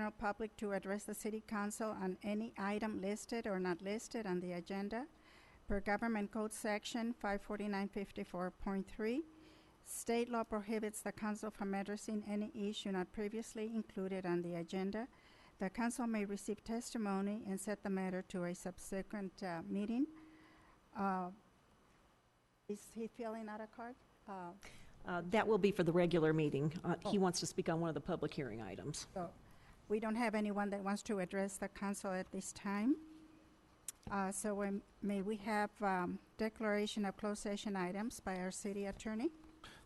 general public to address the City Council on any item listed or not listed on the agenda per Government Code Section 54954.3. State law prohibits the council from addressing any issue not previously included on the agenda. The council may receive testimony and set the matter to a subsequent meeting. Is he filling out a card? That will be for the regular meeting. He wants to speak on one of the public hearing items. So we don't have anyone that wants to address the council at this time. May we have declaration of closed session items by our city attorney?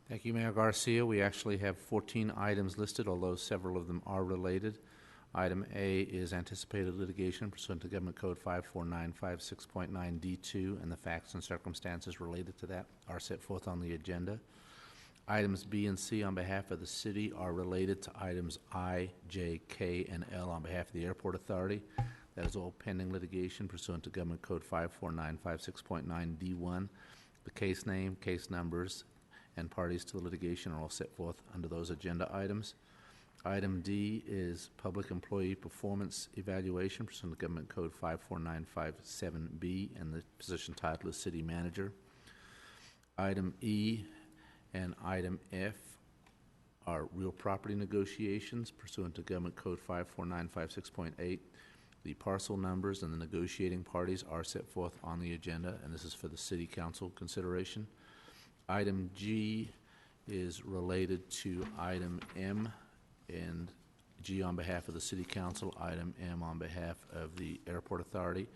Thank you, Mayor Garcia. We actually have 14 items listed, although several of them are related. Item A is anticipated litigation pursuant to Government Code 54956.9D2, and the facts and circumstances related to that are set forth on the agenda. Items B and C on behalf of the city are related to items I, J, K, and L on behalf of the Airport Authority. That is all pending litigation pursuant to Government Code 54956.9D1. The case name, case numbers, and parties to the litigation are all set forth under those agenda items. Item D is public employee performance evaluation pursuant to Government Code 54957B, and the position title is City Manager. Item E and item F are real property negotiations pursuant to Government Code 54956.8. The parcel numbers and the negotiating parties are set forth on the agenda, and this is for the City Council consideration. Item G is related to item M, and G on behalf of the City Council, item M on behalf of the Airport Authority.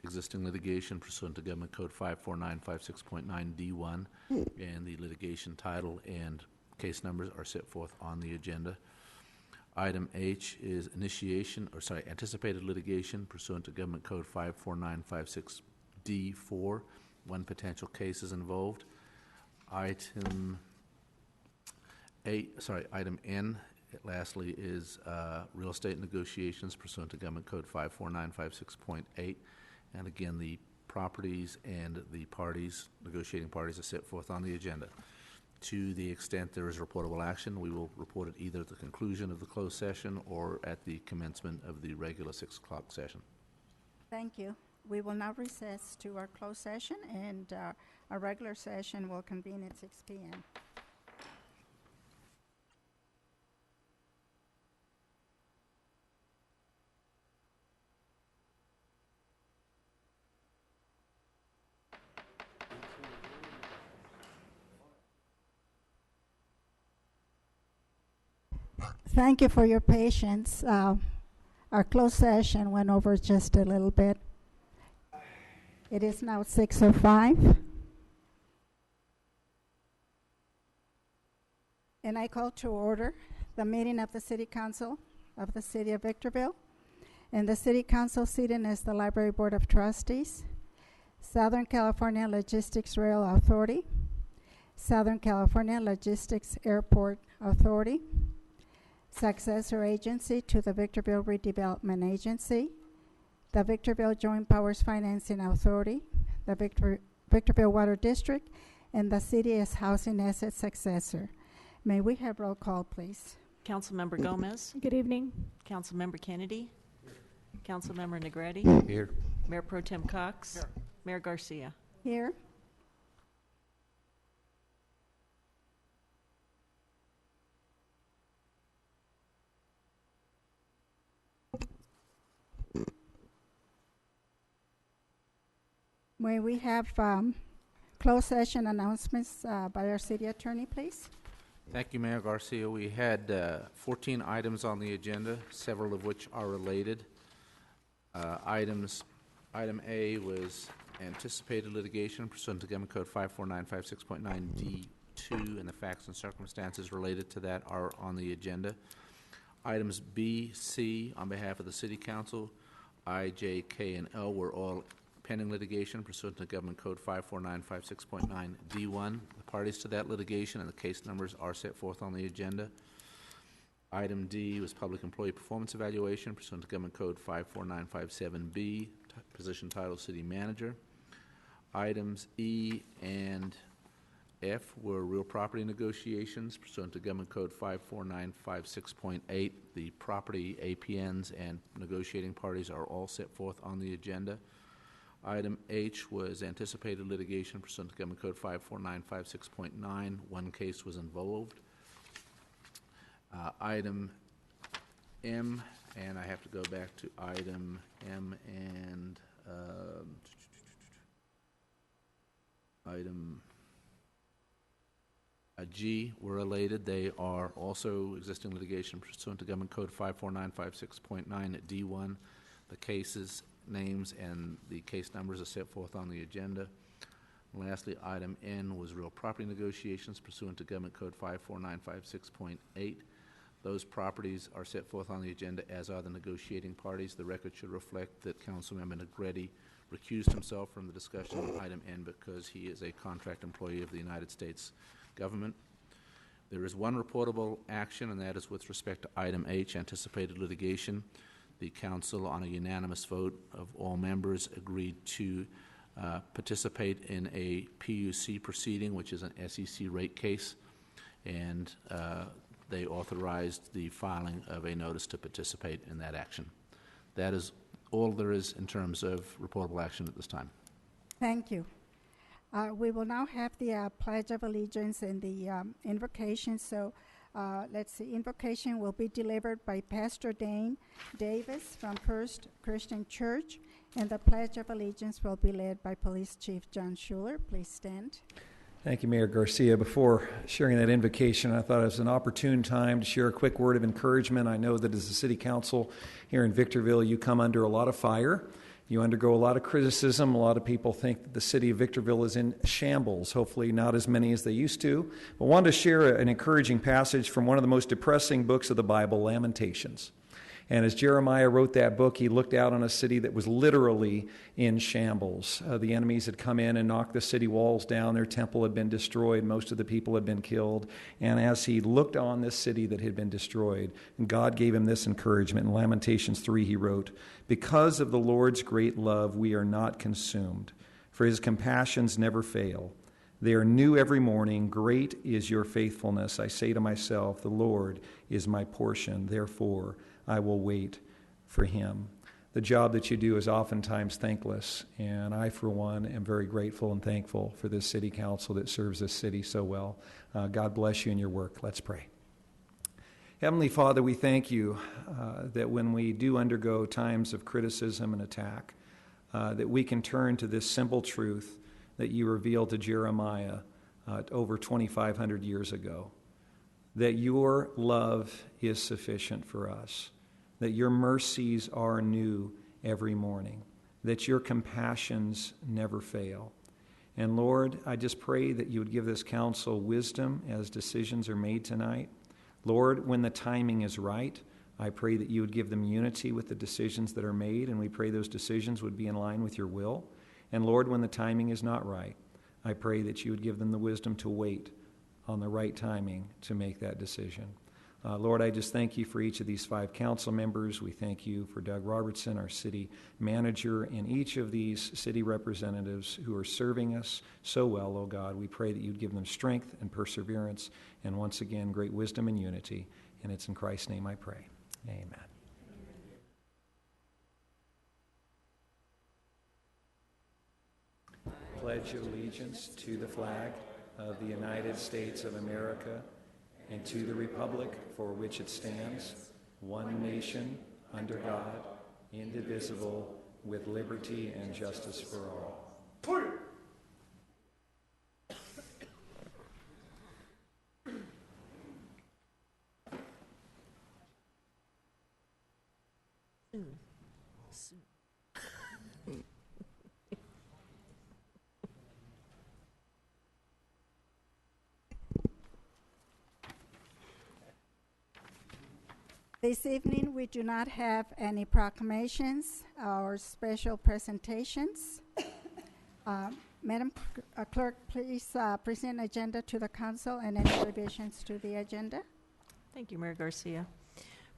Existing litigation pursuant to Government Code 54956.9D1, and the litigation title and case numbers are set forth on the agenda. Item H is anticipated litigation pursuant to Government Code 54956D4. One potential case is involved. Item N, lastly, is real estate negotiations pursuant to Government Code 54956.8. And again, the properties and the parties, negotiating parties, are set forth on the agenda. To the extent there is reportable action, we will report it either at the conclusion of the closed session or at the commencement of the regular 6 o'clock session. Thank you. We will now recess to our closed session, and our regular session will convene at 6 p.m. Thank you for your patience. Our closed session went over just a little bit. It is now 6:05. And I call to order the meeting of the City Council of the City of Victorville. And the City Council sitting as the Library Board of Trustees, Southern California Logistics Rail Authority, Southern California Logistics Airport Authority, successor agency to the Victorville Redevelopment Agency, the Victorville Joint Powers Financing Authority, the Victorville Water District, and the city as housing asset successor. May we have roll call, please? Councilmember Gomez. Good evening. Councilmember Kennedy. Councilmember Negretti. Here. Mayor Pro Tem Cox. Here. Mayor Garcia. Here. May we have closed session announcements by our city attorney, please? Thank you, Mayor Garcia. We had 14 items on the agenda, several of which are related. Item A was anticipated litigation pursuant to Government Code 54956.9D2, and the facts and circumstances related to that are on the agenda. Items B, C on behalf of the City Council, I, J, K, and L were all pending litigation pursuant to Government Code 54956.9D1. The parties to that litigation and the case numbers are set forth on the agenda. Item D was public employee performance evaluation pursuant to Government Code 54957B, position title City Manager. Items E and F were real property negotiations pursuant to Government Code 54956.8. The property APNs and negotiating parties are all set forth on the agenda. Item H was anticipated litigation pursuant to Government Code 54956.9. One case was involved. Item M, and I have to go back to item M and item G were related. They are also existing litigation pursuant to Government Code 54956.9 at D1. The cases, names, and the case numbers are set forth on the agenda. And lastly, item N was real property negotiations pursuant to Government Code 54956.8. Those properties are set forth on the agenda, as are the negotiating parties. The record should reflect that Councilmember Negrete recused himself from the discussion of item N because he is a contract employee of the United States government. There is one reportable action, and that is with respect to item H, anticipated litigation. The council, on a unanimous vote of all members, agreed to participate in a PUC proceeding, which is an SEC rate case, and they authorized the filing of a notice to participate in that action. That is all there is in terms of reportable action at this time. Thank you. We will now have the Pledge of Allegiance and the invocation. So let's see, invocation will be delivered by Pastor Dane Davis from First Christian Church, and the Pledge of Allegiance will be led by Police Chief John Schuler. Please stand. Thank you, Mayor Garcia. Before sharing that invocation, I thought it was an opportune time to share a quick word of encouragement. I know that as the City Council here in Victorville, you come under a lot of fire. You undergo a lot of criticism. A lot of people think that the city of Victorville is in shambles, hopefully not as many as they used to. But I wanted to share an encouraging passage from one of the most depressing books of the Bible, Lamentations. And as Jeremiah wrote that book, he looked out on a city that was literally in shambles. The enemies had come in and knocked the city walls down. Their temple had been destroyed. Most of the people had been killed. And as he looked on this city that had been destroyed, God gave him this encouragement. In Lamentations 3, he wrote, "Because of the Lord's great love, we are not consumed, for his compassions never fail. They are new every morning. Great is your faithfulness. I say to myself, the Lord is my portion. Therefore, I will wait for him." The job that you do is oftentimes thankless, and I, for one, am very grateful and thankful for this city council that serves this city so well. God bless you in your work. Let's pray. Heavenly Father, we thank you that when we do undergo times of criticism and attack, that we can turn to this simple truth that you revealed to Jeremiah over 2,500 years ago, that your love is sufficient for us, that your mercies are new every morning, that your compassions never fail. And Lord, I just pray that you would give this council wisdom as decisions are made tonight. Lord, when the timing is right, I pray that you would give them unity with the decisions that are made, and we pray those decisions would be in line with your will. And Lord, when the timing is not right, I pray that you would give them the wisdom to wait on the right timing to make that decision. Lord, I just thank you for each of these 5 council members. We thank you for Doug Robertson, our city manager, and each of these city representatives who are serving us so well, oh God. We pray that you'd give them strength and perseverance, and once again, great wisdom and unity. And it's in Christ's name I pray. Amen. Pledge allegiance to the flag of the United States of America and to the republic for which it stands, one nation, under God, indivisible, with liberty and justice for all. Soon. This evening, we do not have any proclamations or special presentations. Madam Clerk, please present agenda to the council and any revisions to the agenda. Thank you, Mayor Garcia.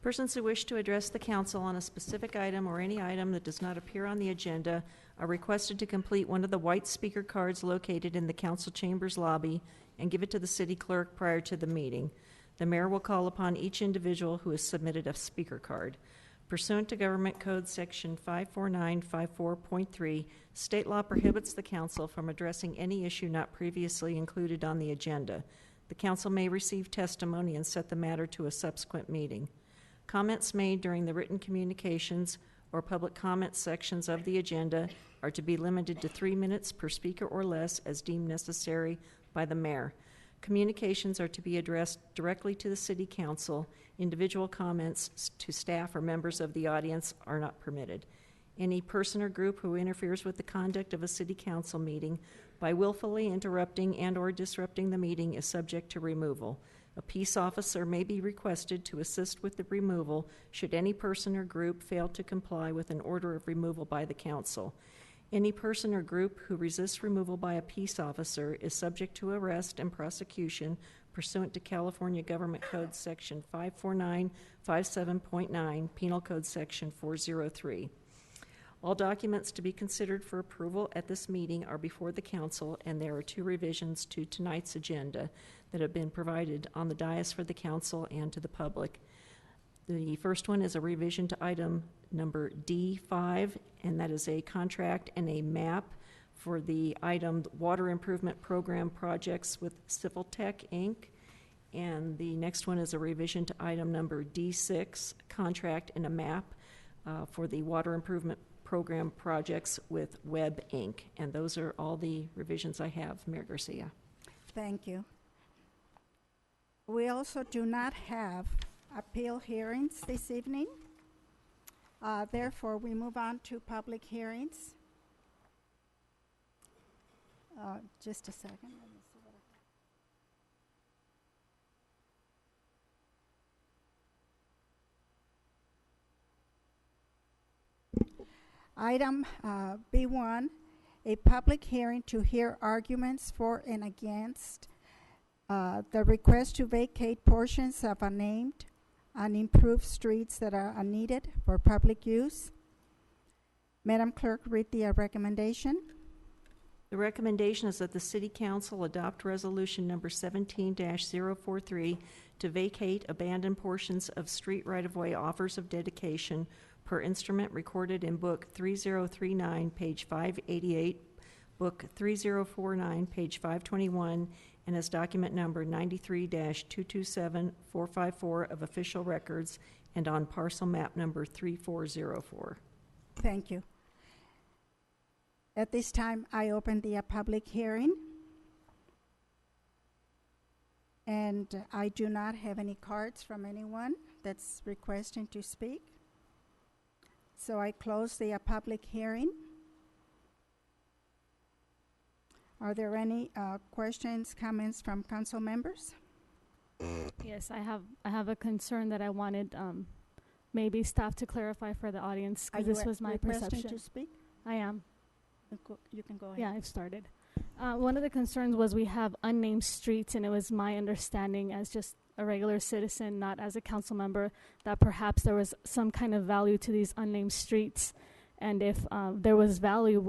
Persons who wish to address the council on a specific item or any item that does not appear on the agenda are requested to complete one of the white speaker cards located in the council chambers lobby and give it to the city clerk prior to the meeting. The mayor will call upon each individual who has submitted a speaker card. Pursuant to Government Code Section 54954.3, state law prohibits the council from addressing any issue not previously included on the agenda. The council may receive testimony and set the matter to a subsequent meeting. Comments made during the written communications or public comment sections of the agenda are to be limited to 3 minutes per speaker or less as deemed necessary by the mayor. Communications are to be addressed directly to the city council. Individual comments to staff or members of the audience are not permitted. Any person or group who interferes with the conduct of a city council meeting by willfully interrupting and or disrupting the meeting is subject to removal. A peace officer may be requested to assist with the removal should any person or group fail to comply with an order of removal by the council. Any person or group who resists removal by a peace officer is subject to arrest and prosecution pursuant to California Government Code Section 54957.9, Penal Code Section 403. All documents to be considered for approval at this meeting are before the council, and there are 2 revisions to tonight's agenda that have been provided on the dais for the council and to the public. The first one is a revision to item number D5, and that is a contract and a map for the item Water Improvement Program Projects with Civil Tech, Inc. And the next one is a revision to item number D6, contract and a map for the Water Improvement Program Projects with Web, Inc. And those are all the revisions I have, Mayor Garcia. Thank you. We also do not have appeal hearings this evening. Therefore, we move on to public hearings. Just a second. Let me see what Item B1, a public hearing to hear arguments for and against the request to vacate portions of unnamed, unimproved streets that are unneeded for public use. Madam Clerk, read the recommendation. The recommendation is that the City Council adopt Resolution Number 17-043 to vacate abandoned portions of street right-of-way offers of dedication per instrument recorded in Book 3039, page 588, Book 3049, page 521, and as document number 93-227454 of official records and on parcel map number 3404. Thank you. At this time, I open the public hearing. And I do not have any cards from anyone that's requesting to speak. So I close the public hearing. Are there any questions, comments from council members? Yes, I have a concern that I wanted maybe staff to clarify for the audience, because this was my requesting perception. to speak? I am. You can go ahead. Yeah, I've started. One of the concerns was we have unnamed streets, and it was my understanding as just a regular citizen, not as a council member, that perhaps there was some kind of value to these unnamed streets. And if there was value,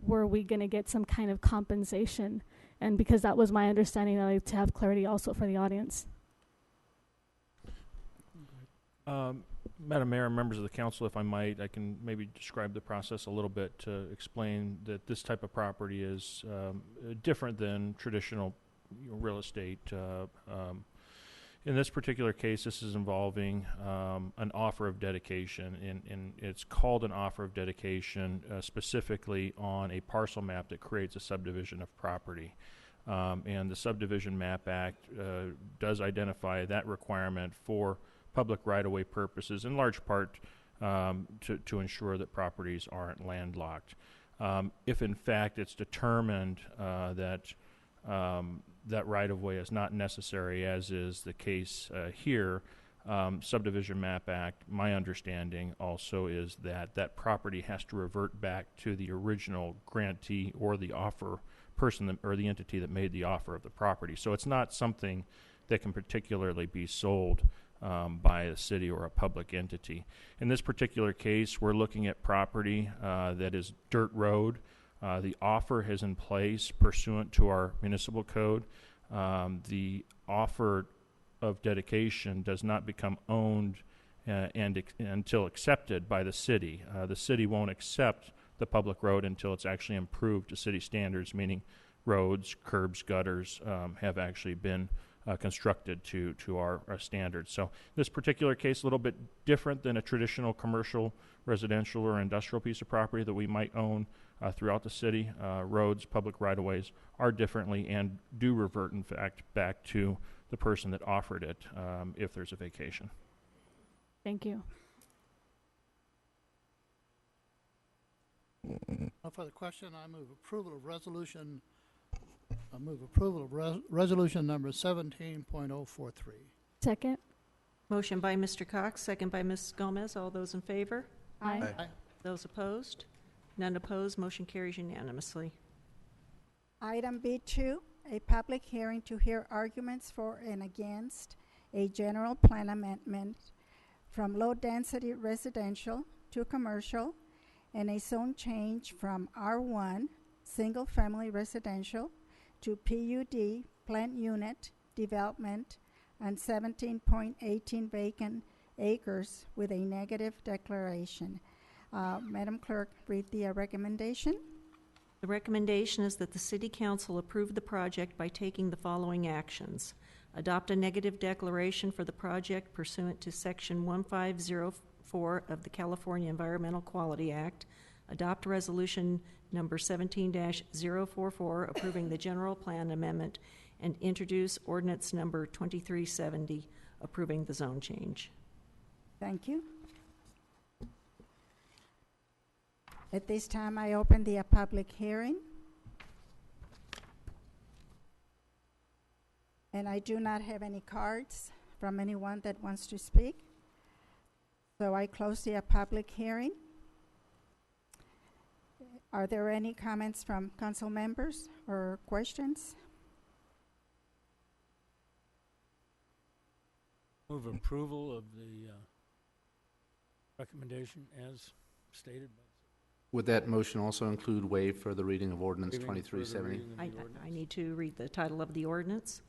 were we going to get some kind of compensation? And because that was my understanding, I'd like to have clarity also for the audience. Madam Mayor and members of the council, if I might, I can maybe describe the process a little bit to explain that this type of property is different than traditional real estate. In this particular case, this is involving an offer of dedication, and it's called an offer of dedication specifically on a parcel map that creates a subdivision of property. And the Subdivision Map Act does identify that requirement for public right-of-way purposes, in large part to ensure that properties aren't landlocked. If in fact it's determined that that right-of-way is not necessary, as is the case here, Subdivision Map Act, my understanding also is that that property has to revert back to the original grantee or the offer person or the entity that made the offer of the property. So it's not something that can particularly be sold by a city or a public entity. In this particular case, we're looking at property that is dirt road. The offer is in place pursuant to our municipal code. The offer of dedication does not become owned until accepted by the city. The city won't accept the public road until it's actually improved to city standards, meaning roads, curbs, gutters have actually been constructed to our standards. So this particular case, a little bit different than a traditional commercial, residential, or industrial piece of property that we might own throughout the city. Roads, public right-of-ways are differently and do revert, in fact, back to the person that offered it if there's a vacation. Thank you. No further question. I move approval of resolution. I move approval of resolution number 17.043. Second. Motion by Mr. Cox, second by Ms. Gomez. All those in favor? Aye. Aye. Those opposed? None opposed. Motion carries unanimously. Item B2, a public hearing to hear arguments for and against a general plan amendment from low-density residential to commercial and a zone change from R1, single-family residential, to PUD, plant unit development, and 17.18 vacant acres with a negative declaration. Madam Clerk, read the recommendation. The recommendation is that the City Council approve the project by taking the following actions. Adopt a negative declaration for the project pursuant to Section 1504 of the California Environmental Quality Act. Adopt Resolution Number 17-044 approving the general plan amendment, and introduce Ordinance Number 2370 approving the zone change. Thank you. At this time, I open the public hearing. And I do not have any cards from anyone that wants to speak. So I close the public hearing. Are there any comments from council members or questions? Move approval of the recommendation as stated. Would that motion also include waive further reading of ordinance Waiving further 2370? reading of the ordinance. I need to read the title of the ordinance.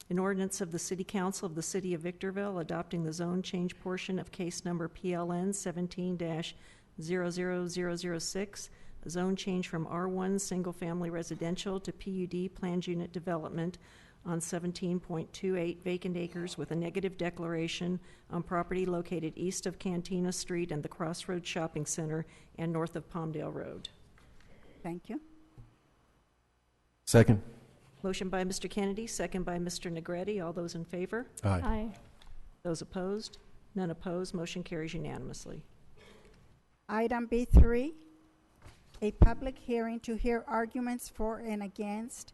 An ordinance of the City Council of the City of Victorville adopting the zone change portion of case number PLN 17-00006, a zone change from R1 single-family residential to PUD planned unit development on 17.28 vacant acres with a negative declaration on property located east of Cantina Street and the Crossroads Shopping Center and north of Palmdale Road. Thank you. Second. Motion by Mr. Kennedy, second by Mr. Negretti. All those in favor? Aye. Aye. Those opposed? None opposed. Motion carries unanimously. Item B3, a public hearing to hear arguments for and against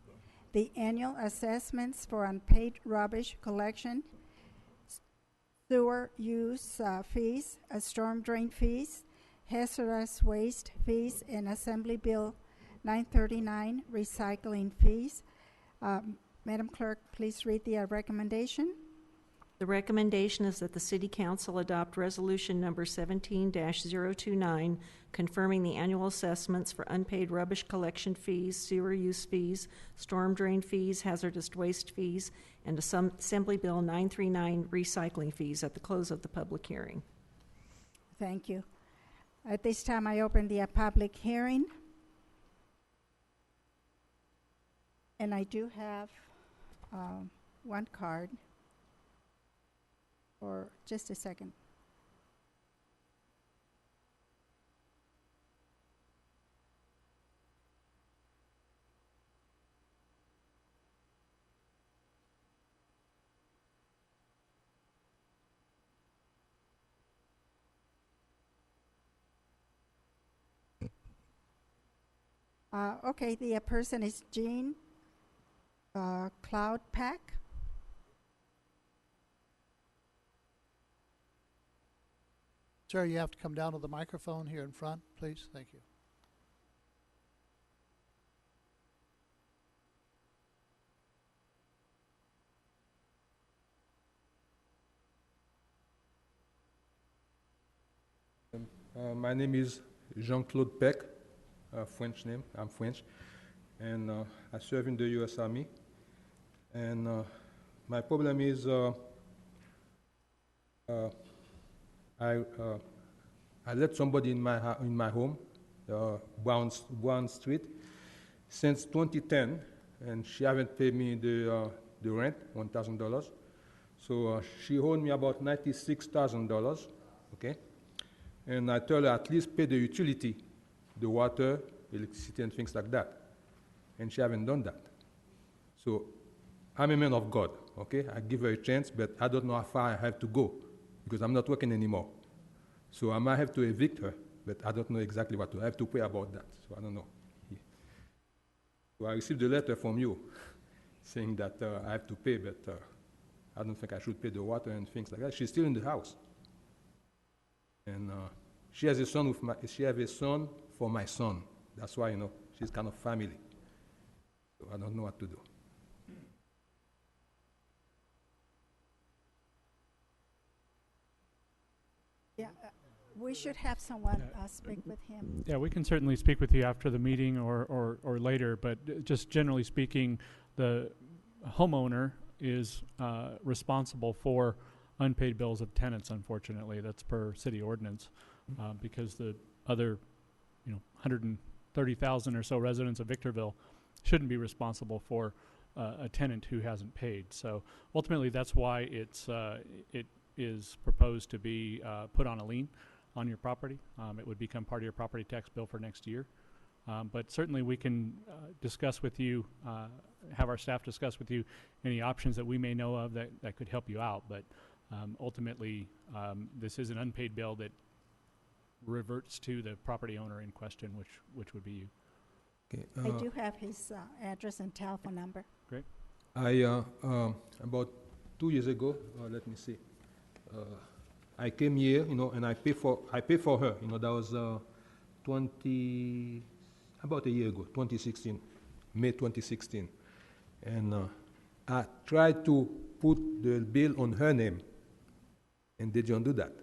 the annual assessments for unpaid rubbish collection, sewer use fees, storm drain fees, hazardous waste fees, and Assembly Bill 939 recycling fees. Madam Clerk, please read the recommendation. The recommendation is that the City Council adopt Resolution Number 17-029, confirming the annual assessments for unpaid rubbish collection fees, sewer use fees, storm drain fees, hazardous waste fees, and Assembly Bill 939 recycling fees at the close of the public hearing. Thank you. At this time, I open the public hearing. And I do have one card. For just a second. Okay, the person is Jean Cloudpack. Sir, you have to come down to the microphone here in front, please. Thank you. My name is Jean-Claude Peck, French name. I'm French, and I serve in the U.S. Army. And my problem is I let somebody in my home, Brown Street, since 2010, and she haven't paid me the rent, $1,000. So she owed me about $96,000. Okay. And I told her at least pay the utility, the water, electricity, and things like that. And she haven't done that. So I'm a man of God, okay? I give her a chance, but I don't know how far I have to go because I'm not working anymore. So I might have to evict her, but I don't know exactly what to. I have to pray about that, so I don't know. So I received a letter from you saying that I have to pay, but I don't think I should pay the water and things like that. She's still in the house. And she has a son for my son. That's why, she's kind of family. So I don't know what to do. Yeah, we should have someone speak with him. Yeah, we can certainly speak with you after the meeting or later, but just generally speaking, the homeowner is responsible for unpaid bills of tenants, unfortunately. That's per city ordinance, because the other 130,000 or so residents of Victorville shouldn't be responsible for a tenant who hasn't paid. So ultimately, that's why it is proposed to be put on a lien on your property. It would become part of your property tax bill for next year. But certainly we can discuss with you, have our staff discuss with you any options that we may know of that could help you out. But ultimately, this is an unpaid bill that reverts to the property owner in question, which would be you. Okay, I do have his address and telephone number. Great. About 2 years ago, let me see. I came here, and I pay for her. That was about a year ago, 2016, May 2016, and I tried to put the bill on her name, and they don't do that.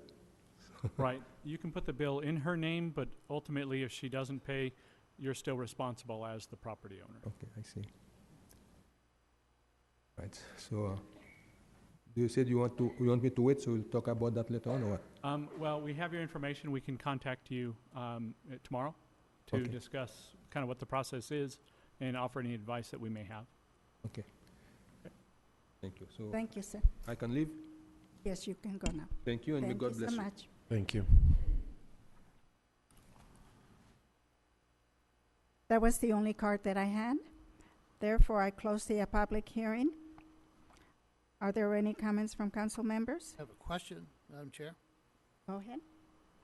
Right. You can put the bill in her name, but ultimately, if she doesn't pay, you're still responsible as the property owner. Okay, I see. Right. So, you said you want me to wait, so we'll talk about that later on, or what? Well, we have your information. We can contact you tomorrow to discuss kind of what the process is and offer any advice that we may have. Okay. Thank you. So Thank you, sir. I can leave? Yes, you can go now. Thank you, and may God bless Thank you you. so much. Thank you. That was the only card that I had. Therefore, I close the public hearing. Are there any comments from council members? I have a question, Madam Chair. Go ahead.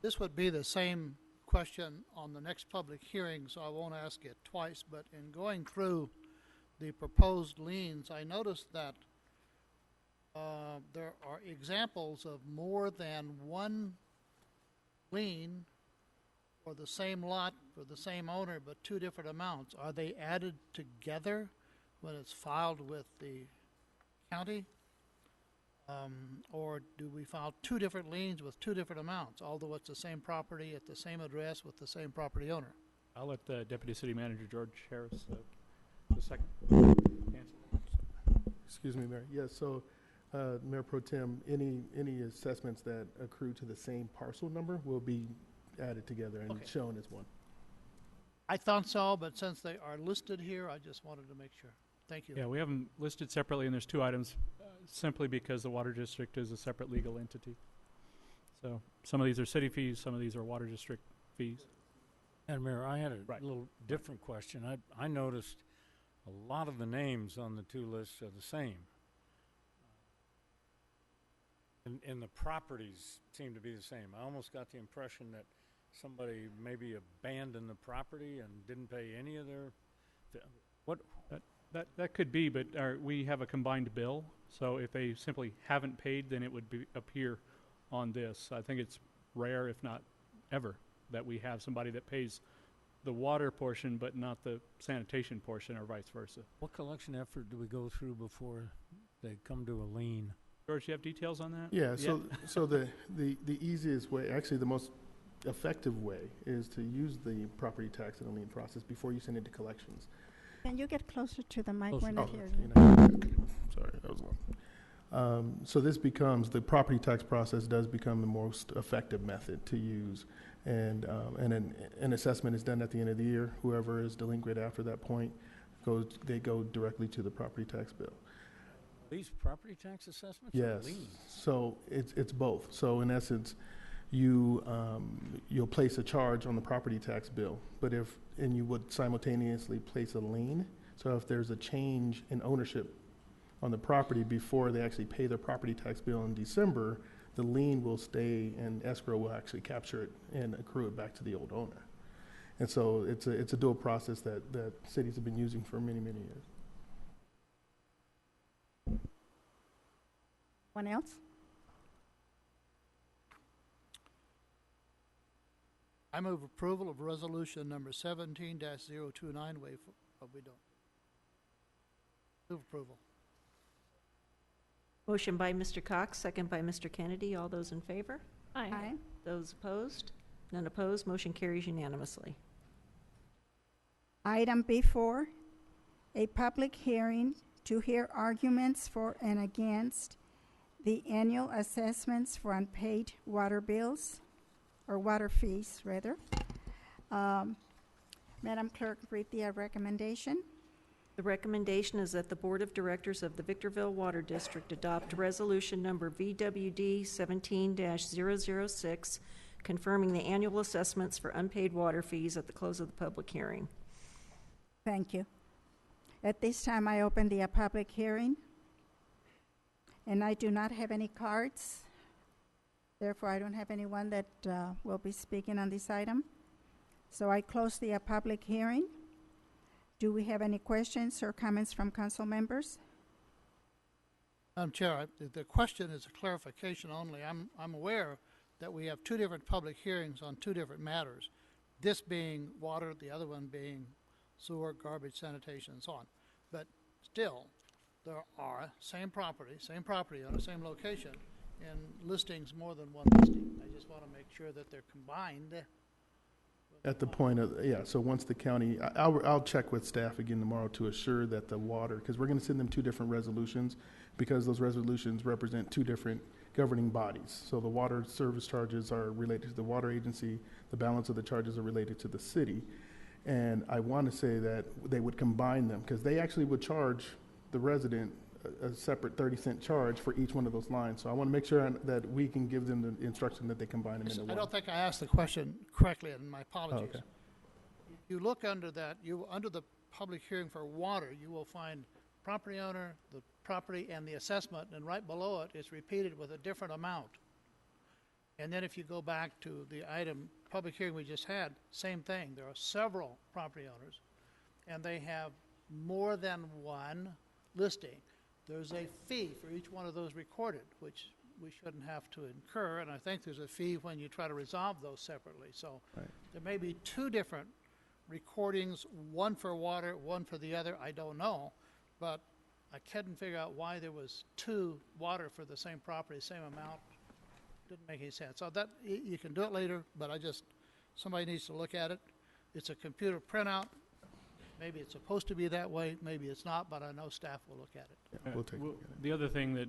This would be the same question on the next public hearing, so I won't ask it twice, but in going through the proposed liens, I noticed that there are examples of more than one lien for the same lot, for the same owner, but two different amounts. Are they added together when it's filed with the county? Or do we file two different liens with two different amounts, although it's the same property at the same address with the same property owner? I'll let the Deputy City Manager, George Harris, the second answer. Excuse me, Mayor. Yes, so, Mayor Pro Tem, any assessments that accrue to the same parcel number will be added together and shown as one. I thought so, but since they are listed here, I just wanted to make sure. Thank you. Yeah, we have them listed separately, and there's two items, simply because the Water District is a separate legal entity. So some of these are city fees, some of these are Water District fees. Madam Mayor, I had a little different question. I noticed a lot of the names on the two lists are the same. And the properties seem to be the same. I almost got the impression that somebody maybe abandoned the property and didn't pay any of their... That could be, but we have a combined bill, so if they simply haven't paid, then it would appear on this. I think it's rare, if not ever, that we have somebody that pays the water portion but not the sanitation portion, or vice versa. What collection effort do we go through before they come to a lien? George, you have details on that? Yeah, so the easiest way, actually the most effective way is to use the property tax and the lien process before you send it to collections. Can you get closer to the mic? Closer. We're not Oh, hearing you you. know, sorry, that was long. So this becomes, the property tax process does become the most effective method to use. And an assessment is done at the end of the year. Whoever is delinquent after that point, they go directly to the property tax bill. These property tax assessments are Yes, liens. so it's both. So in essence, you'll place a charge on the property tax bill, and you would simultaneously place a lien. So if there's a change in ownership on the property before they actually pay their property tax bill in December, the lien will stay and escrow will actually capture it and accrue it back to the old owner. And so it's a dual process that cities have been using for many, many years. Anyone else? I move approval of resolution number 17-029, but we don't. Move approval. Motion by Mr. Cox, second by Mr. Kennedy. All those in favor? Aye. Those opposed? None opposed. Motion carries unanimously. Item B4, a public hearing to hear arguments for and against the annual assessments for unpaid water bills, or water fees, rather. Madam Clerk, read the recommendation. The recommendation is that the Board of Directors of the Victorville Water District adopt resolution number VWD 17-006, confirming the annual assessments for unpaid water fees at the close of the public hearing. Thank you. At this time, I open the public hearing, and I do not have any cards. Therefore, I don't have anyone that will be speaking on this item. So I close the public hearing. Do we have any questions or comments from council members? Madam Chair, the question is a clarification only. I'm aware that we have two different public hearings on two different matters, this being water, the other one being sewer, garbage, sanitation, and so on. But still, there are same property on the same location, and listings more than one listing. I just want to make sure that they're combined. At the point of, yeah, so once the county, I'll check with staff again tomorrow to assure that the water, because we're going to send them two different resolutions, because those resolutions represent two different governing bodies. So the water service charges are related to the water agency, the balance of the charges are related to the city. And I want to say that they would combine them, because they actually would charge the resident a separate 30-cent charge for each one of those lines. So I want to make sure that we can give them the instruction that they combine them into one. I don't think I asked the question correctly, and my apologies. okay. You look under that, under the public hearing for water, you will find property owner, the property, and the assessment, and right below it, it's repeated with a different amount. And then if you go back to the item, public hearing we just had, same thing. There are several property owners, and they have more than one listing. There's a fee for each one of those recorded, which we shouldn't have to incur, and I think there's a fee when you try to resolve those separately. So Right. there may be two different recordings, one for water, one for the other, I don't know, but I couldn't figure out why there was two water for the same property, same amount. Didn't make any sense. So that, you can do it later, but somebody needs to look at it. It's a computer printout. Maybe it's supposed to be that way, maybe it's not, but I know staff will look at it. Yeah, we'll take a look at it. The other thing that,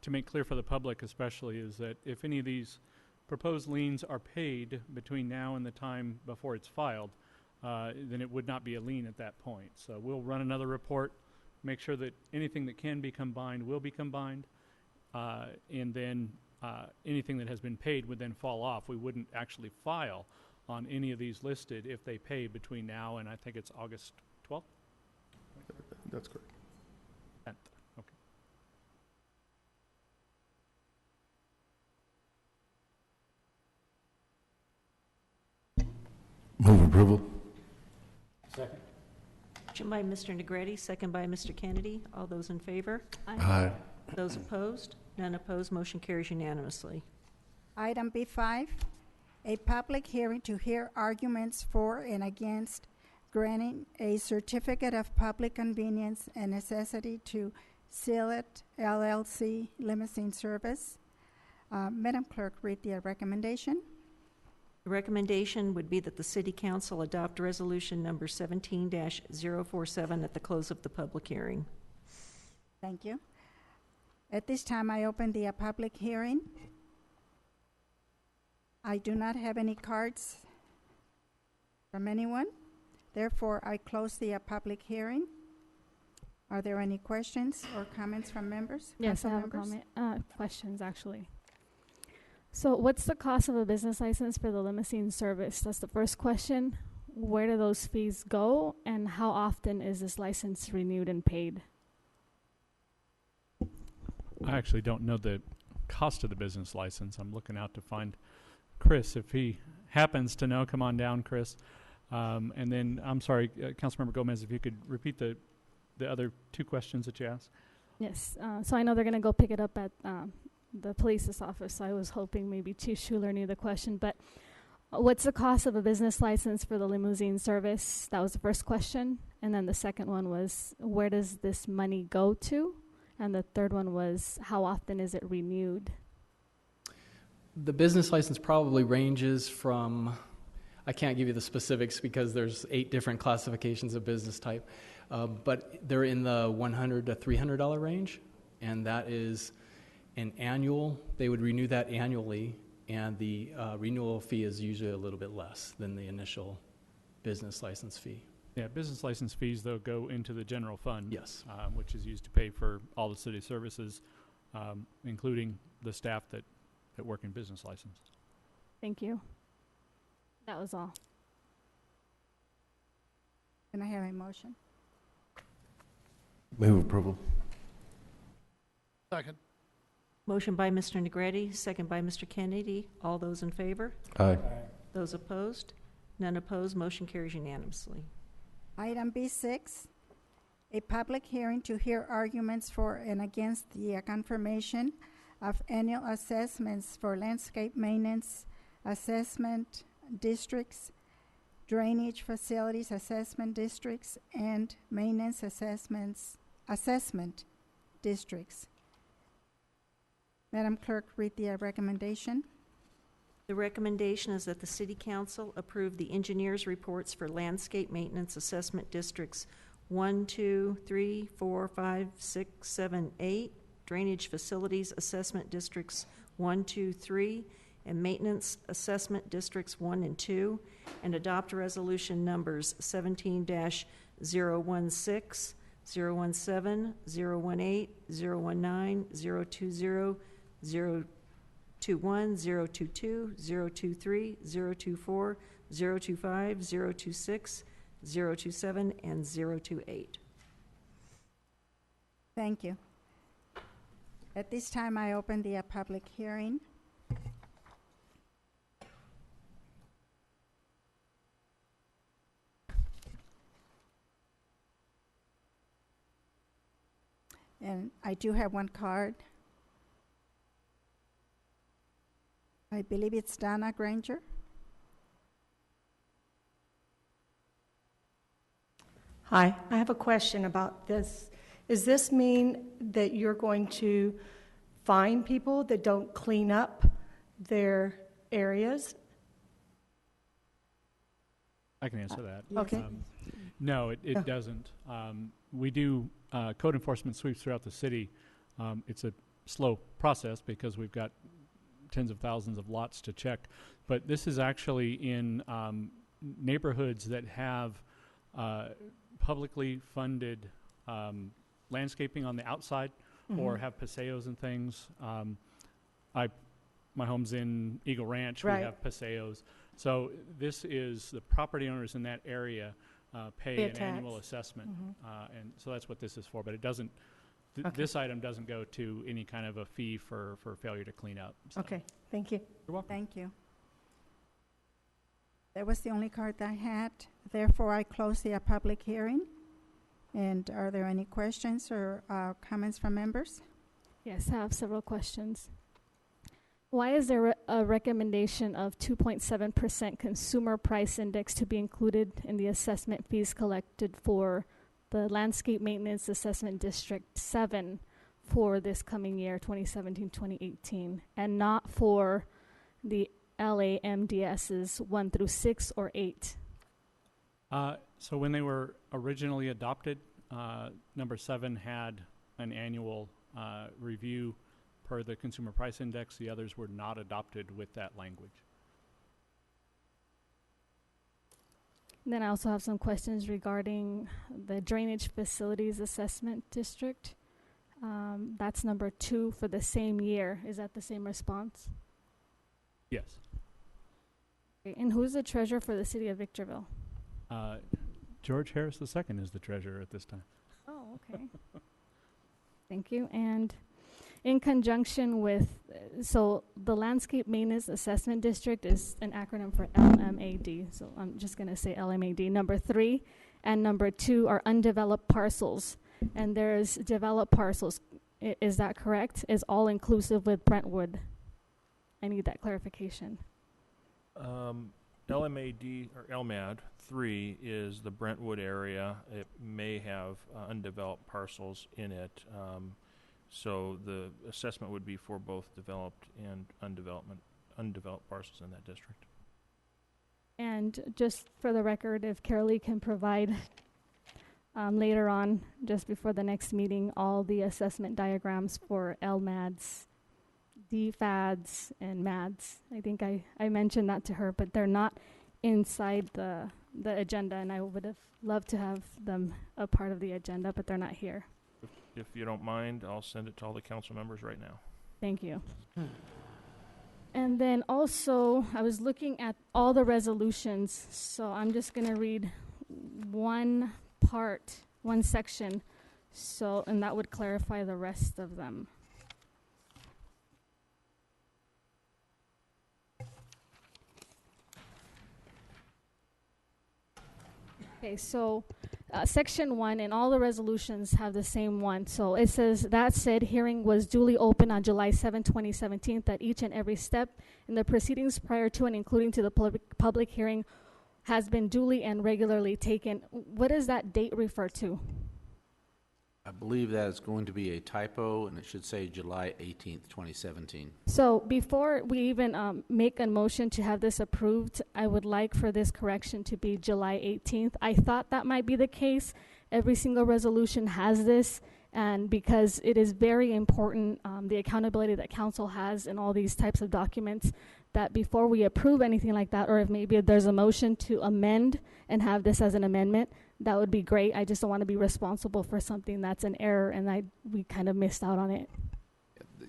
to make clear for the public especially, is that if any of these proposed liens are paid between now and the time before it's filed, then it would not be a lien at that point. So we'll run another report, make sure that anything that can be combined will be combined, and then anything that has been paid would then fall off. We wouldn't actually file on any of these listed if they pay between now and I think it's August 12th? That's correct. 10th. Okay. Move approval. Second. Motion by Mr. Negretti, second by Mr. Kennedy. All those in favor? Aye. Those opposed? None opposed. Motion carries unanimously. Item B5, a public hearing to hear arguments for and against granting a certificate of public convenience and necessity to Seal It LLC Limousine Service. Madam Clerk, read the recommendation. The recommendation would be that the City Council adopt resolution number 17-047 at the close of the public hearing. Thank you. At this time, I open the public hearing. I do not have any cards from anyone. Therefore, I close the public hearing. Are there any questions or comments from members? Yes, I Council have a members? comment. Questions, actually. So what's the cost of a business license for the limousine service? That's the first question. Where do those fees go, and how often is this license renewed and paid? I actually don't know the cost of the business license. I'm looking out to find Chris. If he happens to know, come on down, Chris. And then, I'm sorry, Councilmember Gomez, if you could repeat the other two questions that you asked. Yes. So I know they're going to go pick it up at the police's office. So I was hoping maybe Chief Schuler knew the question. But what's the cost of a business license for the limousine service? That was the first question. And then the second one was, where does this money go to? And the third one was, how often is it renewed? The business license probably ranges from, I can't give you the specifics because there's 8 different classifications of business type, but they're in the $100 to $300 range, and that is an annual. They would renew that annually, and the renewal fee is usually a little bit less than the initial business license fee. Yeah, business license fees, though, go into the general fund. Yes. Which is used to pay for all the city services, including the staff that work in business license. Thank you. That was all. Can I have a motion? Move approval. Second. Motion by Mr. Negretti, second by Mr. Kennedy. All those in favor? Aye. Those opposed? None opposed. Motion carries unanimously. Item B6, a public hearing to hear arguments for and against the confirmation of annual assessments for landscape maintenance assessment districts, drainage facilities assessment districts, and maintenance assessment districts. Madam Clerk, read the recommendation. The recommendation is that the City Council approve the engineer's reports for landscape maintenance assessment districts 1, 2, 3, 4, 5, 6, 7, 8, drainage facilities assessment districts 1, 2, 3, and maintenance assessment districts 1 and 2, and adopt resolution numbers 17-016, 017, 018, 019, 020, 021, 022, 023, 024, 025, 026, 027, and 028. Thank you. At this time, I open the public hearing. And I do have one card. I believe it's Donna Granger. Hi, I have a question about this. Does this mean that you're going to fine people that don't clean up their areas? I can answer that. Okay. No, it doesn't. We do code enforcement sweeps throughout the city. It's a slow process because we've got tens of thousands of lots to check. But this is actually in neighborhoods that have publicly funded landscaping on the outside, or have paseos and things. My home's in Eagle Ranch. Right. We have paseos. So this is the property owners in that area pay an annual assessment, and so that's what this is for. But it doesn't. This item doesn't go to any kind of a fee for failure to clean up. So. Okay, thank you. You're welcome. Thank you. That was the only card that I had. Therefore, I close the public hearing. And are there any questions or comments from members? Yes, I have several questions. Why is there a recommendation of 2.7% consumer price index to be included in the assessment fees collected for the Landscape Maintenance Assessment District 7 for this coming year, 2017-2018, and not for the LAMDSs 1 through 6 or 8? So when they were originally adopted, number 7 had an annual review per the Consumer Price Index. The others were not adopted with that language. Then I also have some questions regarding the Drainage Facilities Assessment District. That's number 2 for the same year. Is that the same response? Yes. Okay. And who's the treasurer for the city of Victorville? George Harris II is the treasurer at this time. Oh, okay. Thank you. And in conjunction with, so the Landscape Maintenance Assessment District is an acronym for LMAD. So I'm just going to say LMAD. Number 3 and number 2 are undeveloped parcels. And there's developed parcels. Is that correct? Is all inclusive with Brentwood? I need that clarification. LMAD or LMAD 3 is the Brentwood area. It may have undeveloped parcels in it. So the assessment would be for both developed and undeveloped parcels in that district. And just for the record, if Carolee can provide later on, just before the next meeting, all the assessment diagrams for LMADs, DFADs, and MADs. I think I mentioned that to her, but they're not inside the agenda, and I would have loved to have them a part of the agenda, but they're not here. If you don't mind, I'll send it to all the council members right now. Thank you. And then also, I was looking at all the resolutions, so I'm just going to read one section, and that would clarify the rest of them. Okay, so section 1 and all the resolutions have the same one. So it says, that said hearing was duly open on July 7, 2017, that each and every step in the proceedings prior to and including to the public hearing has been duly and regularly taken. What does that date refer to? I believe that is going to be a typo, and it should say July 18th, 2017. So before we even make a motion to have this approved, I would like for this correction to be July 18th. I thought that might be the case. Every single resolution has this, and because it is very important, the accountability that council has in all these types of documents, that before we approve anything like that, or if maybe there's a motion to amend and have this as an amendment, that would be great. I just don't want to be responsible for something that's an error and we kind of missed out on it.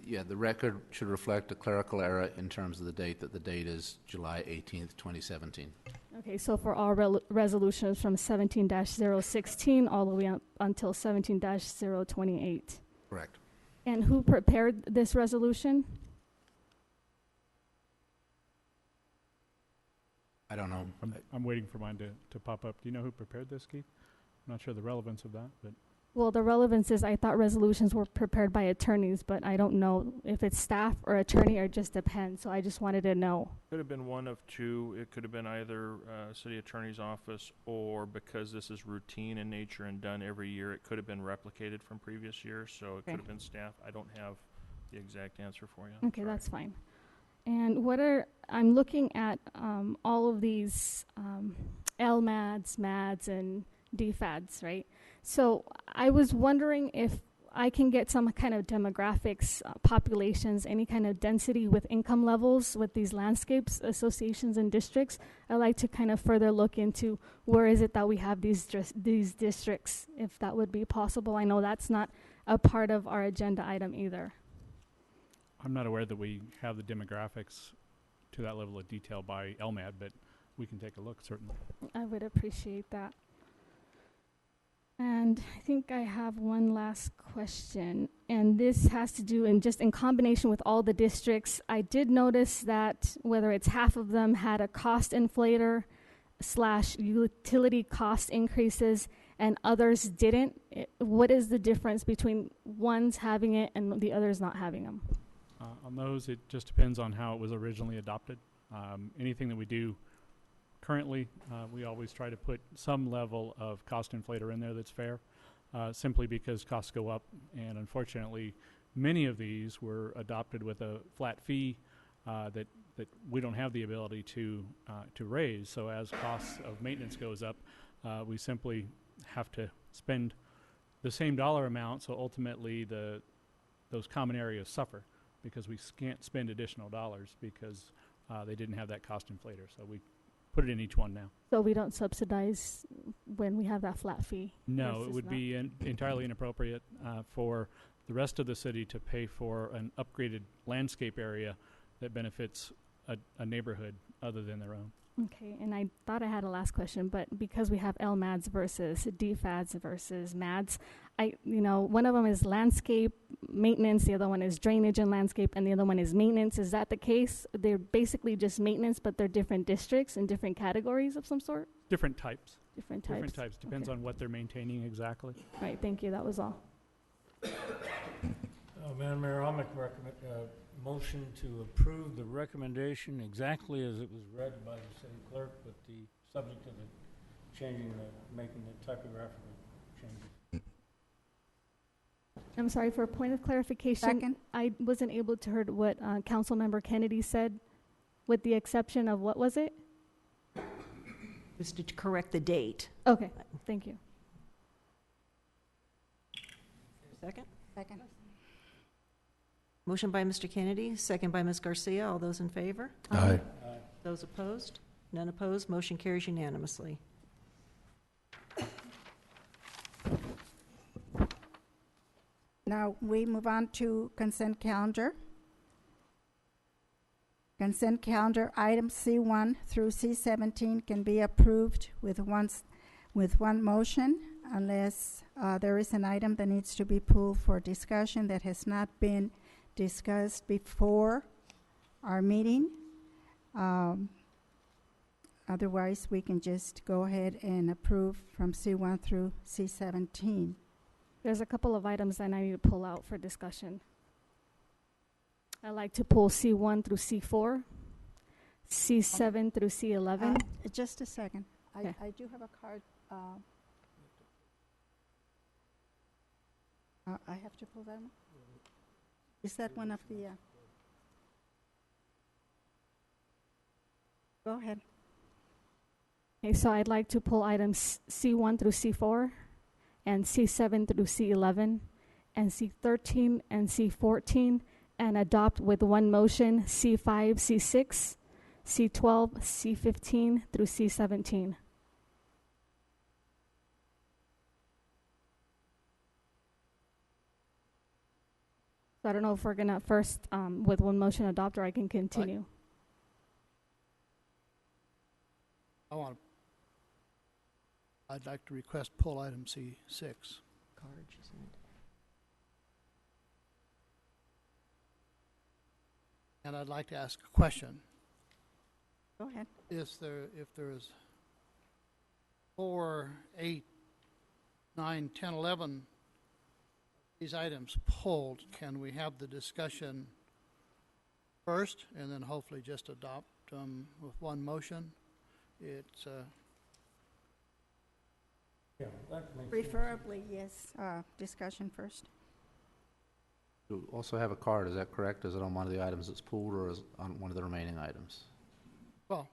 Yeah, the record should reflect a clerical error in terms of the date, that the date is July 18th, 2017. Okay, so for all resolutions from 17-016 all the way up until 17-028. Correct. And who prepared this resolution? I don't know. I'm waiting for mine to pop up. Do you know who prepared this, Keith? I'm not sure the relevance of that, but... Well, the relevance is I thought resolutions were prepared by attorneys, but I don't know if it's staff or attorney or just depends, so I just wanted to know. Could have been one of two. It could have been either city attorney's office, or because this is routine in nature and done every year, it could have been replicated from previous years, so it could have been staff. I don't have the exact answer for you. Okay, that's fine. And I'm looking at all of these LMADs, MADs, and DFADs, right? So I was wondering if I can get some kind of demographics, populations, any kind of density with income levels with these landscapes, associations, and districts. I'd like to kind of further look into where is it that we have these districts, if that would be possible. I know that's not a part of our agenda item either. I'm not aware that we have the demographics to that level of detail by LMAD, but we can take a look, certainly. I would appreciate that. And I think I have one last question, and this has to do in combination with all the districts. I did notice that whether it's half of them had a cost inflator / utility cost increases and others didn't. What is the difference between ones having it and the others not having them? On those, it just depends on how it was originally adopted. Anything that we do currently, we always try to put some level of cost inflator in there that's fair, simply because costs go up. And unfortunately, many of these were adopted with a flat fee that that we don't have the ability to raise. So as costs of maintenance goes up, we simply have to spend the same dollar amount. So ultimately, those common areas suffer because we can't spend additional dollars because they didn't have that cost inflator. So we put it in each one now. So we don't subsidize when we have that flat fee? No, it versus would not? be entirely inappropriate for the rest of the city to pay for an upgraded landscape area that benefits a neighborhood other than their own. Okay, and I thought I had a last question, but because we have LMADS versus DFADS versus MADS, one of them is landscape maintenance, the other one is drainage and landscape, and the other one is maintenance. Is that the case? They're basically just maintenance, but they're different districts and different categories of some sort? Different types. Different types. Different types. Depends Okay. on what they're maintaining exactly. All right, thank you. That was all. Madam Mayor, I'll make a motion to approve the recommendation exactly as it was read by the city clerk, with the subject of making the typographical changes. I'm sorry, for a point of clarification. Second. I wasn't able to hear what Councilmember Kennedy said, with the exception of what was it? Just to correct the date. Okay, thank you. Second? Second. Motion by Mr. Kennedy, second by Ms. Garcia. All those in favor? Aye. Those opposed? None opposed. Motion carries unanimously. Now, we move on to consent calendar. Consent calendar items C1 through C17 can be approved with one motion unless there is an item that needs to be pulled for discussion that has not been discussed before our meeting. Otherwise, we can just go ahead and approve from C1 through C17. There's a couple of items that I need to pull out for discussion. I'd like to pull C1 through C4, C7 through C11. Just a second. Okay. I do have a card. I have to pull that one? Is that one of the... Go ahead. Okay, so I'd like to pull items C1 through C4, and C7 through C11, and C13 and C14, and adopt with one motion C5, C6, C12, C15 through C17. So I don't know if we're gonna first with one motion adopt, or I can continue. I'd like to request pull item C6. Cards, isn't it? And I'd like to ask a question. Go ahead. If there is 4, 8, 9, 10, 11 these items pulled, can we have the discussion first and then hopefully just adopt them with one motion? It's Yeah, that makes sense. Preferably, yes. Discussion first. You also have a card, is that correct? Is it on one of the items that's pulled, or is it on one of the remaining items? well.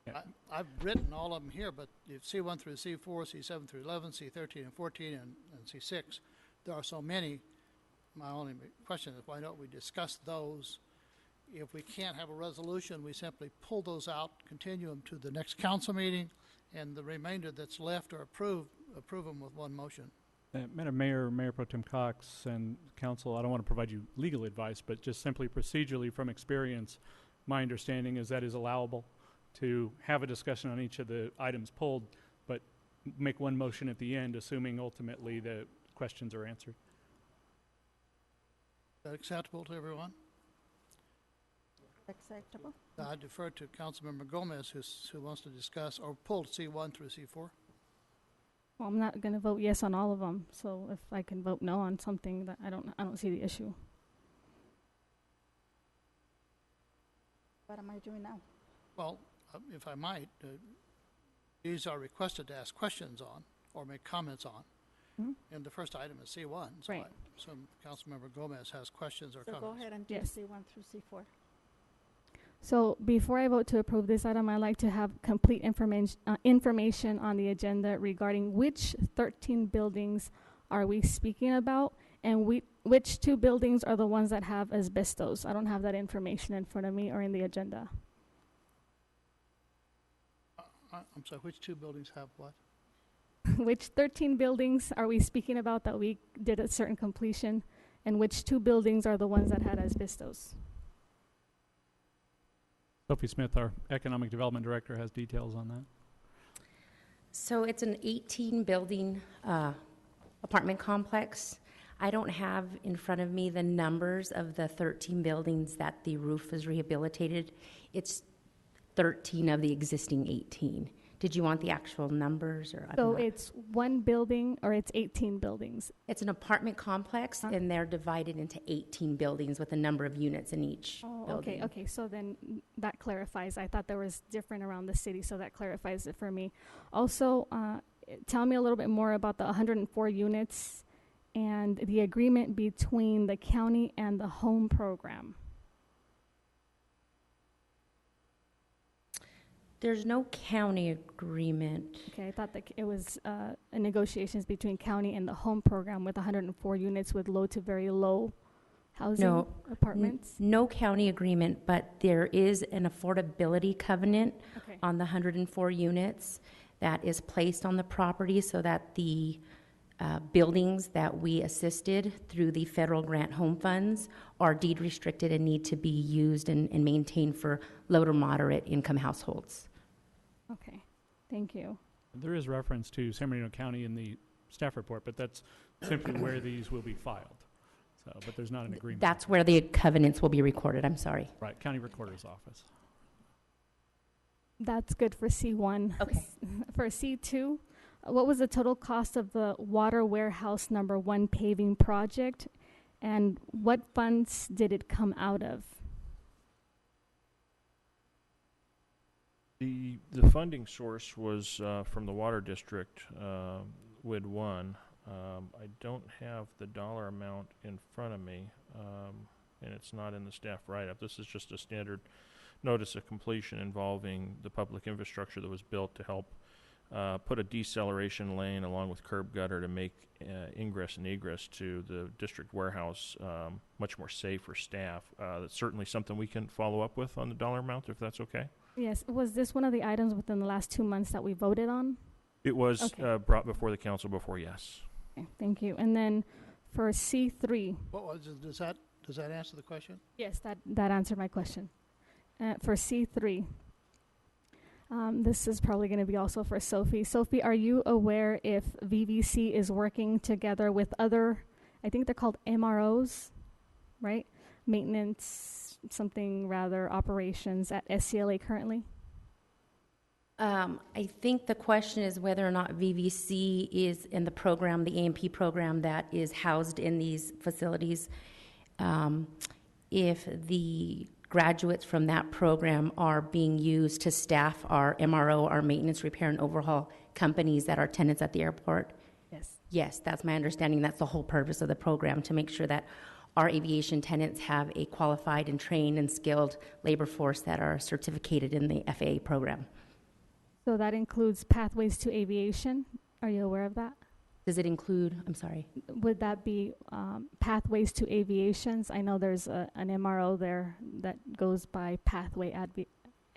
Yeah. I've written all of them here, but if C1 through C4, C7 through 11, C13 and 14, and C6, there are so many. My only question is, why don't we discuss those? If we can't have a resolution, we simply pull those out, continue them to the next council meeting, and the remainder that's left or approve them with one motion. Madam Mayor, Mayor Pro Tem Cox, and council, I don't want to provide you legal advice, but just simply procedurally from experience, my understanding is that is allowable to have a discussion on each of the items pulled, but make one motion at the end, assuming ultimately the questions are answered. Is that acceptable to everyone? Acceptable? I defer to Councilmember Gomez, who wants to discuss or pull C1 through C4. Well, I'm not going to vote yes on all of them, so if I can vote no on something, that I don't see the issue. What am I doing now? Well, if I might, these are requested to ask questions on or make comments on. Mhm. And the first item is C1, so Right. I assume Councilmember Gomez has questions or So comments. go ahead and do Yes. C1 through C4. So before I vote to approve this item, I'd like to have complete information on the agenda regarding which 13 buildings are we speaking about, and which 2 buildings are the ones that have asbestos. I don't have that information in front of me or in the agenda. I'm sorry, which 2 buildings have what? Which 13 buildings are we speaking about that we did a certain completion, and which 2 buildings are the ones that had asbestos? Sophie Smith, our Economic Development Director, has details on that. So it's an 18-building apartment complex. I don't have in front of me the numbers of the 13 buildings that the roof is rehabilitated. It's 13 of the existing 18. Did you want the actual numbers? So it's 1 building, or it's 18 buildings? It's an apartment complex, and they're divided into 18 buildings with a number of units in each building. Okay, so then that clarifies. I thought there was different around the city, so that clarifies it for me. Also, tell me a little bit more about the 104 units and the agreement between the county and the home program. There's no county agreement. Okay, I thought that it was negotiations between county and the home program with 104 units with low to very low housing apartments. No county agreement, but there is an affordability covenant on the 104 units that is placed on the property so that the buildings that we assisted through the federal grant home funds are deed restricted and need to be used and maintained for low to moderate income households. Okay, thank you. There is reference to San Bernardino County in the staff report, but that's simply where these will be filed. So, but there's not an agreement. That's where the covenants will be recorded. I'm sorry. Right, County Recorder's Office. That's good for C1. Okay. For C2, what was the total cost of the Water Warehouse number 1 paving project, and what funds did it come out of? The funding source was from the Water District, WID 1. I don't have the dollar amount in front of me, and it's not in the staff write-up. This is just a standard notice of completion involving the public infrastructure that was built to help put a deceleration lane along with curb gutter to make ingress and egress to the district warehouse much more safe for staff. That's certainly something we can follow up with on the dollar amount, if that's okay. Yes, was this one of the items within the last 2 months that we voted on? It was brought before the council before, yes. Okay, thank you. And then for C3. What was it? Does that answer the question? Yes, that answered my question. For C3, this is probably going to be also for Sophie. Sophie, are you aware if VVC is working together with other, I think they're called MROs, right? Maintenance, something rather, operations at SCLA currently? I think the question is whether or not VVC is in the program, the AMP program that is housed in these facilities. If the graduates from that program are being used to staff our MRO, our maintenance, repair, and overhaul companies that are tenants at the airport. Yes. Yes, that's my understanding. That's the whole purpose of the program, to make sure that our aviation tenants have a qualified and trained and skilled labor force that are certificated in the FAA program. So that includes Pathways to Aviation. Are you aware of that? Does it include, I'm sorry? Would that be Pathways to Aviations? I know there's an MRO there that goes by Pathway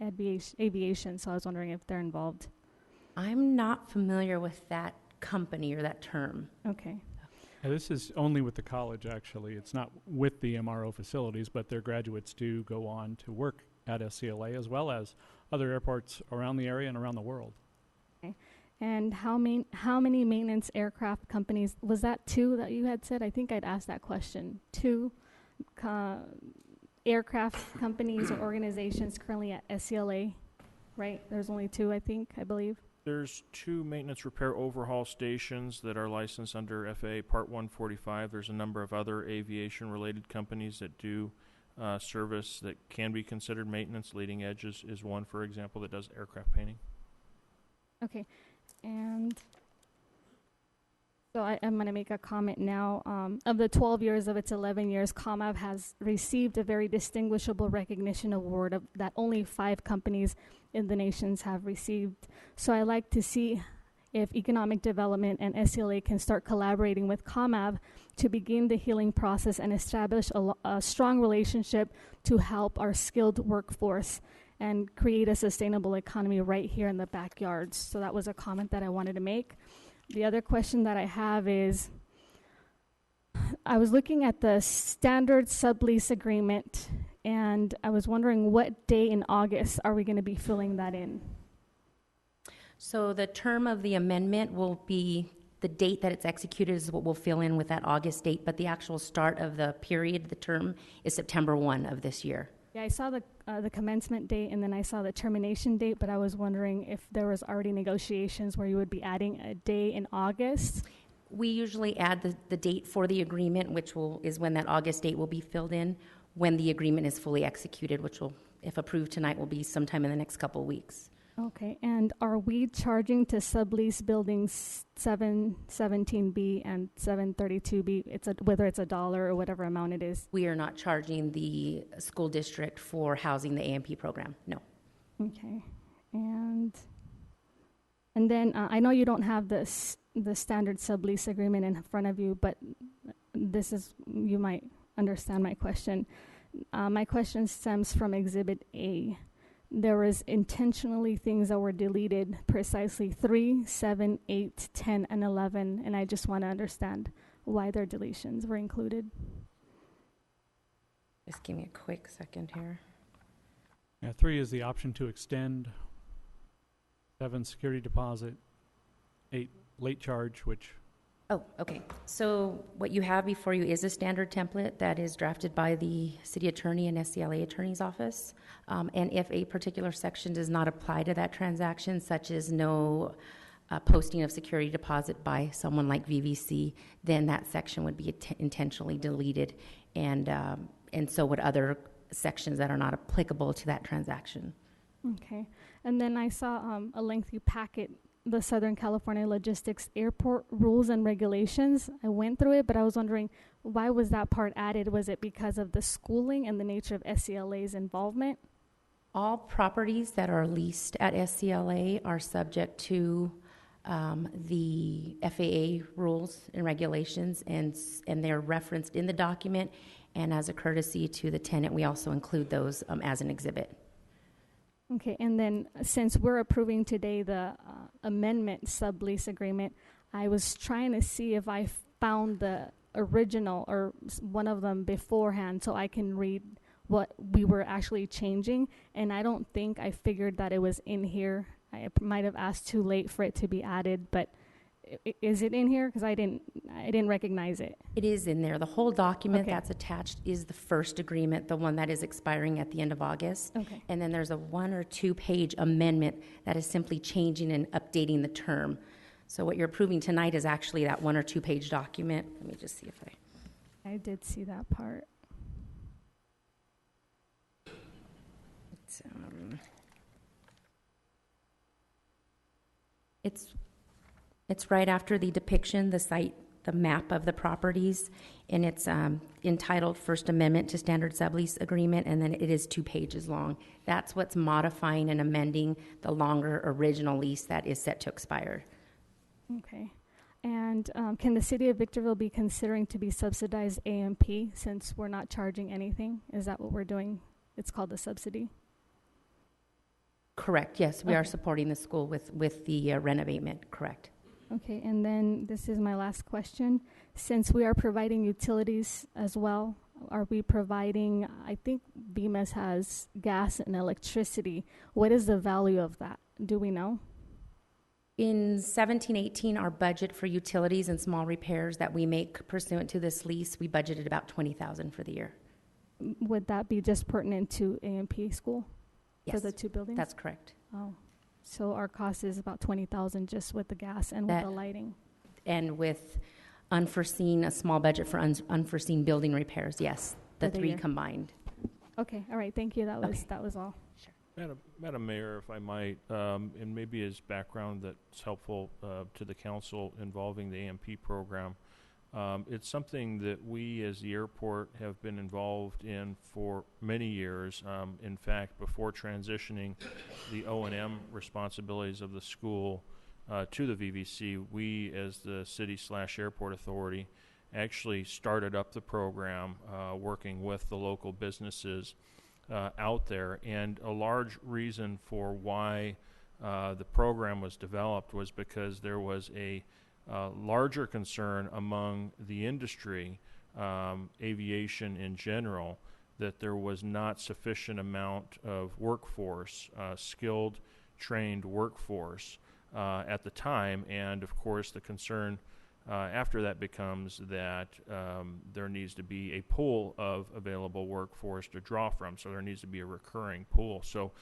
Aviation, so I was wondering if they're involved. I'm not familiar with that company or that term. Okay. Yeah, this is only with the college, actually. It's not with the MRO facilities, but their graduates do go on to work at SCLA as well as other airports around the area and around the world. Okay. And how many maintenance aircraft companies, was that 2 that you had said? I think I'd asked that question. 2 aircraft companies or organizations currently at SCLA, right? There's only 2, I believe. There's 2 maintenance repair overhaul stations that are licensed under FAA Part 145. There's a number of other aviation-related companies that do service that can be considered maintenance. Leading Edge is one, for example, that does aircraft painting. Okay. And So I'm going to make a comment now. Of the 12 years of its 11 years, ComAv has received a very distinguishable recognition award that only 5 companies in the nations have received. So I like to see if economic development and SCLA can start collaborating with ComAv to begin the healing process and establish a strong relationship to help our skilled workforce and create a sustainable economy right here in the backyards. So that was a comment that I wanted to make. The other question that I have is, I was looking at the standard sublease agreement, and I was wondering what day in August are we going to be filling that in? So the term of the amendment will be, the date that it's executed is what we'll fill in with that August date, but the actual start of the period, the term, is September 1 of this year. Yeah, I saw the commencement date, and then I saw the termination date, but I was wondering if there was already negotiations where you would be adding a day in August. We usually add the date for the agreement, which is when that August date will be filled in, when the agreement is fully executed, which will, if approved tonight, will be sometime in the next couple of weeks. Okay, and are we charging to sublease buildings 717B and 732B, whether it's $1 or whatever amount it is? We are not charging the school district for housing the AMP program, no. Okay, and then I know you don't have the standard sublease agreement in front of you, but you might understand my question. My question stems from Exhibit A. There was intentionally things that were deleted, precisely 3, 7, 8, 10, and 11, and I just want to understand why their deletions were included. Just give me a quick second here. Yeah, 3 is the option to extend, 7, security deposit, 8, late charge, which... Oh, okay. So what you have before you is a standard template that is drafted by the city attorney and SCLA attorney's office. And if a particular section does not apply to that transaction, such as no posting of security deposit by someone like VVC, then that section would be intentionally deleted, and so would other sections that are not applicable to that transaction. Okay. And then I saw a lengthy packet, the Southern California Logistics Airport Rules and Regulations. I went through it, but I was wondering, why was that part added? Was it because of the schooling and the nature of SCLA's involvement? All properties that are leased at SCLA are subject to the FAA rules and regulations, and they're referenced in the document. And as a courtesy to the tenant, we also include those as an exhibit. Okay, and then since we're approving today the amendment sublease agreement, I was trying to see if I found the original or one of them beforehand so I can read what we were actually changing, and I don't think I figured that it was in here. I might have asked too late for it to be added, but is it in here? Because I didn't recognize it. It is in there. The whole document that's attached is the first agreement, the one that is expiring at the end of August. Okay. And then there's a 1 or 2 page amendment that is simply changing and updating the term. So what you're approving tonight is actually that 1 or 2 page document. Let me just see if I did see that part. It's right after the depiction, the site, the map of the properties, and it's entitled First Amendment to Standard Sublease Agreement, and then it is 2 pages long. That's what's modifying and amending the longer original lease that is set to expire. Okay. And can the city of Victorville be considering to be subsidized AMP since we're not charging anything? Is that what we're doing? It's called the subsidy? Correct, yes. We are supporting the school with the rent abatement, correct. Okay, and then this is my last question. Since we are providing utilities as well, are we providing, I think Bemis has gas and electricity. What is the value of that? Do we know? In 17-18, our budget for utilities and small repairs that we make pursuant to this lease, we budgeted about $20,000 for the year. Would that be just pertinent to AMP school? Yes. For the 2 buildings? That's correct. Oh. So our cost is about $20,000 just with the gas and with the lighting. And with a small budget for unforeseen building repairs, yes, the 3 combined. Okay, all right, thank you. That was all. Sure. Madam Mayor, if I might, and maybe as background that's helpful to the council involving the AMP program, it's something that we as the airport have been involved in for many years. In fact, before transitioning the O&M responsibilities of the school to the VVC, we as the city/airport authority actually started up the program working with the local businesses out there. And a large reason for why the program was developed was because there was a larger concern among the industry, aviation in general, that there was not sufficient amount of workforce, skilled, trained workforce at the time. And of course the concern after that becomes that there needs to be a pool of available workforce to draw from, so there needs to be a recurring pool. So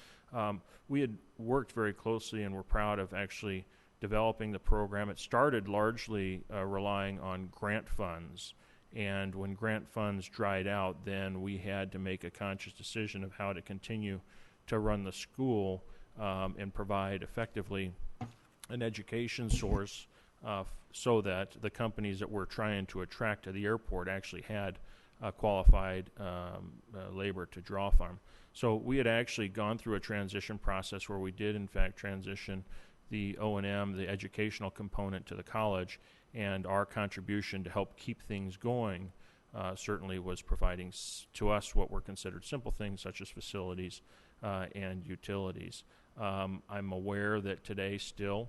we had worked very closely and we're proud of actually developing the program. It started largely relying on grant funds, and when grant funds dried out, then we had to make a conscious decision of how to continue to run the school and provide effectively an education source so that the companies that we're trying to attract to the airport actually had qualified labor to draw from. So we had actually gone through a transition process where we did in fact transition the O&M, the educational component, to the college, and our contribution to help keep things going certainly was providing to us what were considered simple things such as facilities and utilities. I'm aware that today still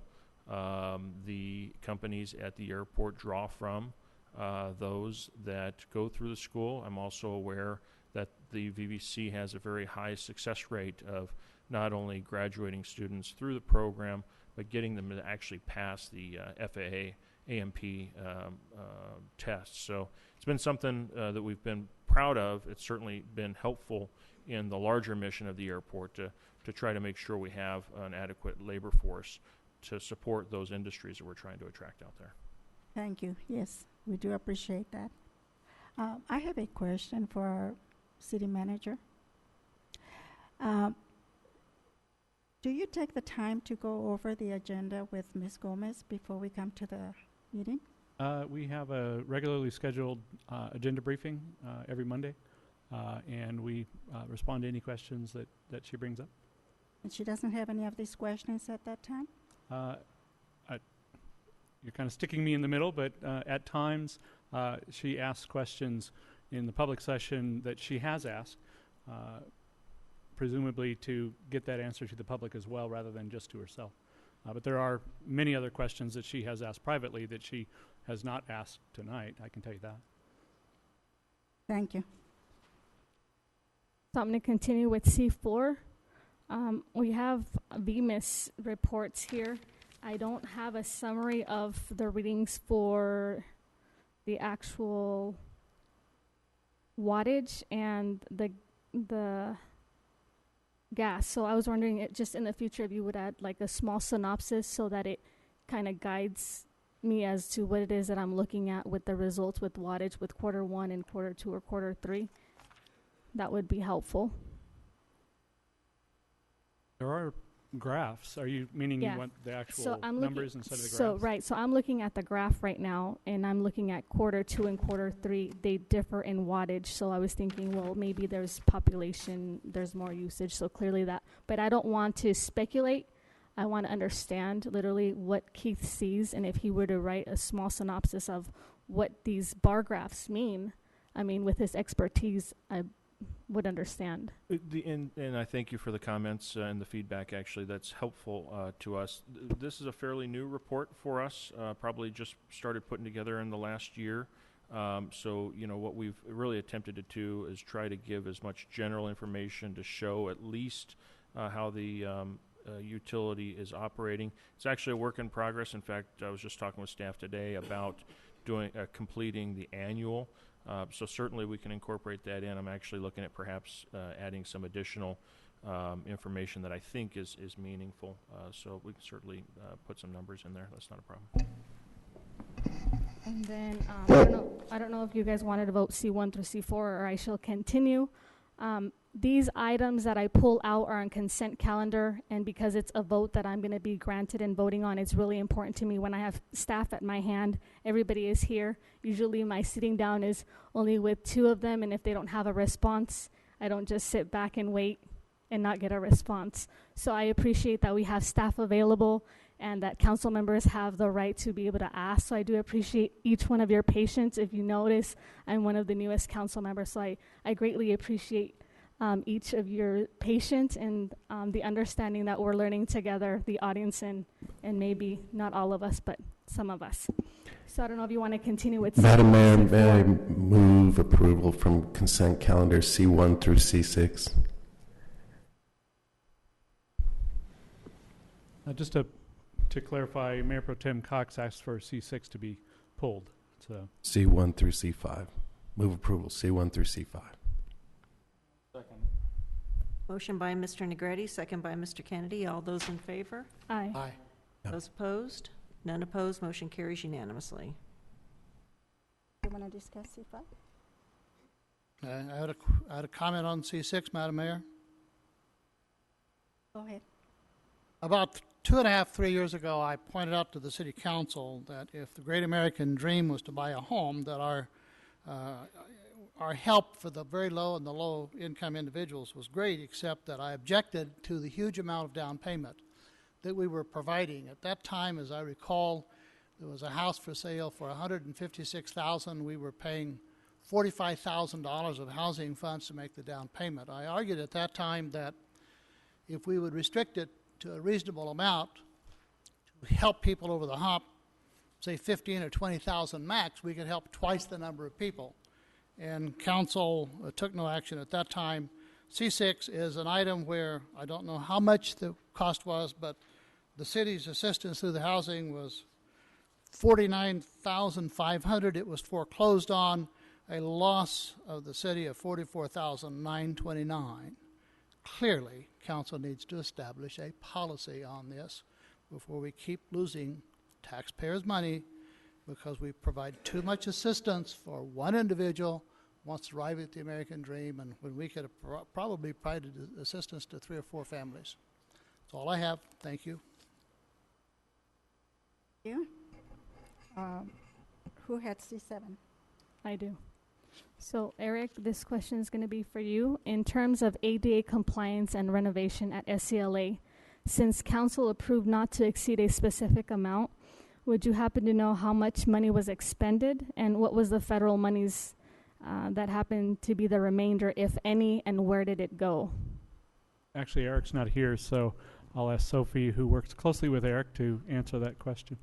the companies at the airport draw from those that go through the school. I'm also aware that the VVC has a very high success rate of not only graduating students through the program, but getting them to actually pass the FAA AMP tests. So it's been something that we've been proud of. It's certainly been helpful in the larger mission of the airport to try to make sure we have an adequate labor force to support those industries that we're trying to attract out there. Thank you. Yes, we do appreciate that. I have a question for our city manager. Do you take the time to go over the agenda with Ms. Gomez before we come to the meeting? We have a regularly scheduled agenda briefing every Monday, and we respond to any questions that she brings up. And she doesn't have any of these questions at that time? You're kind of sticking me in the middle, but at times she asks questions in the public session that she has asked, presumably to get that answer to the public as well rather than just to herself. But there are many other questions that she has asked privately that she has not asked tonight, I can tell you that. Thank you. So I'm going to continue with C4. We have VMIS reports here. I don't have a summary of the readings for the actual wattage and the gas. So I was wondering, just in the future, if you would add like a small synopsis so that it kind of guides me as to what it is that I'm looking at with the results with wattage with quarter 1 and quarter 2 or quarter 3. That would be helpful. There are graphs. Are you meaning you want the actual numbers instead of the graphs? So I'm looking at the graph right now, and I'm looking at quarter 2 and quarter 3. They differ in wattage, so I was thinking, well, maybe there's population, there's more usage, so clearly that. But I don't want to speculate. I want to understand literally what Keith sees, and if he were to write a small synopsis of what these bar graphs mean, I mean, with his expertise, I would understand. And I thank you for the comments and the feedback. Actually, that's helpful to us. This is a fairly new report for us. Probably just started putting together in the last year. So, you know, what we've really attempted to do is try to give as much general information to show at least how the utility is operating. It's actually a work in progress. In fact, I was just talking with staff today about doing completing the annual. So certainly we can incorporate that in. I'm actually looking at perhaps adding some additional information that I think is meaningful. So we can certainly put some numbers in there. That's not a problem. And then I don't know if you guys wanted to vote C1 through C4, or I shall continue. these items that I pull out are on consent calendar, and because it's a vote that I'm going to be granted and voting on, it's really important to me. When I have staff at my hand, everybody is here. Usually my sitting down is only with 2 of them, and if they don't have a response, I don't just sit back and wait and not get a response. So I appreciate that we have staff available and that council members have the right to be able to ask. So I do appreciate each one of your patience. If you notice, I'm one of the newest council members, so I greatly appreciate each of your patience and the understanding that we're learning together, the audience and maybe not all of us, but some of us. So I don't know if you want to continue with Madam Mayor, may I move approval from consent calendar C1 through C6? Just to clarify, Mayor Pro Tem Cox asked for C6 to be pulled. So C1 through C5. Move approval, C1 through C5. Second. Motion by Mr. Negretti, second by Mr. Kennedy. All those in favor? Aye. Aye. Those opposed? None opposed. Motion carries unanimously. You want to discuss C5? I had a comment on C6, Madam Mayor. Go ahead. About 2.5, 3 years ago, I pointed out to the City Council that if the Great American Dream was to buy a home, that our help for the very low and the low income individuals was great, except that I objected to the huge amount of down payment that we were providing. At that time, as I recall, there was a house for sale for $156,000. We were paying $45,000 of housing funds to make the down payment. I argued at that time that if we would restrict it to a reasonable amount to help people over the hump, say 15 or 20,000 max, we could help twice the number of people. And council took no action at that time. C6 is an item where I don't know how much the cost was, but the city's assistance through the housing was $49,500. It was foreclosed on, a loss of the city of $44,929. Clearly, council needs to establish a policy on this before we keep losing taxpayers' money because we provide too much assistance for one individual wants to arrive at the American dream, and when we could have probably provided assistance to 3 or 4 families. That's all I have. Thank you. You? Who had C7? I do. So, Eric, this question is going to be for you. In terms of ADA compliance and renovation at SCLA, since council approved not to exceed a specific amount, would you happen to know how much money was expended and what was the federal monies that happened to be the remainder, if any, and where did it go? actually, Eric's not here, so I'll ask Sophie, who works closely with Eric, to answer that question.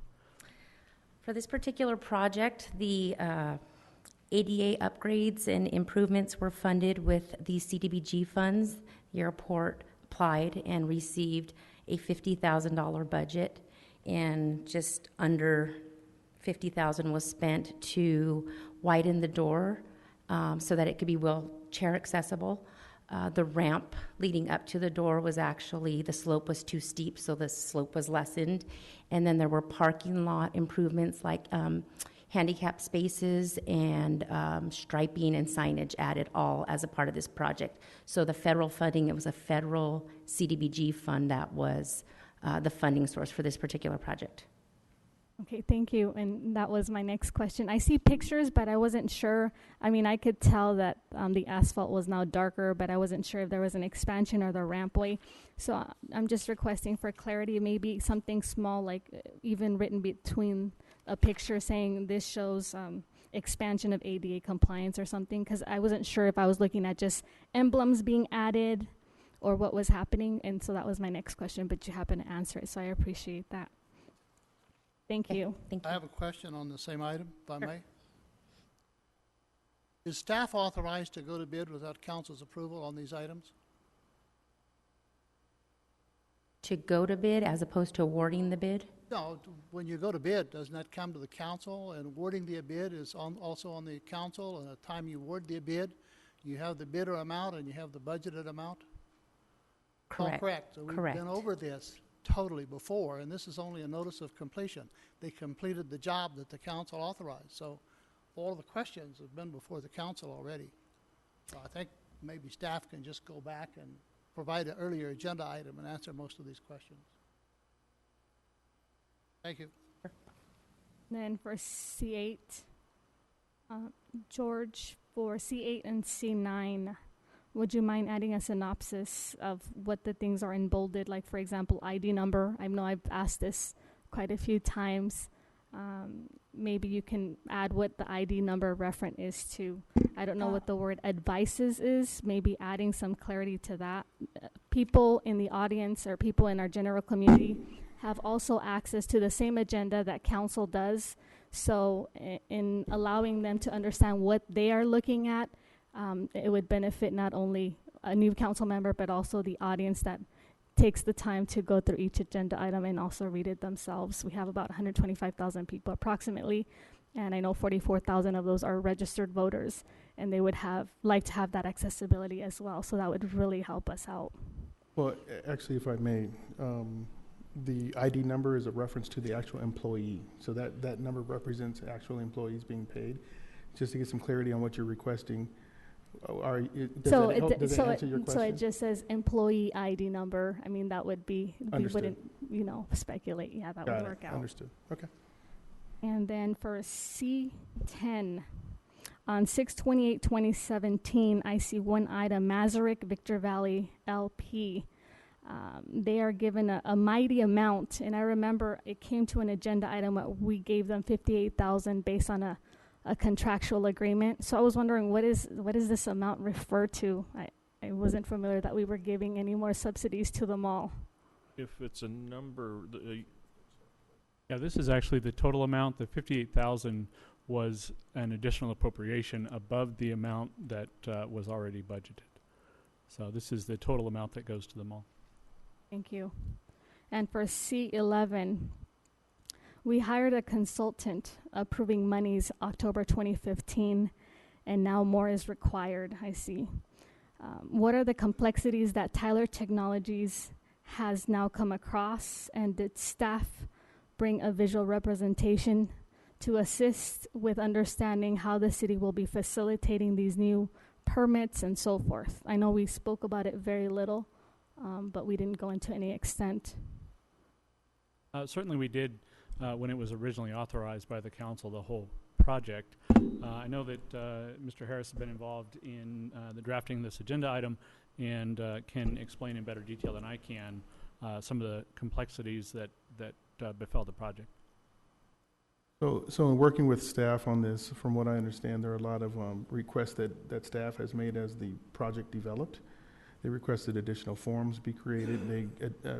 For this particular project, the ADA upgrades and improvements were funded with the CDBG funds. The airport applied and received a $50,000 budget, and just under $50,000 was spent to widen the door so that it could be wheelchair accessible. The ramp leading up to the door was actually, the slope was too steep, so the slope was lessened. And then there were parking lot improvements like handicap spaces and striping and signage added, all as a part of this project. So the federal funding, it was a federal CDBG fund that was the funding source for this particular project. Okay, thank you. And that was my next question. I see pictures, but I wasn't sure. I mean, I could tell that the asphalt was now darker, but I wasn't sure if there was an expansion or the rampway. So I'm just requesting for clarity, maybe something small, like even written between a picture saying this shows expansion of ADA compliance or something, because I wasn't sure if I was looking at just emblems being added or what was happening. And so that was my next question, but you happen to answer it, so I appreciate that. Thank you. Thank you. I have a question on the same item, if I may. Is staff authorized to go to bid without council's approval on these items? To go to bid as opposed to awarding the bid? No, when you go to bid, doesn't that come to the council? And awarding the bid is also on the council. And at the time you award the bid, you have the bidder amount and you have the budgeted amount? Correct. Oh, correct. So we've been over this totally before, and this is only a notice of completion. They completed the job that the council authorized. So all the questions have been before the council already. So I think maybe staff can just go back and provide an earlier agenda item and answer most of these questions. Thank you. Then for C8, George, for C8 and C9, would you mind adding a synopsis of what the things are in bolded? Like, for example, ID number. I know I've asked this quite a few times. Maybe you can add what the ID number referent is to. I don't know what the word advices is. Maybe adding some clarity to that. People in the audience or people in our general community have also access to the same agenda that council does. So in allowing them to understand what they are looking at, it would benefit not only a new council member, but also the audience that takes the time to go through each agenda item and also read it themselves. We have about 125,000 people approximately, and I know 44,000 of those are registered voters, and they would like to have that accessibility as well. So that would really help us out. Well, actually, if I may, the ID number is a reference to the actual employee. So that number represents actual employees being paid. Just to get some clarity on what you're requesting, does that answer your question? So it just says employee ID number. I mean, that would be, Understood. we wouldn't, speculate. Yeah, that would work out. Understood. Okay. And then for C10, on 6/28/2017, I see one item, Masaryk Victor Valley LP. They are given a mighty amount, and I remember it came to an agenda item where we gave them $58,000 based on a contractual agreement. So I was wondering, what is this amount refer to? I wasn't familiar that we were giving any more subsidies to the mall. If it's a number, Yeah, this is actually the total amount. The $58,000 was an additional appropriation above the amount that was already budgeted. So this is the total amount that goes to the mall. Thank you. And for C11, we hired a consultant approving monies October 2015, and now more is required, I see. What are the complexities that Tyler Technologies has now come across, and did staff bring a visual representation to assist with understanding how the city will be facilitating these new permits and so forth? I know we spoke about it very little, but we didn't go into any extent. Certainly we did when it was originally authorized by the council, the whole project. I know that Mr. Harris has been involved in the drafting of this agenda item and can explain in better detail than I can some of the complexities that befell the project. So in working with staff on this, from what I understand, there are a lot of requests that staff has made as the project developed. They requested additional forms be created. They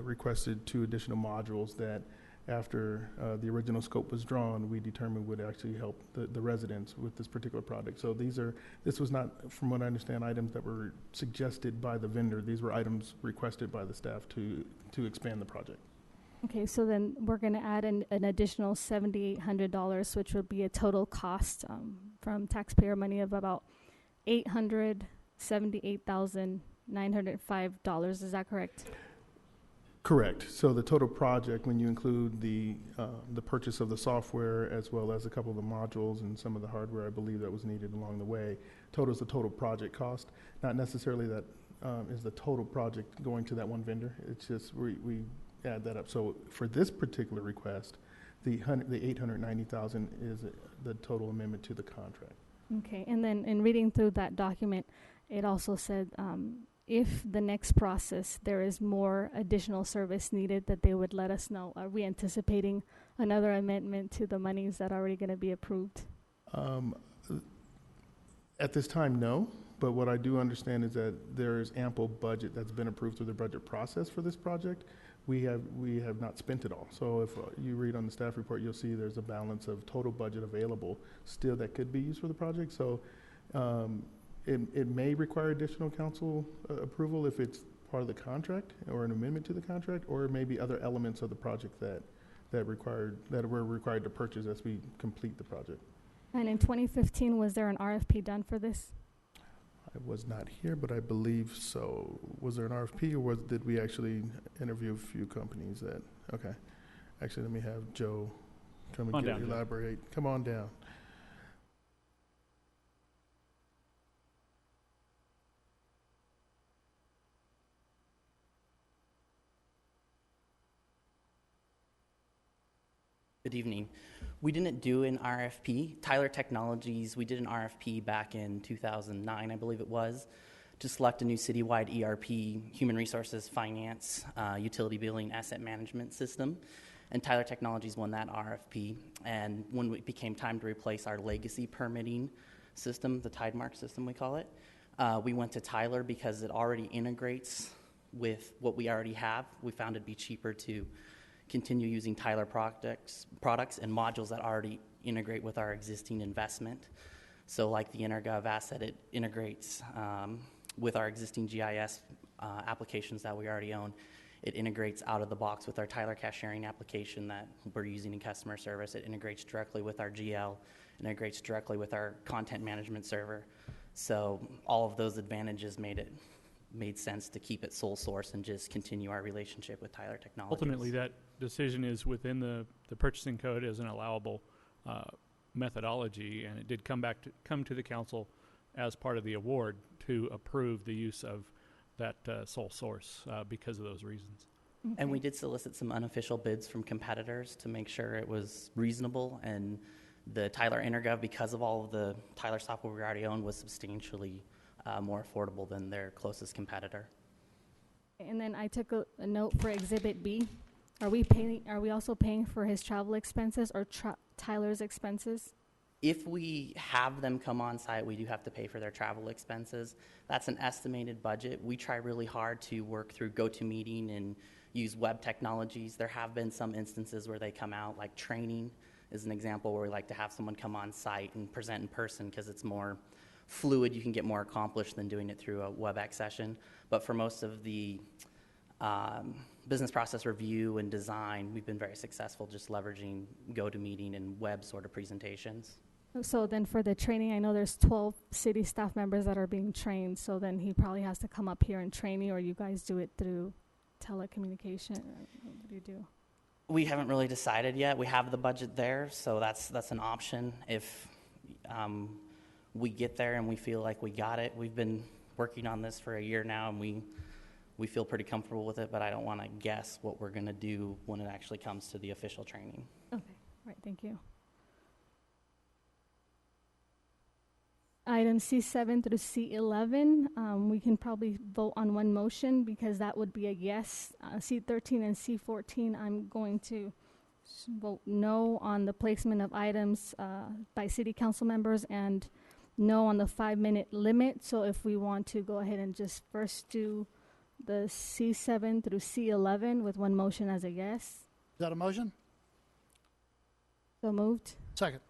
requested 2 additional modules that, after the original scope was drawn, we determined would actually help the residents with this particular project. So this was not, from what I understand, items that were suggested by the vendor. These were items requested by the staff to expand the project. Okay, so then we're going to add an additional $7,800, which would be a total cost from taxpayer money of about $878,905. Is that correct? Correct. So the total project, when you include the purchase of the software as well as a couple of the modules and some of the hardware, I believe that was needed along the way, totals the total project cost. Not necessarily that is the total project going to that one vendor. It's just we add that up. So for this particular request, the $890,000 is the total amendment to the contract. Okay, and then in reading through that document, it also said if the next process there is more additional service needed, that they would let us know. Are we anticipating another amendment to the monies that are already going to be approved? At this time, no. But what I do understand is that there is ample budget that's been approved through the budget process for this project. We have not spent it all. So if you read on the staff report, you'll see there's a balance of total budget available still that could be used for the project. So it may require additional council approval if it's part of the contract or an amendment to the contract, or it may be other elements of the project that we're required to purchase as we complete the project. And in 2015, was there an RFP done for this? I was not here, but I believe so. Was there an RFP, or did we actually interview a few companies that? Okay. Actually, let me have Joe come and elaborate. Come on down. Good evening. We didn't do an RFP. Tyler Technologies, we did an RFP back in 2009, I believe it was, to select a new citywide ERP, human resources, finance, utility billing, asset management system. And Tyler Technologies won that RFP. And when it became time to replace our legacy permitting system, the Tidemark system we call it, we went to Tyler because it already integrates with what we already have. We found it'd be cheaper to continue using Tyler products and modules that already integrate with our existing investment. So like the EnerGov asset, it integrates with our existing GIS applications that we already own. It integrates out of the box with our Tyler cash sharing application that we're using in customer service. It integrates directly with our GL, integrates directly with our content management server. So all of those advantages made sense to keep it sole source and just continue our relationship with Tyler Technologies. Ultimately, that decision is within the purchasing code as an allowable methodology, and it did come to the council as part of the award to approve the use of that sole source because of those reasons. Okay. And we did solicit some unofficial bids from competitors to make sure it was reasonable, and the Tyler EnerGov, because of all of the Tyler software we already own, was substantially more affordable than their closest competitor. And then I took a note for Exhibit B. Are we also paying for his travel expenses or Tyler's expenses? If we have them come on site, we do have to pay for their travel expenses. That's an estimated budget. We try really hard to work through GoToMeeting and use web technologies. There have been some instances where they come out, like training is an example where we like to have someone come on site and present in person because it's more fluid. You can get more accomplished than doing it through a WebEx session. But for most of the business process review and design, we've been very successful just leveraging GoToMeeting and web sort of presentations. So then for the training, I know there's 12 city staff members that are being trained, so then he probably has to come up here and train you, or you guys do it through telecommunication? What do you do? We haven't really decided yet. We have the budget there, so that's an option. If we get there and we feel like we got it, we've been working on this for a year now, and we feel pretty comfortable with it, but I don't want to guess what we're going to do when it actually comes to the official training. Okay, all right, thank you. Item C7 through C11, we can probably vote on one motion because that would be a yes. C13 and C14, I'm going to vote no on the placement of items by city council members and no on the 5-minute limit. So if we want to go ahead and just first do the C7 through C11 with one motion as a yes. Is that a motion? So moved. Second.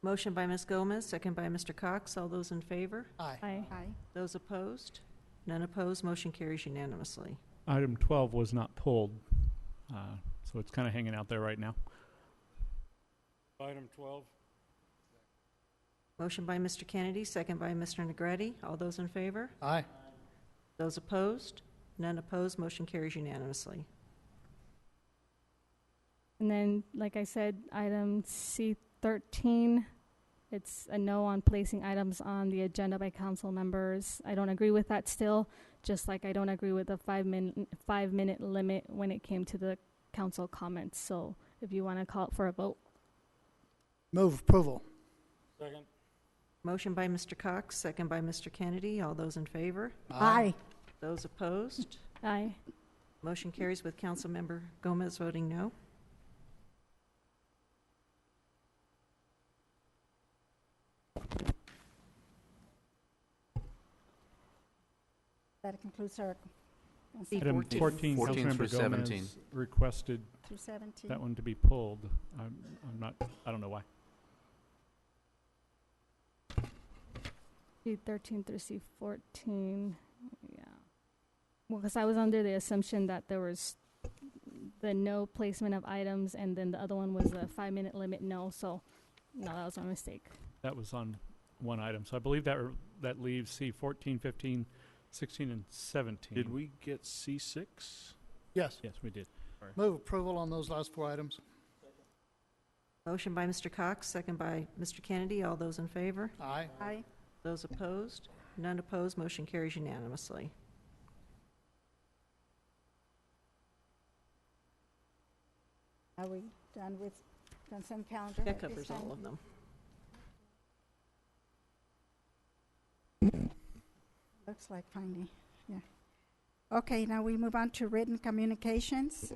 Motion by Ms. Gomez, second by Mr. Cox. All those in favor? Aye. Aye. Those opposed? None opposed. Motion carries unanimously. Item 12 was not pulled, so it's kind of hanging out there right now. Item 12. Motion by Mr. Kennedy, second by Mr. Negretti. All those in favor? Aye. Those opposed? None opposed. Motion carries unanimously. And then, like I said, item C13, it's a no on placing items on the agenda by council members. I don't agree with that still, just like I don't agree with the 5-minute limit when it came to the council comments. So if you want to call it for a vote. Move approval. Second. Motion by Mr. Cox, second by Mr. Kennedy. All those in favor? Aye. Those opposed? Aye. Motion carries with Councilmember Gomez voting no. That concludes our Item 14, 14 through Councilmember 17. Gomez requested through 17. that one to be pulled. I don't know why. C13 through C14, yeah. Well, because I was under the assumption that there was the no placement of items, and then the other one was the 5-minute limit no, so no, that was my mistake. That was on one item. So I believe that leaves C14, 15, 16, and 17. Did we get C6? Yes. Yes, we did. Sorry. Move approval on those last 4 items. Motion by Mr. Cox, second by Mr. Kennedy. All those in favor? Aye. Aye. Those opposed? None opposed. Motion carries unanimously. Are we done with consent calendar. That at this covers all time. of them. Looks like finally, yeah. Okay, now we move on to written communications.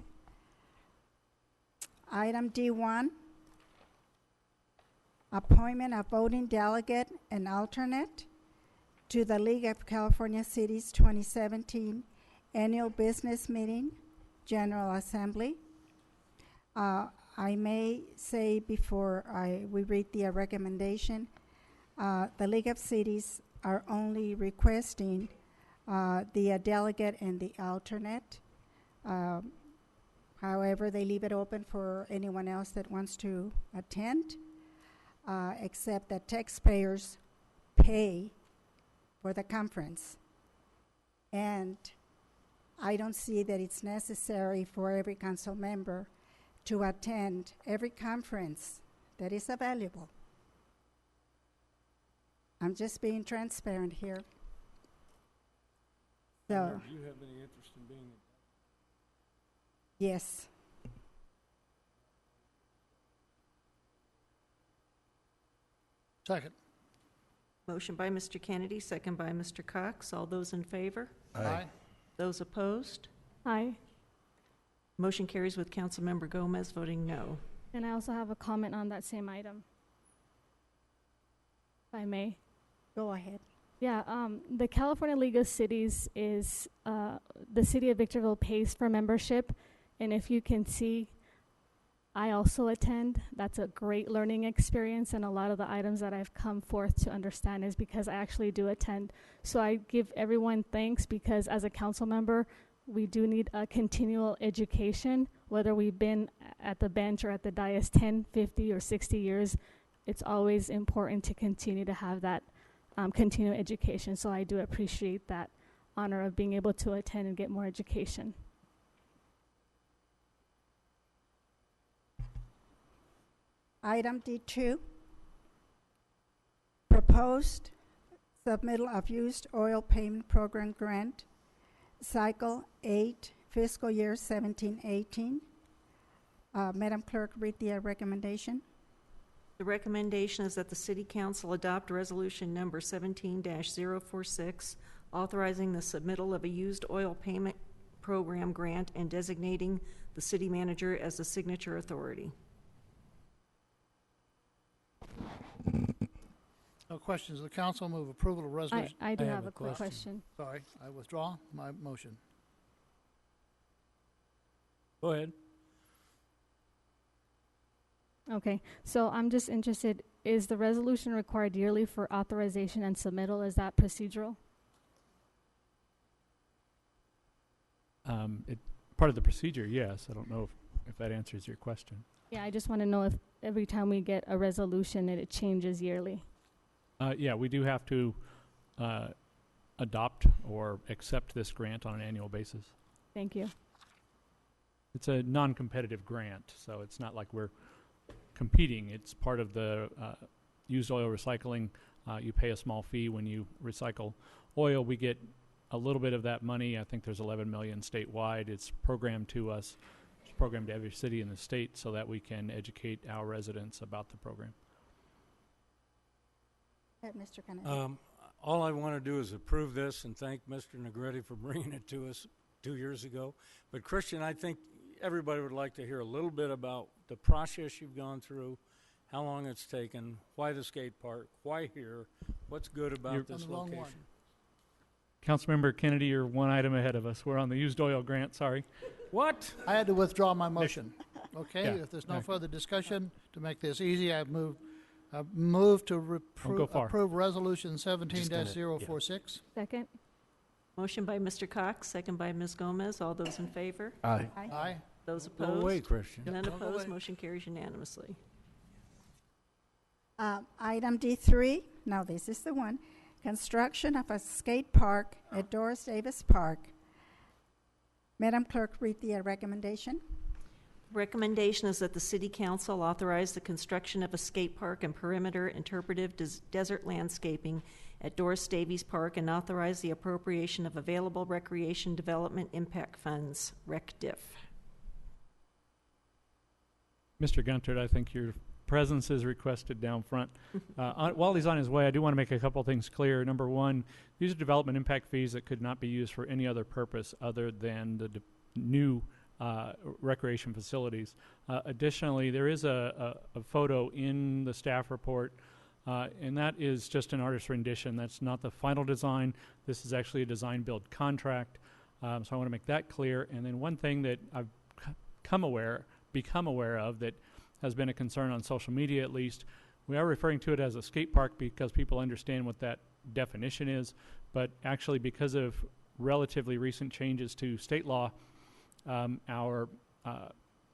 Item D1, appointment of voting delegate and alternate to the League of California Cities 2017 Annual Business Meeting, General Assembly. I may say before we read the recommendation, the League of Cities are only requesting the delegate and the alternate. However, they leave it open for anyone else that wants to attend, except that taxpayers pay for the conference. And I don't see that it's necessary for every council member to attend every conference that is available. I'm just being transparent here. So, Do you have any interest in being? yes. Second. Motion by Mr. Kennedy, second by Mr. Cox. All those in favor? Aye. Those opposed? Aye. Motion carries with Councilmember Gomez voting no. And I also have a comment on that same item, if I may. Go ahead. Yeah, the California League of Cities is, the city of Victorville pays for membership. And if you can see, I also attend. That's a great learning experience. And a lot of the items that I've come forth to understand is because I actually do attend. So I give everyone thanks because as a council member, we do need a continual education, whether we've been at the bench or at the dais 10, 50, or 60 years. It's always important to continue to have that continual education. So I do appreciate that honor of being able to attend and get more education. Item D2, proposed submittal of used oil payment program grant, cycle 8, fiscal year 17-18. Madam Clerk, read the recommendation. The recommendation is that the City Council adopt resolution number 17-046, authorizing the submittal of a used oil payment program grant and designating the city manager as the signature authority. No questions of the council. Move approval of resolution. I do have a quick question. Sorry, I withdraw my motion. Go ahead. Okay, so I'm just interested, is the resolution required yearly for authorization and submittal? Is that procedural? Part of the procedure, yes. I don't know if that answers your question. Yeah, I just want to know if every time we get a resolution it changes yearly. Yeah, we do have to adopt or accept this grant on an annual basis. Thank you. It's a non-competitive grant, so it's not like we're competing. It's part of the used oil recycling. You pay a small fee when you recycle oil. We get a little bit of that money. I think there's 11 million statewide. It's programmed to us. It's programmed to every city in the state so that we can educate our residents about the program. Mr. Kennedy. All I want to do is approve this and thank Mr. Negretti for bringing it to us 2 years ago. But Christian, I think everybody would like to hear a little bit about the process you've gone through, how long it's taken, why the skate park, why here, what's good about this location. Councilmember Kennedy, you're one item ahead of us. We're on the used oil grant, sorry. What? I had to withdraw my motion. Okay, Yeah. if there's no further discussion, to make this easy, I move to approve resolution 17-046. Second. Motion by Mr. Cox, second by Ms. Gomez. All those in favor? Aye. Aye. Those Go opposed? away, Christian. None Don't go opposed. away. Motion carries unanimously. Item D3, now this is the one, construction of a skate park at Doris Davis Park. Madam Clerk, read the recommendation. Recommendation is that the City Council authorize the construction of a skate park and perimeter interpretive desert landscaping at Doris Davies Park and authorize the appropriation of available recreation development impact funds, RecDiff. Mr. Gunter, I think your presence is requested down front. While he's on his way, I do want to make a couple things clear. Number one, these are development impact fees that could not be used for any other purpose other than the new recreation facilities. Additionally, there is a photo in the staff report, and that is just an artist's rendition. That's not the final design. This is actually a design-build contract. So I want to make that clear. And then one thing that I've become aware of that has been a concern on social media, at least, we are referring to it as a skate park because people understand what that definition is. But actually, because of relatively recent changes to state law, our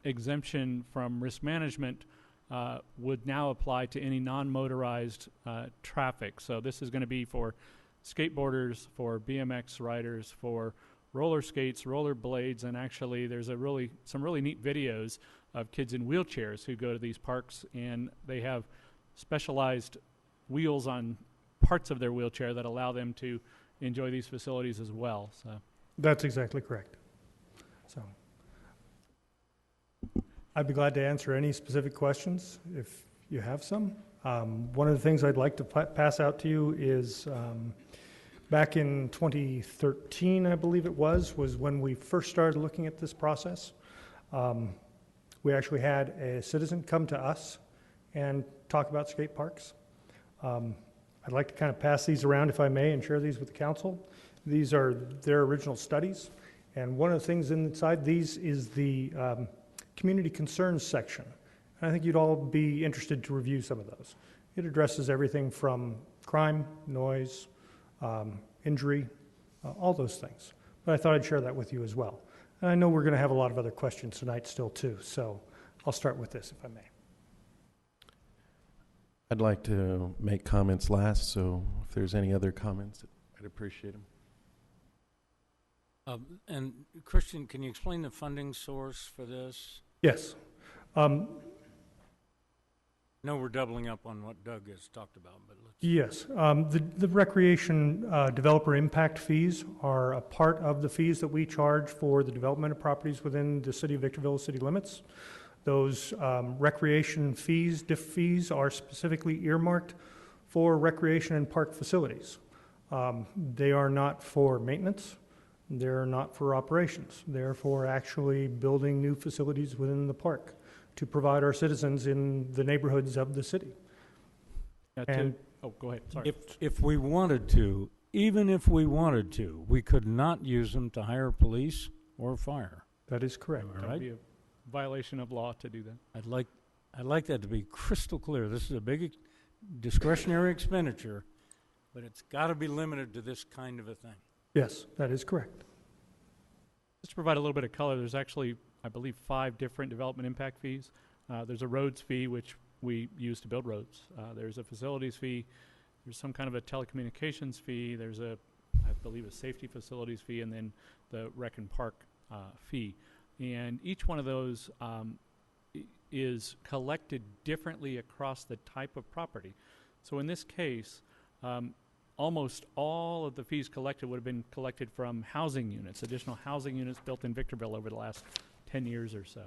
exemption from risk management would now apply to any non-motorized traffic. So this is going to be for skateboarders, for BMX riders, for roller skates, roller blades, and actually there's some really neat videos of kids in wheelchairs who go to these parks, and they have specialized wheels on parts of their wheelchair that allow them to enjoy these facilities as well. So that's exactly correct. So I'd be glad to answer any specific questions if you have some. One of the things I'd like to pass out to you is back in 2013, I believe it was when we first started looking at this process. We actually had a citizen come to us and talk about skate parks. I'd like to kind of pass these around, if I may, and share these with the council. These are their original studies, and one of the things inside these is the community concerns section. And I think you'd all be interested to review some of those. It addresses everything from crime, noise, injury, all those things. But I thought I'd share that with you as well. And I know we're going to have a lot of other questions tonight still too, so I'll start with this, if I may. I'd like to make comments last, so if there's any other comments, I'd appreciate them. And Christian, can you explain the funding source for this? Yes. No, we're doubling up on what Doug has talked about, but let's... Yes. The recreation developer impact fees are a part of the fees that we charge for the development of properties within the city of Victorville city limits. Those recreation fees, DIF fees, are specifically earmarked for recreation and park facilities. They are not for maintenance. They're not for operations. They're for actually building new facilities within the park to provide our citizens in the neighborhoods of the city. Oh, go ahead. Sorry. If we wanted to, even if we wanted to, we could not use them to hire police or fire. That is correct. That would be a violation of law to do that. I'd like that to be crystal clear. This is a big discretionary expenditure, but it's got to be limited to this kind of a thing. Yes, that is correct. Just to provide a little bit of color, there's actually, I believe, 5 different development impact fees. There's a roads fee, which we use to build roads. There's a facilities fee. There's some kind of a telecommunications fee. There's I believe, a safety facilities fee, and then the rec and park fee. And each one of those is collected differently across the type of property. So in this case, almost all of the fees collected would have been collected from housing units, additional housing units built in Victorville over the last 10 years or so.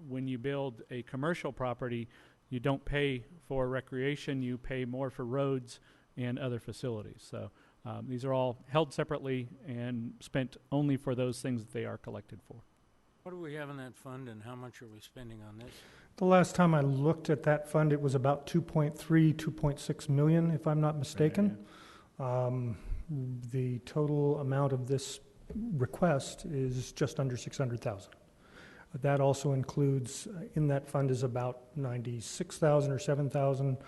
When you build a commercial property, you don't pay for recreation, you pay more for roads and other facilities. So these are all held separately and spent only for those things that they are collected for. What do we have in that fund, and how much are we spending on this? The last time I looked at that fund, it was about 2.6 million, if I'm not mistaken. The total amount of this request is just under 600,000. That also includes, in that fund is about 96,000 or 7,000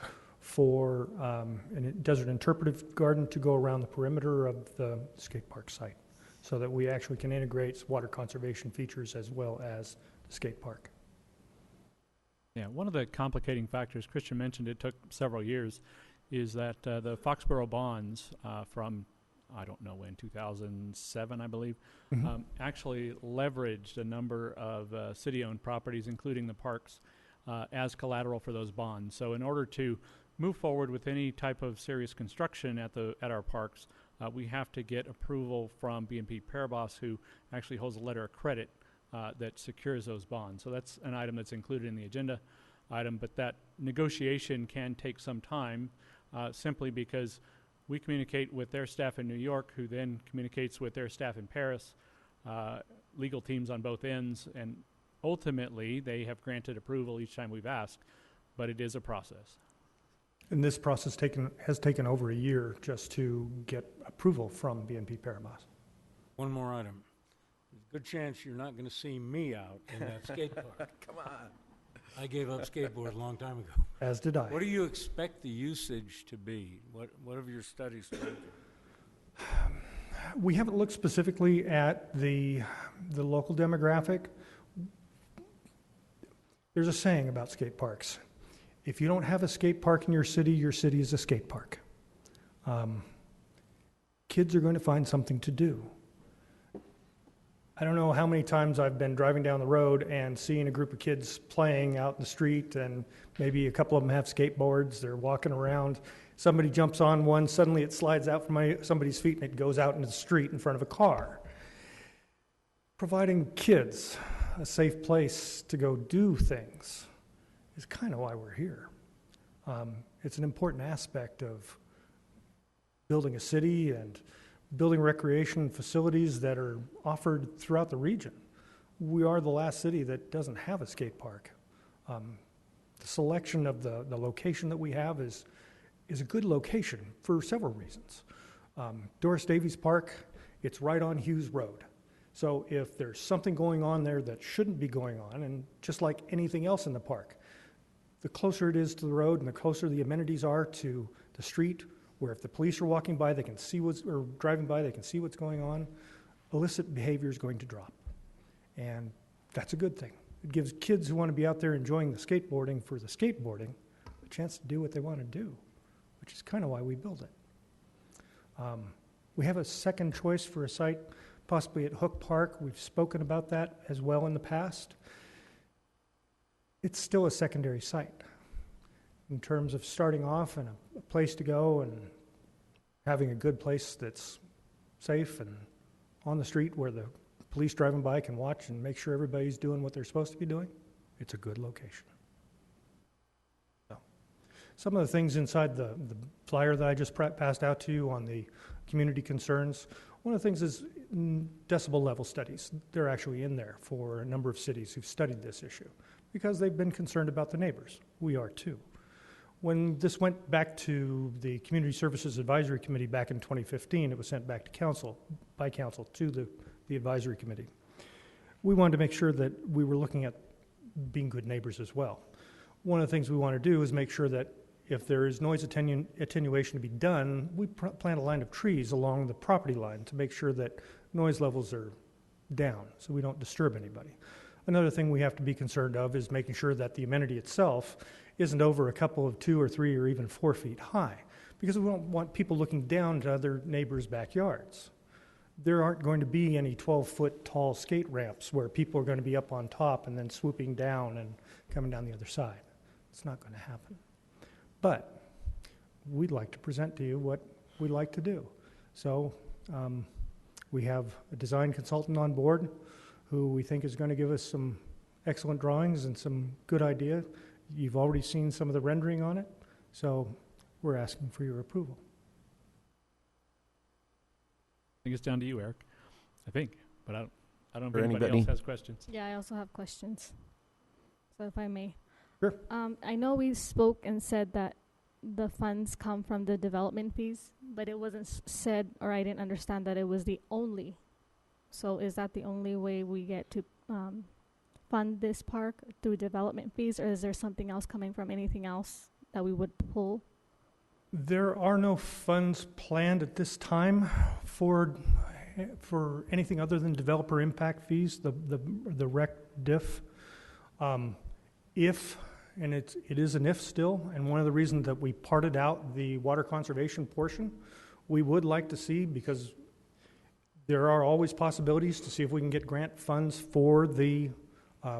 for a desert interpretive garden to go around the perimeter of the skate park site, so that we actually can integrate water conservation features as well as the skate park. Yeah, one of the complicating factors, Christian mentioned it took several years, is that the Foxborough bonds from, I don't know when, 2007, I believe, actually leveraged a number of city-owned properties, including the parks, as collateral for those bonds. So in order to move forward with any type of serious construction at our parks, we have to get approval from BNP Paribas, who actually holds a letter of credit that secures those bonds. So that's an item that's included in the agenda item, but that negotiation can take some time simply because we communicate with their staff in New York, who then communicates with their staff in Paris, legal teams on both ends, and ultimately they have granted approval each time we've asked, but it is a process. And this process has taken over a year just to get approval from BNP Paribas. One more item. There's a good chance you're not going to see me out in that skate park. Come on. I gave up skateboard a long time ago. As did I. What do you expect the usage to be? What have your studies told you? We haven't looked specifically at the local demographic. There's a saying about skate parks. If you don't have a skate park in your city is a skate park. Kids are going to find something to do. I don't know how many times I've been driving down the road and seeing a group of kids playing out in the street, and maybe a couple of them have skateboards, they're walking around, somebody jumps on one, suddenly it slides out from somebody's feet and it goes out into the street in front of a car. Providing kids a safe place to go do things is kind of why we're here. It's an important aspect of building a city and building recreation facilities that are offered throughout the region. We are the last city that doesn't have a skate park. The selection of the location that we have is a good location for several reasons. Doris Davies Park, it's right on Hughes Road. So if there's something going on there that shouldn't be going on, and just like anything else in the park, the closer it is to the road and the closer the amenities are to the street, where if the police are walking by, they can see or driving by, they can see what's going on, illicit behavior is going to drop. And that's a good thing. It gives kids who want to be out there enjoying the skateboarding for the skateboarding a chance to do what they want to do, which is kind of why we build it. We have a second choice for a site, possibly at Hook Park. We've spoken about that as well in the past. It's still a secondary site in terms of starting off and a place to go and having a good place that's safe and on the street where the police driving by can watch and make sure everybody's doing what they're supposed to be doing. It's a good location. So, some of the things inside the flyer that I just passed out to you on the community concerns, one of the things is decibel level studies. They're actually in there for a number of cities who've studied this issue because they've been concerned about the neighbors. We are too. When this went back to the Community Services Advisory Committee back in 2015, it was sent back to council, by council, to the advisory committee. We wanted to make sure that we were looking at being good neighbors as well. One of the things we want to do is make sure that if there is noise attenuation to be done, we plant a line of trees along the property line to make sure that noise levels are down so we don't disturb anybody. Another thing we have to be concerned of is making sure that the amenity itself isn't over a couple of 2 or 3 or even 4 feet high, because we don't want people looking down to other neighbors' backyards. There aren't going to be any 12-foot tall skate ramps where people are going to be up on top and then swooping down and coming down the other side. It's not going to happen. But we'd like to present to you what we'd like to do. So we have a design consultant on board who we think is going to give us some excellent drawings and some good idea. You've already seen some of the rendering on it, so we're asking for your approval. I think it's down to you, Eric. I think, but I don't know if Or anybody anybody? else has questions. Yeah, I also have questions. So if I may. Sure. I know we spoke and said that the funds come from the development fees, but it wasn't said, or I didn't understand that it was the only. So is that the only way we get to fund this park, through development fees, or is there something else coming from anything else that we would pull? There are no funds planned at this time for anything other than developer impact fees, the rec diff. If, and it is an if still, and one of the reasons that we parted out the water conservation portion, we would like to see, because there are always possibilities to see if we can get grant funds for the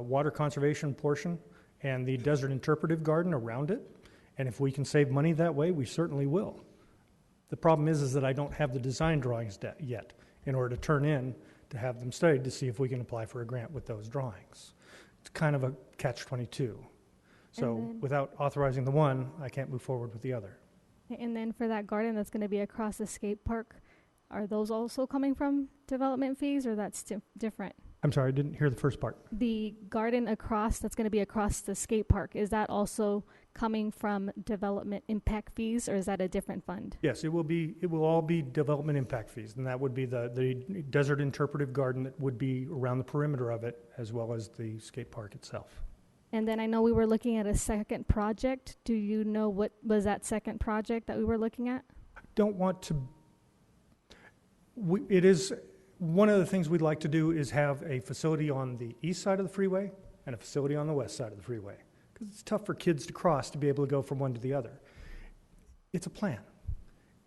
water conservation portion and the desert interpretive garden around it. And if we can save money that way, we certainly will. The problem is that I don't have the design drawings yet in order to turn in to have them studied to see if we can apply for a grant with those drawings. It's kind of a catch-22. So without authorizing the one, I can't move forward with the other. And then for that garden that's going to be across the skate park, are those also coming from development fees, or that's different? I'm sorry, I didn't hear the first part. The garden across, that's going to be across the skate park, is that also coming from development impact fees, or is that a different fund? Yes, it will all be development impact fees, and that would be the desert interpretive garden that would be around the perimeter of it, as well as the skate park itself. And then I know we were looking at a second project. Do you know what was that second project that we were looking at? I don't want to. It is one of the things we'd like to do is have a facility on the east side of the freeway and a facility on the west side of the freeway, because it's tough for kids to cross to be able to go from one to the other. It's a plan.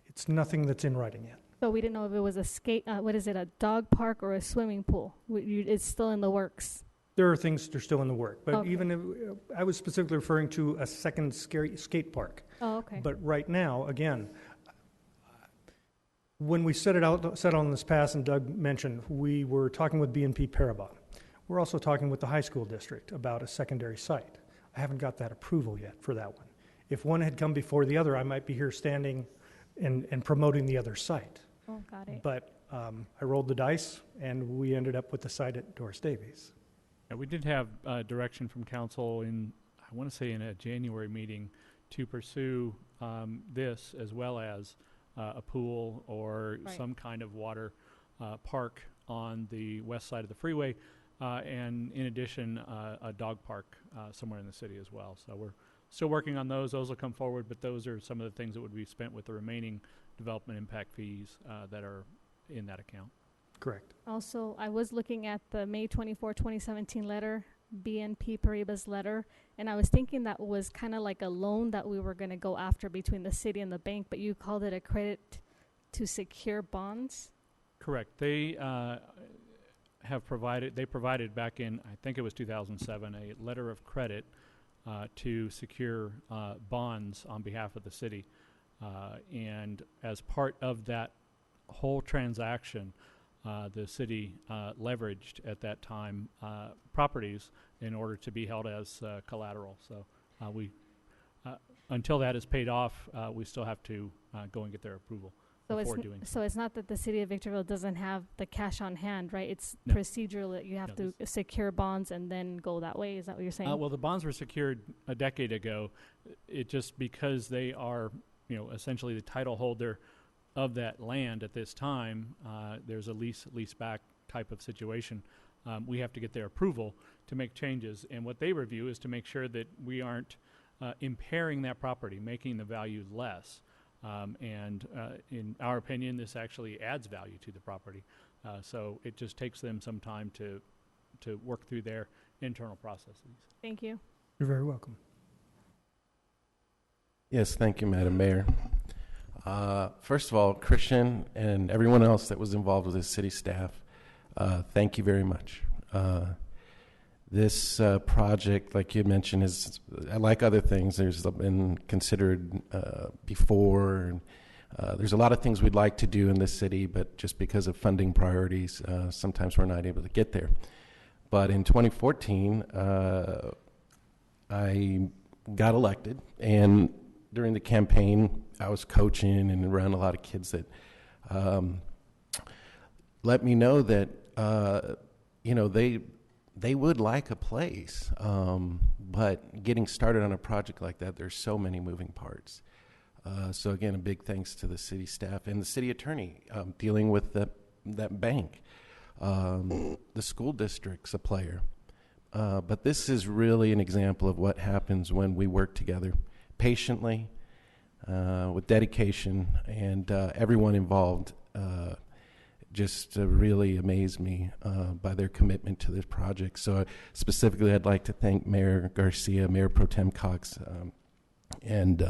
It's nothing that's in writing yet. So we didn't know if it was a dog park or a swimming pool. It's still in the works. There are things that are still in the work, but Okay. even if, I was specifically referring to a second skate park. Oh, okay. But right now, again, when we set on this pass, and Doug mentioned, we were talking with BNP Paribas. We're also talking with the high school district about a secondary site. I haven't got that approval yet for that one. If one had come before the other, I might be here standing and promoting the other site. Oh, got it. But I rolled the dice, and we ended up with the site at Doris Davies. Yeah, we did have direction from council I want to say in a January meeting, to pursue this as well as a pool or some kind of water park on the west side of the freeway, and in addition, a dog park somewhere in the city as well. So we're still working on those. Those will come forward, but those are some of the things that would be spent with the remaining development impact fees that are in that account. Correct. Also, I was looking at the May 24, 2017 letter, BNP Paribas letter, and I was thinking that was kind of like a loan that we were going to go after between the city and the bank, but you called it a credit to secure bonds? Correct. They provided back in, I think it was 2007, a letter of credit to secure bonds on behalf of the city. And as part of that whole transaction, the city leveraged at that time properties in order to be held as collateral. So until that is paid off, we still have to go and get their approval before doing So it's not that the city of Victorville doesn't have the cash on hand, right? It's No. procedural that you have to secure bonds and then go that way. Is that what you're saying? Well, the bonds were secured a decade ago. It just because they are, essentially the title holder of that land at this time, there's a lease back type of situation. We have to get their approval to make changes, and what they review is to make sure that we aren't impairing that property, making the value less. And in our opinion, this actually adds value to the property. So it just takes them some time to work through their internal processes. Thank you. You're very welcome. Yes, thank you, Madam Mayor. First of all, Christian and everyone else that was involved with the city staff, thank you very much. This project, like you mentioned, is like other things. There's been considered before. There's a lot of things we'd like to do in this city, but just because of funding priorities, sometimes we're not able to get there. But in 2014, I got elected, and during the campaign, I was coaching and around a lot of kids that let me know that they would like a place, but getting started on a project like that, there's so many moving parts. So again, a big thanks to the city staff and the city attorney dealing with that bank. The school district's a player. But this is really an example of what happens when we work together patiently, with dedication, and everyone involved just really amazed me by their commitment to this project. So specifically, I'd like to thank Mayor Garcia, Mayor Pro Tem Cox, and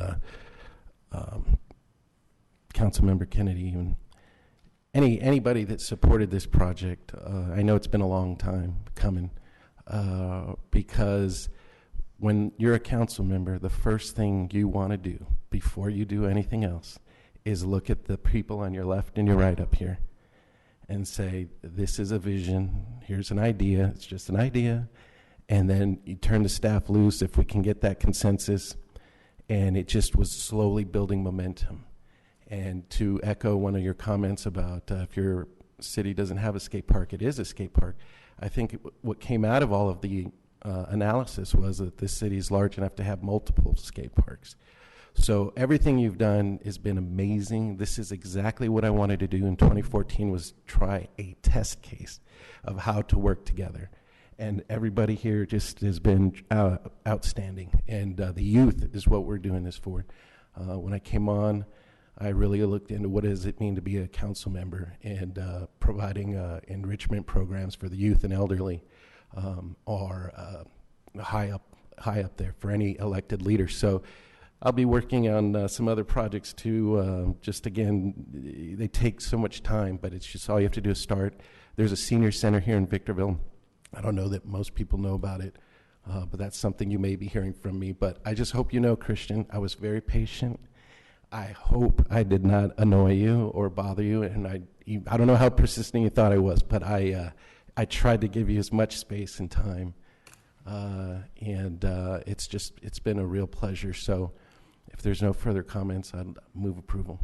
Councilmember Kennedy, and anybody that supported this project. I know it's been a long time coming, because when you're a council member, the first thing you want to do before you do anything else is look at the people on your left and your right up here. and say, this is a vision, here's an idea, it's just an idea, and then you turn the staff loose if we can get that consensus, and it just was slowly building momentum. And to echo one of your comments about if your city doesn't have a skate park, it is a skate park. I think what came out of all of the analysis was that this city is large enough to have multiple skate parks. So everything you've done has been amazing. This is exactly what I wanted to do in 2014, was try a test case of how to work together. And everybody here just has been outstanding. And the youth is what we're doing this for. When I came on, I really looked into what does it mean to be a council member, and providing enrichment programs for the youth and elderly are high up there for any elected leader. So I'll be working on some other projects too. Just again, they take so much time, but it's just all you have to do is start. There's a senior center here in Victorville. I don't know that most people know about it, but that's something you may be hearing from me. But I just hope you know, Christian, I was very patient. I hope I did not annoy you or bother you, and I don't know how persistent you thought I was, but I tried to give you as much space and time, and it's been a real pleasure. So if there's no further comments, I'd move approval.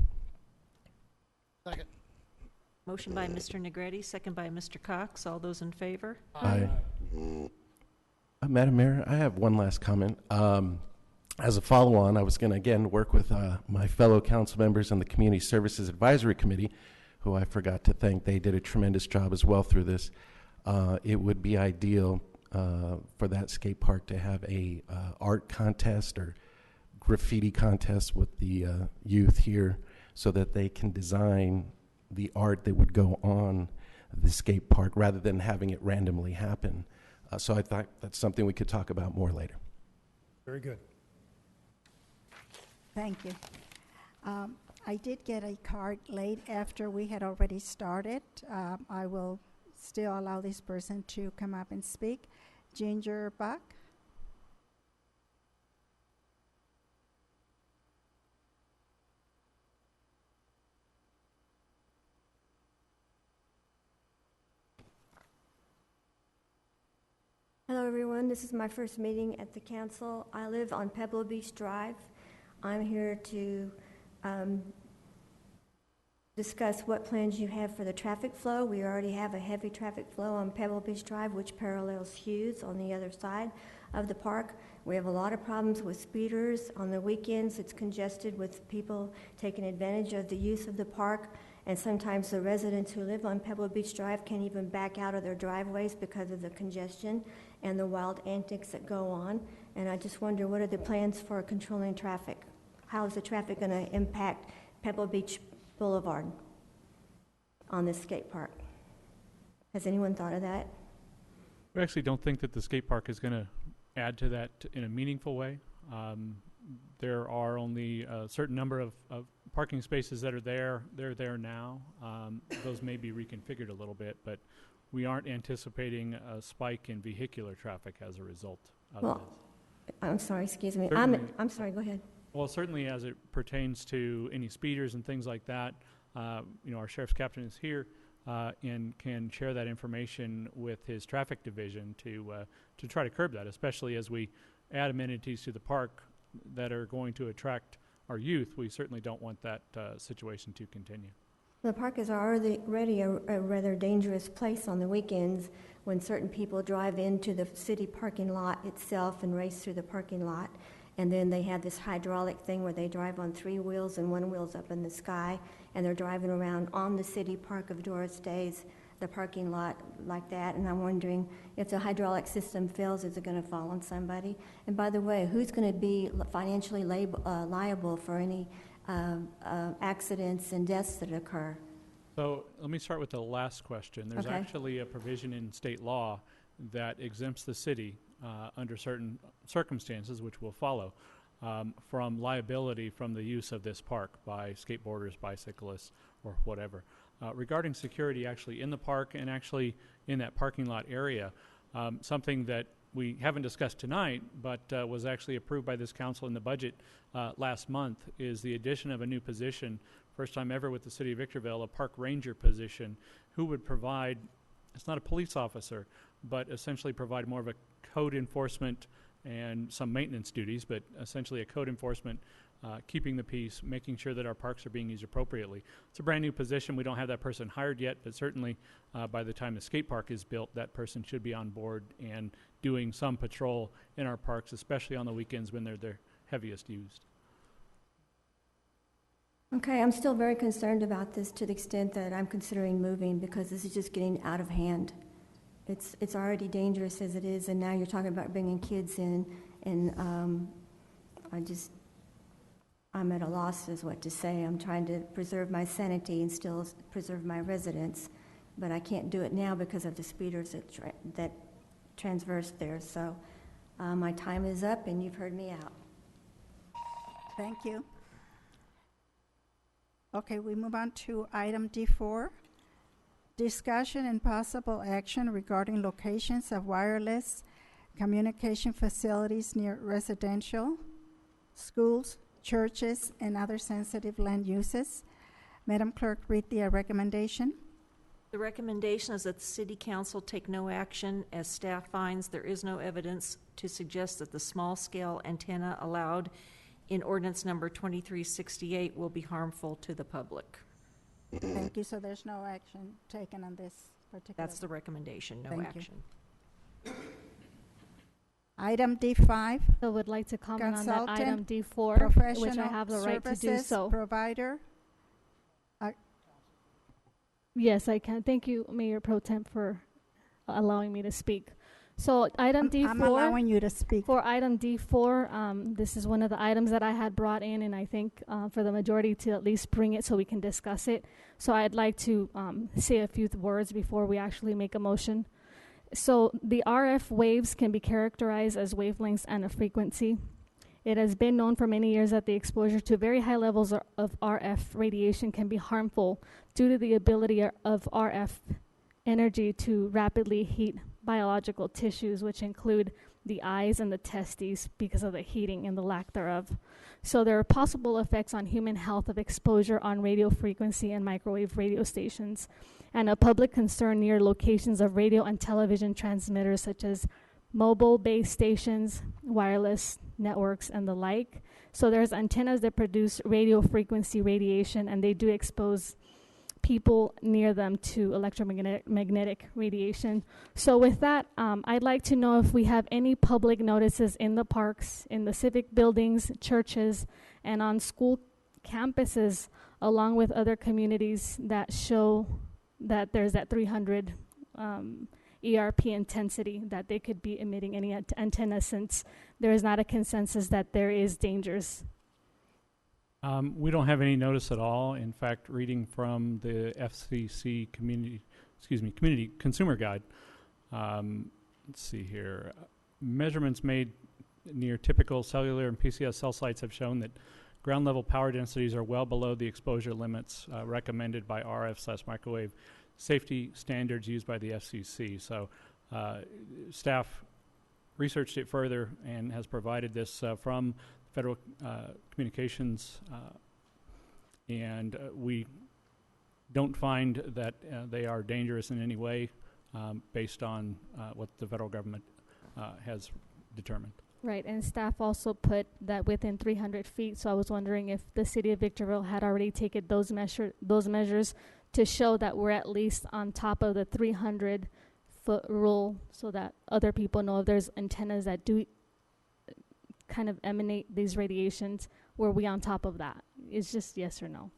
Second. Motion by Mr. Negretti, second by Mr. Cox. All those in favor? Aye. Madam Mayor, I have one last comment. As a follow-on, I was going to, again, work with my fellow council members on the Community Services Advisory Committee, who I forgot to thank. They did a tremendous job as well through this. It would be ideal for that skate park to have a art contest or graffiti contest with the youth here, so that they can design the art that would go on the skate park rather than having it randomly happen. So I thought that's something we could talk about more later. Very good. Thank you. I did get a card late after we had already started. I will still allow this person to come up and speak. Ginger Buck. Hello everyone, this is my first meeting at the council. I live on Pebble Beach Drive. I'm here to discuss what plans you have for the traffic flow. We already have a heavy traffic flow on Pebble Beach Drive, which parallels Hughes on the other side of the park. We have a lot of problems with speeders. On the weekends, it's congested with people taking advantage of the use of the park. And sometimes the residents who live on Pebble Beach Drive can't even back out of their driveways because of the congestion and the wild antics that go on. And I just wonder, what are the plans for controlling traffic? How is the traffic going to impact Pebble Beach Boulevard on this skate park? Has anyone thought of that? We actually don't think that the skate park is going to add to that in a meaningful way. There are only a certain number of parking spaces that are there. They're there now. Those may be reconfigured a little bit, but we aren't anticipating a spike in vehicular traffic as a result of this. I'm sorry, excuse me. I'm sorry, go ahead. Well, certainly as it pertains to any speeders and things like that, our sheriff's captain is here and can share that information with his traffic division to try to curb that, especially as we add amenities to the park that are going to attract our youth. We certainly don't want that situation to continue. The park is already a rather dangerous place on the weekends when certain people drive into the city parking lot itself and race through the parking lot. And then they have this hydraulic thing where they drive on 3 wheels and 1 wheel's up in the sky, and they're driving around on the city park of Doris Day's, the parking lot like that. And I'm wondering, if the hydraulic system fails, is it going to fall on somebody? And by the way, who's going to be financially liable for any accidents and deaths that occur? So let me start with the last question. There's Okay. actually a provision in state law that exempts the city under certain circumstances, which will follow, from liability from the use of this park by skateboarders, bicyclists, or whatever. Regarding security actually in the park and actually in that parking lot area, something that we haven't discussed tonight, but was actually approved by this council in the budget last month, is the addition of a new position, first time ever with the city of Victorville, a park ranger position, who would provide, it's not a police officer, but essentially provide more of a code enforcement and some maintenance duties, but essentially a code enforcement, keeping the peace, making sure that our parks are being used appropriately. It's a brand new position. We don't have that person hired yet, but certainly by the time the skate park is built, that person should be on board and doing some patrol in our parks, especially on the weekends when they're their heaviest used. Okay, I'm still very concerned about this to the extent that I'm considering moving because this is just getting out of hand. It's already dangerous as it is, and now you're talking about bringing kids in, and I'm at a loss as what to say. I'm trying to preserve my sanity and still preserve my residence, but I can't do it now because of the speeders that transverse there. So my time is up, and you've heard me out. Thank you. Okay, we move on to item D4. Discussion and possible action regarding locations of wireless communication facilities near residential, schools, churches, and other sensitive land uses. Madam Clerk, read the recommendation. The recommendation is that the City Council take no action as staff finds there is no evidence to suggest that the small-scale antenna allowed in ordinance number 2368 will be harmful to the public. Thank you. So there's no action taken on this particular. That's the recommendation, no Thank action. You. Item D5. I would like to comment on that item D4, professional which I have the right to do services so. Provider. Yes, I can. Thank you, Mayor Pro Tem, for allowing me to speak. So item D4. I'm allowing you to speak. For item D4, this is one of the items that I had brought in, and I think for the majority to at least bring it so we can discuss it. So I'd like to say a few words before we actually make a motion. So the RF waves can be characterized as wavelengths and a frequency. It has been known for many years that the exposure to very high levels of RF radiation can be harmful due to the ability of RF energy to rapidly heat biological tissues, which include the eyes and the testes because of the heating and the lack thereof. So there are possible effects on human health of exposure on radio frequency and microwave radio stations, and a public concern near locations of radio and television transmitters such as mobile base stations, wireless networks, and the like. So there's antennas that produce radio frequency radiation, and they do expose people near them to electromagnetic radiation. So with that, I'd like to know if we have any public notices in the parks, in the civic buildings, churches, and on school campuses, along with other communities that show that there's that 300 ERP intensity, that they could be emitting any antenna, since there is not a consensus that there is dangers. We don't have any notice at all. In fact, reading from the FCC Community Consumer Guide, let's see here. Measurements made near typical cellular and PCS cell sites have shown that ground level power densities are well below the exposure limits recommended by RF/microwave safety standards used by the FCC. So staff researched it further and has provided this from Federal Communications, and we don't find that they are dangerous in any way based on what the federal government has determined. Right, and staff also put that within 300 feet, so I was wondering if the city of Victorville had already taken those measures to show that we're at least on top of the 300-foot rule, so that other people know if there's antennas that do kind of emanate these radiations, were we on top of that? It's just yes or no.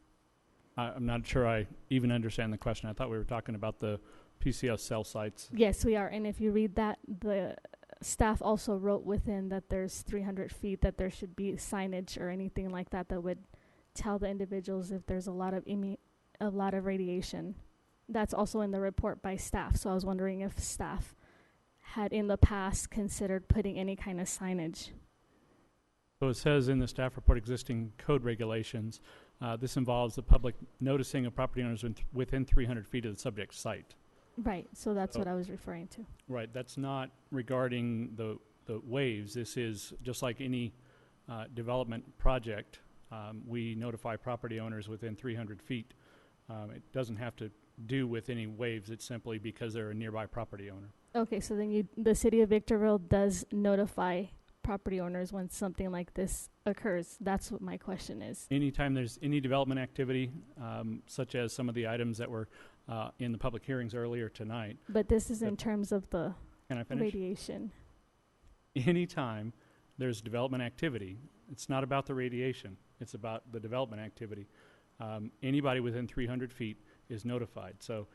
I'm not sure I even understand the question. I thought we were talking about the PCS cell sites. Yes, we are, and if you read that, the staff also wrote within that there's 300 feet that there should be signage or anything like that that would tell the individuals if there's a lot of radiation. That's also in the report by staff, so I was wondering if staff had in the past considered putting any kind of signage. So it says in the staff report existing code regulations, this involves the public noticing of property owners within 300 feet of the subject site. Right, so that's what I was referring to. Right, that's not regarding the waves. This is just like any development project. We notify property owners within 300 feet. It doesn't have to do with any waves. It's simply because they're a nearby property owner. Okay, so then the city of Victorville does notify property owners when something like this occurs. That's what my question is. Anytime there's any development activity, such as some of the items that were in the public hearings earlier tonight. But this is in terms of the Can I finish? radiation. Anytime there's development activity, it's not about the radiation. It's about the development activity. Anybody within 300 feet is notified. So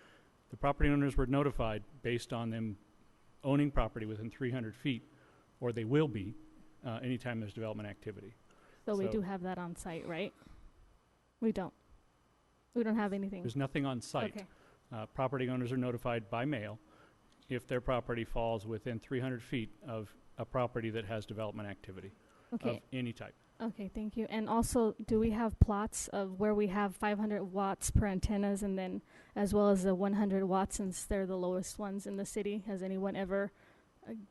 the property owners were notified based on them owning property within 300 feet, or they will be anytime there's development activity. So we do have that on site, right? We don't. We don't have anything. There's nothing on site. Okay. Property owners are notified by mail if their property falls within 300 feet of a property that has development activity of any type. Okay, thank you. And also, do we have plots of where we have 500 watts per antennas, and then as well as the 100 watts, since they're the lowest ones in the city? Has anyone ever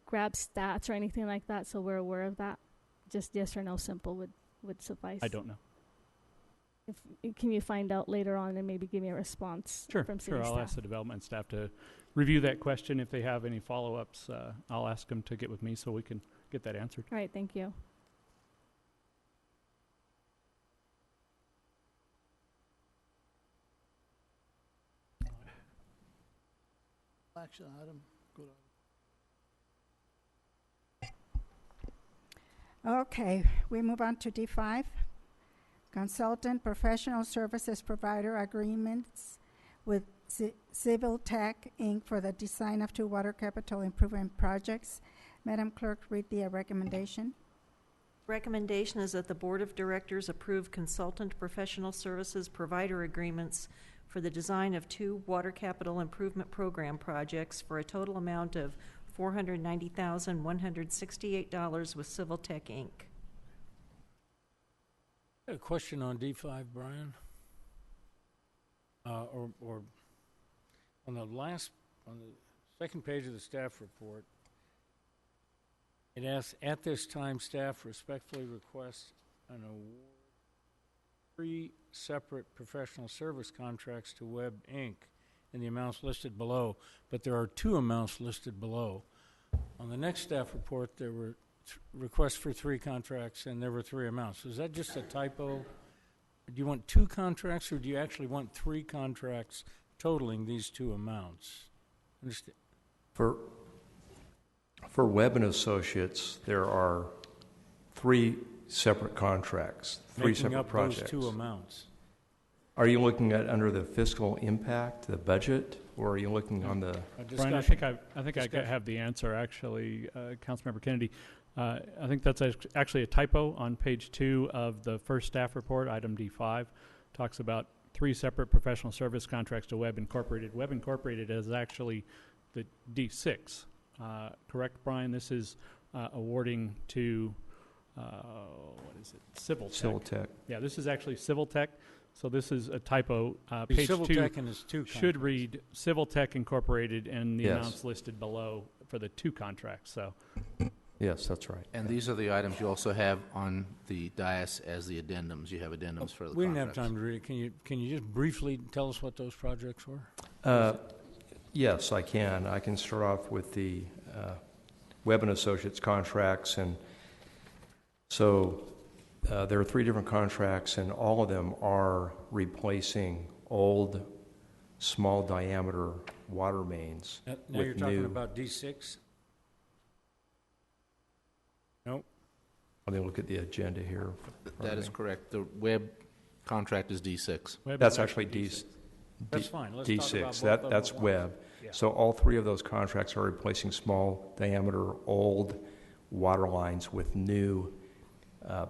grabbed stats or anything like that, so we're aware of that? Just yes or no simple would suffice. I don't know. Can you find out later on and maybe give me a response from city I'll staff? ask the development staff to review that question. If they have any follow-ups, I'll ask them to get with me so we can get that answered. All right, thank you. Action item, good. Okay, we move on to D5. Consultant professional services provider agreements with Civil Tech Inc. for the design of 2 water capital improvement projects. Madam Clerk, read the recommendation. Recommendation is that the Board of Directors approve consultant professional services provider agreements for the design of 2 water capital improvement program projects for a total amount of $490,168 with Civil Tech Inc. A question on D5, Brian? Or on the second page of the staff report, it asks, at this time, staff respectfully requests an award 3 separate professional service contracts to Webb, Inc. in the amounts listed below, but there are 2 amounts listed below. On the next staff report, there were requests for 3 contracts, and there were 3 amounts. Is that just a typo? Do you want 2 contracts, or do you actually want 3 contracts totaling these 2 amounts? Understand? For Webb and Associates, there are 3 separate contracts, 3 separate projects. Those 2 amounts. Are you looking at under the fiscal impact, the budget, or are you looking on the? Brian, I think I have the answer, actually, Councilmember Kennedy. I think that's actually a typo on page 2 of the first staff report, item D5. Talks about 3 separate professional service contracts to Webb Incorporated. Webb Incorporated is actually the D6. Correct, Brian? This is awarding to, what is it? Civil Tech. Yeah, this is actually Civil Tech. So this is a typo. Page Civil 2 Tech and its 2 should read Civil Tech Incorporated and the amounts listed below for the 2 contracts. So. Yes, that's right. And these are the items you also have on the dais as the addendums. You have addendums for the We didn't contracts. have time to read it. Can you just briefly tell us what those projects were? Yes, I can. I can start off with the Webb and Associates contracts. And so there are 3 different contracts, and all of them are replacing old, small diameter water mains. Now you're talking about D6? Nope. Let me look at the agenda here. That is correct. The Webb contract is D6. That's actually D6. That's fine. Let's D6. talk about That's Webb. Yeah. So all 3 of those contracts are replacing small diameter old water lines with new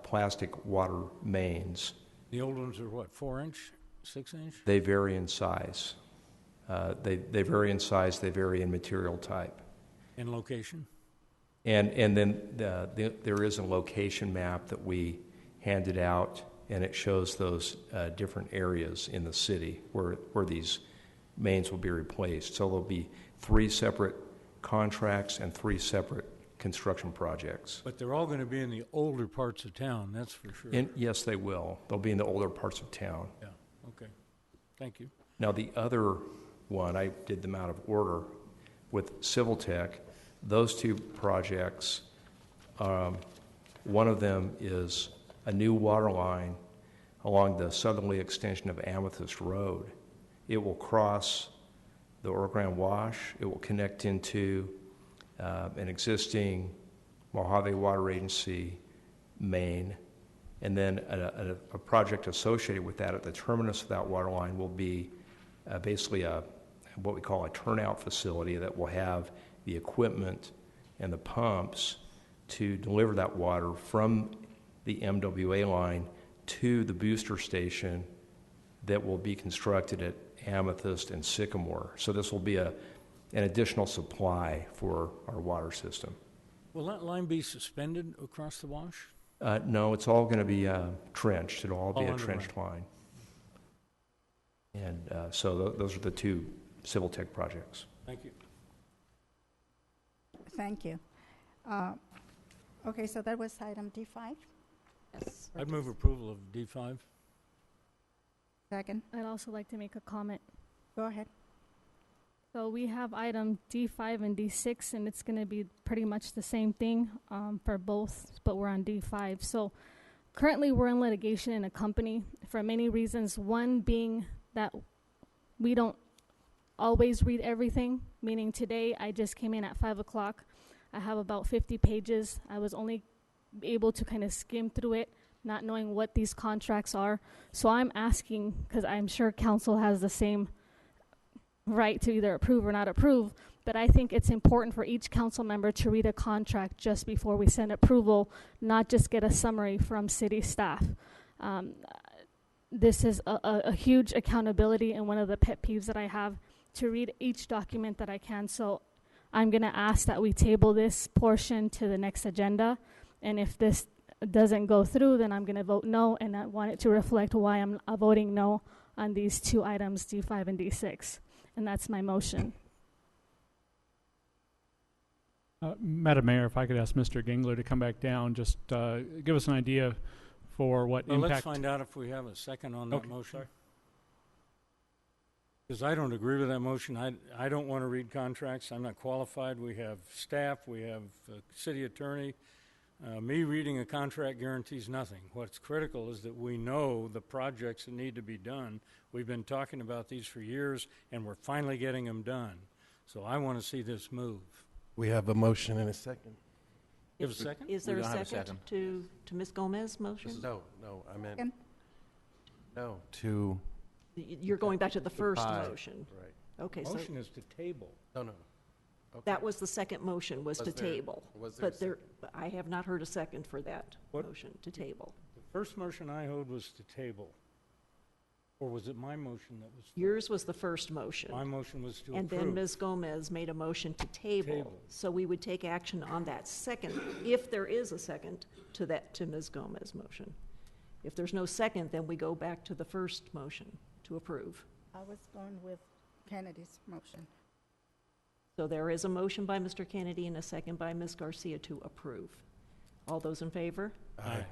plastic water mains. The old ones are what, 4-inch, 6-inch? They vary in size. They vary in size. They vary in material type. And location? And then there is a location map that we handed out, and it shows those different areas in the city where these mains will be replaced. So there'll be 3 separate contracts and 3 separate construction projects. But they're all going to be in the older parts of town, that's for sure. Yes, they will. They'll be in the older parts of town. Yeah, okay. Thank you. Now, the other one. I did them out of order. With Civil Tech, those two projects, one of them is a new water line along the southerly extension of Amethyst Road. It will cross the Oro Grande Wash. It will connect into an existing Mojave Water Agency main, and then a project associated with that at the terminus of that water line will be basically what we call a turnout facility that will have the equipment and the pumps to deliver that water from the MWA line to the booster station that will be constructed at Amethyst and Sycamore. So this will be an additional supply for our water system. Will that line be suspended across the wash? No, it's all going to be trenched. It'll all be a underground. trenched line. And so those are the two Civil Tech projects. Thank you. Thank you. Okay, so that was item D5. Yes. I'd move approval of D5. Second. I'd also like to make a comment. Go ahead. So we have item D5 and D6, and it's going to be pretty much the same thing for both, but we're on D5. So currently we're in litigation in a company for many reasons. One being that we don't always read everything, meaning today I just came in at 5 o'clock. I have about 50 pages. I was only able to kind of skim through it, not knowing what these contracts are. So I'm asking, because I'm sure council has the same right to either approve or not approve, but I think it's important for each council member to read a contract just before we send approval, not just get a summary from city staff. This is a huge accountability and one of the pet peeves that I have, to read each document that I can. So I'm going to ask that we table this portion to the next agenda, and if this doesn't go through, then I'm going to vote no, and I want it to reflect why I'm voting no on these two items, D5 and D6. And that's my motion. Madam Mayor, if I could ask Mr. Gingler to come back down, just give us an idea for what Well, impact. let's find out if we have a second on that Okay, motion. sorry. Because I don't agree with that motion. I don't want to read contracts. I'm not qualified. We have staff. We have a city attorney. Me reading a contract guarantees nothing. What's critical is that we know the projects that need to be done. We've been talking about these for years, and we're finally getting them done. So I want to see this move. We have a motion and a second. You have a second? Is there We a don't have a second second. to Ms. Gomez's motion? No, I meant Second. no to. You're going back to the first Aye. motion. Right. Okay, The so motion is to table. No. Okay. that was the second motion, was to Was there- table. was there a But there, I have not heard a second for that What? motion, to table. The first motion I heard was to table. Or was it my motion that was? Yours was the first motion. My motion was to And approve. then Ms. Gomez made a motion to table. Table. So we would take action on that second, if there is a second to Ms. Gomez's motion. If there's no second, then we go back to the first motion to approve. I was going with Kennedy's motion. So there is a motion by Mr. Kennedy and a second by Ms. Garcia to approve. All those in favor? Aye.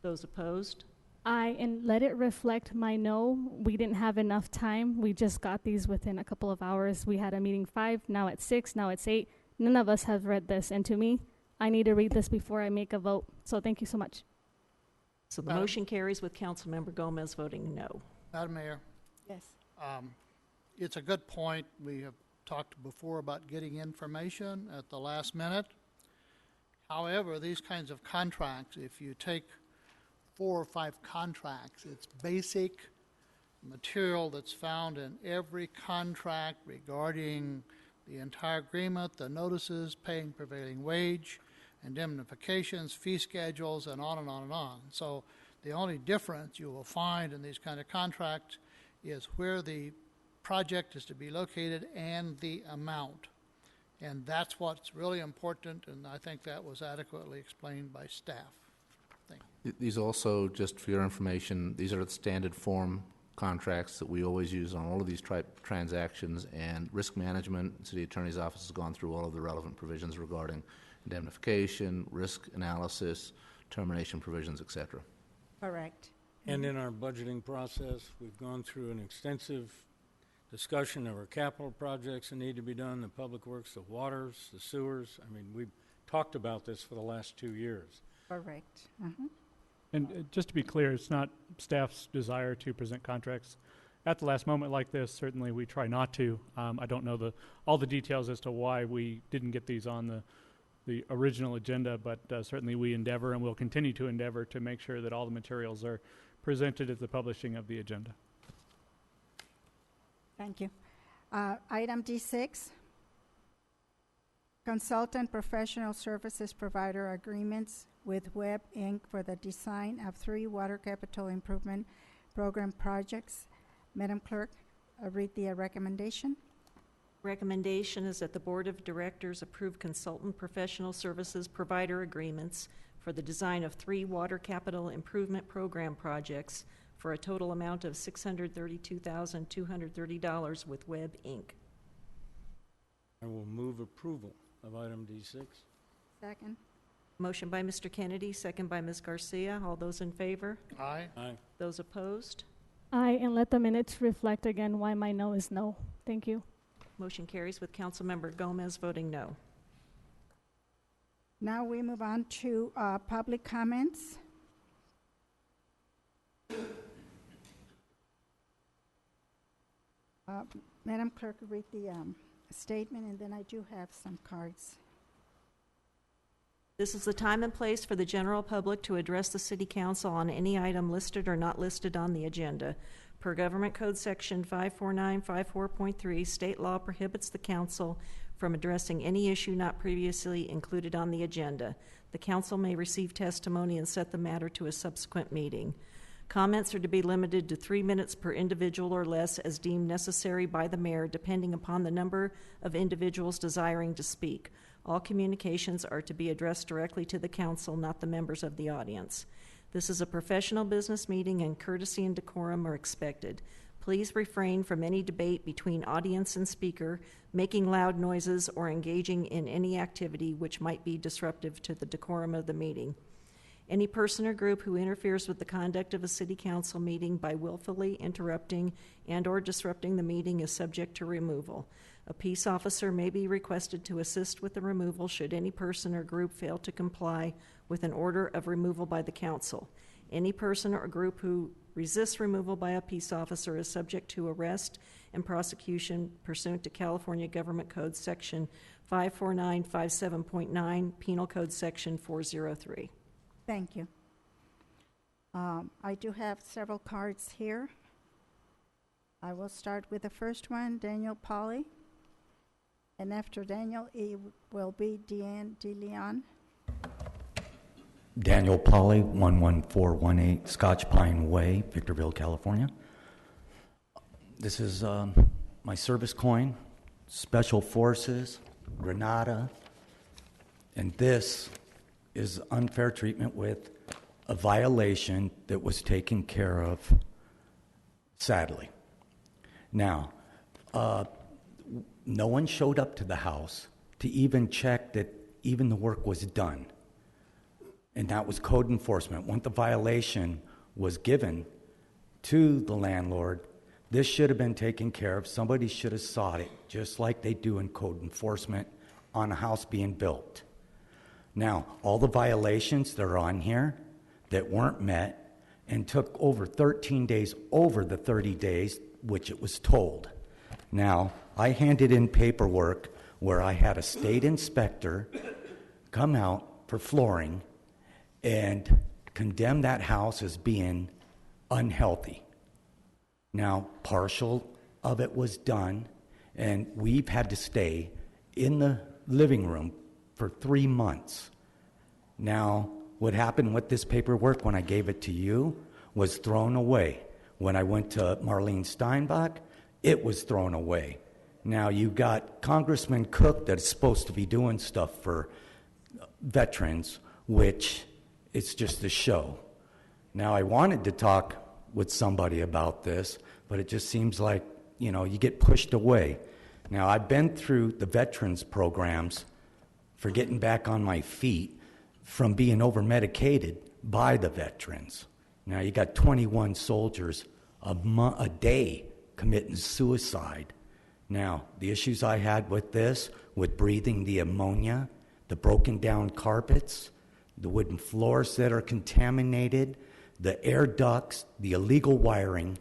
Those opposed? Aye, and let it reflect my no. We didn't have enough time. We just got these within a couple of hours. We had a meeting 5, now it's 6, now it's 8. None of us have read this, and to me, I need to read this before I make a vote. So thank you so much. So the Madam- motion carries with Councilmember Gomez voting no. Madam Mayor, Yes. it's a good point. We have talked before about getting information at the last minute. However, these kinds of contracts, if you take 4 or 5 contracts, it's basic material that's found in every contract regarding the entire agreement, the notices, paying prevailing wage, indemnifications, fee schedules, and on and on and on. So the only difference you will find in these kind of contracts is where the project is to be located and the amount. And that's what's really important, and I think that was adequately explained by staff. Thank you. These also, just for your information, these are the standard form contracts that we always use on all of these transactions, and risk management, city attorney's office has gone through all of the relevant provisions regarding indemnification, risk analysis, termination provisions, et cetera. Correct. And in our budgeting process, we've gone through an extensive discussion of our capital projects that need to be done, the public works, the waters, the sewers. I mean, we've talked about this for the last 2 years. Correct. Uh-huh. And just to be clear, it's not staff's desire to present contracts at the last moment like this. Certainly we try not to. I don't know all the details as to why we didn't get these on the original agenda, but certainly we endeavor and will continue to endeavor to make sure that all the materials are presented at the publishing of the agenda. Thank you. Item D6, consultant professional services provider agreements with Webb Inc. for the design of 3 water capital improvement program projects. Madam Clerk, read the recommendation. Recommendation is that the Board of Directors approve consultant professional services provider agreements for the design of 3 water capital improvement program projects for a total amount of $632,230 with Webb Inc. I will move approval of item D6. Second. Motion by Mr. Kennedy, second by Ms. Garcia. All those in favor? Aye. Aye. Those opposed? Aye, and let the minutes reflect again why my no is no. Thank you. Motion carries with Councilmember Gomez voting no. Now we move on to public comments. Madam Clerk, read the statement, and then I do have some cards. This is the time and place for the general public to address the City Council on any item listed or not listed on the agenda. Per Government Code Section 54954.3, state law prohibits the Council from addressing any issue not previously included on the agenda. The Council may receive testimony and set the matter to a subsequent meeting. Comments are to be limited to 3 minutes per individual or less as deemed necessary by the mayor, depending upon the number of individuals desiring to speak. All communications are to be addressed directly to the council, not the members of the audience. This is a professional business meeting and courtesy and decorum are expected. Please refrain from any debate between audience and speaker, making loud noises, or engaging in any activity which might be disruptive to the decorum of the meeting. Any person or group who interferes with the conduct of a city council meeting by willfully interrupting and or disrupting the meeting is subject to removal. A peace officer may be requested to assist with the removal should any person or group fail to comply with an order of removal by the council. Any person or group who resists removal by a peace officer is subject to arrest and prosecution pursuant to California Government Code Section 54957.9, Penal Code Section 403. Thank you. I do have several cards here. I will start with the first one, Daniel Polly. And after Daniel, it will be Deanne DeLeon. Daniel Polly, 11418 Scotch Pine Way, Victorville, California. This is my service coin, Special Forces, Grenada, and this is unfair treatment with a violation that was taken care of, sadly. Now, no one showed up to the house to even check that even the work was done. And that was code enforcement. Once the violation was given to the landlord, this should have been taken care of. Somebody should have sought it, just like they do in code enforcement on a house being built. Now, all the violations that are on here that weren't met and took over 13 days over the 30 days, which it was told. Now, I handed in paperwork where I had a state inspector come out for flooring and condemn that house as being unhealthy. Now, partial of it was done, and we've had to stay in the living room for 3 months. Now, what happened with this paperwork when I gave it to you was thrown away. When I went to Marlene Steinbach, it was thrown away. Now, you got Congressman Cook that's supposed to be doing stuff for veterans, which it's just a show. Now, I wanted to talk with somebody about this, but it just seems like, you get pushed away. Now, I've been through the veterans programs for getting back on my feet from being over-medicated by the veterans. Now, you got 21 soldiers a day committing suicide. Now, the issues I had with this, with breathing the ammonia, the broken down carpets, the wooden floors that are contaminated, the air ducts, the illegal wiring,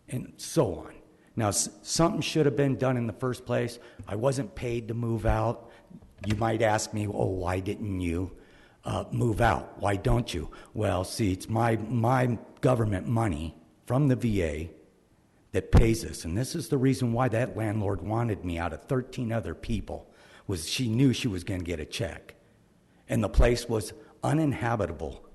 and so on. Now, something should have been done in the first place. I wasn't paid to move out. You might ask me, oh, why didn't you move out? Why don't you? Well, see, it's my government money from the VA that pays us. And this is the reason why that landlord wanted me out of 13 other people, was she knew she was going to get a check. And the place was uninhabitable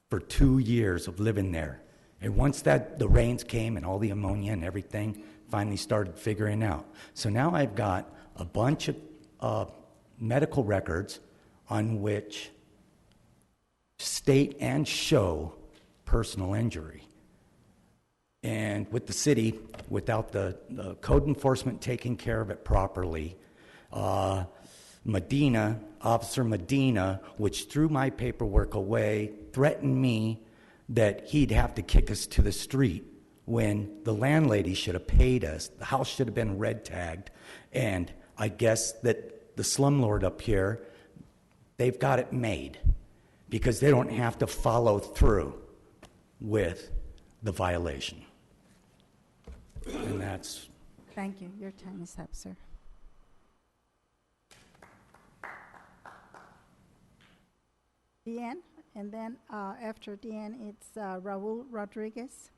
for 2 years of living there. And once the rains came and all the ammonia and everything finally started figuring out. So now I've got a bunch of medical records on which state and show personal injury. And with the city, without the code enforcement taking care of it properly, Officer Medina, which threw my paperwork away, threatened me that he'd have to kick us to the street when the landlady should have paid us. The house should have been red tagged. And I guess that the slumlord up here, they've got it made because they don't have to follow through with the violation. And that's... Thank you. Your time is up, sir. Deanne, and then after Deanne, it's Raul Rodriguez.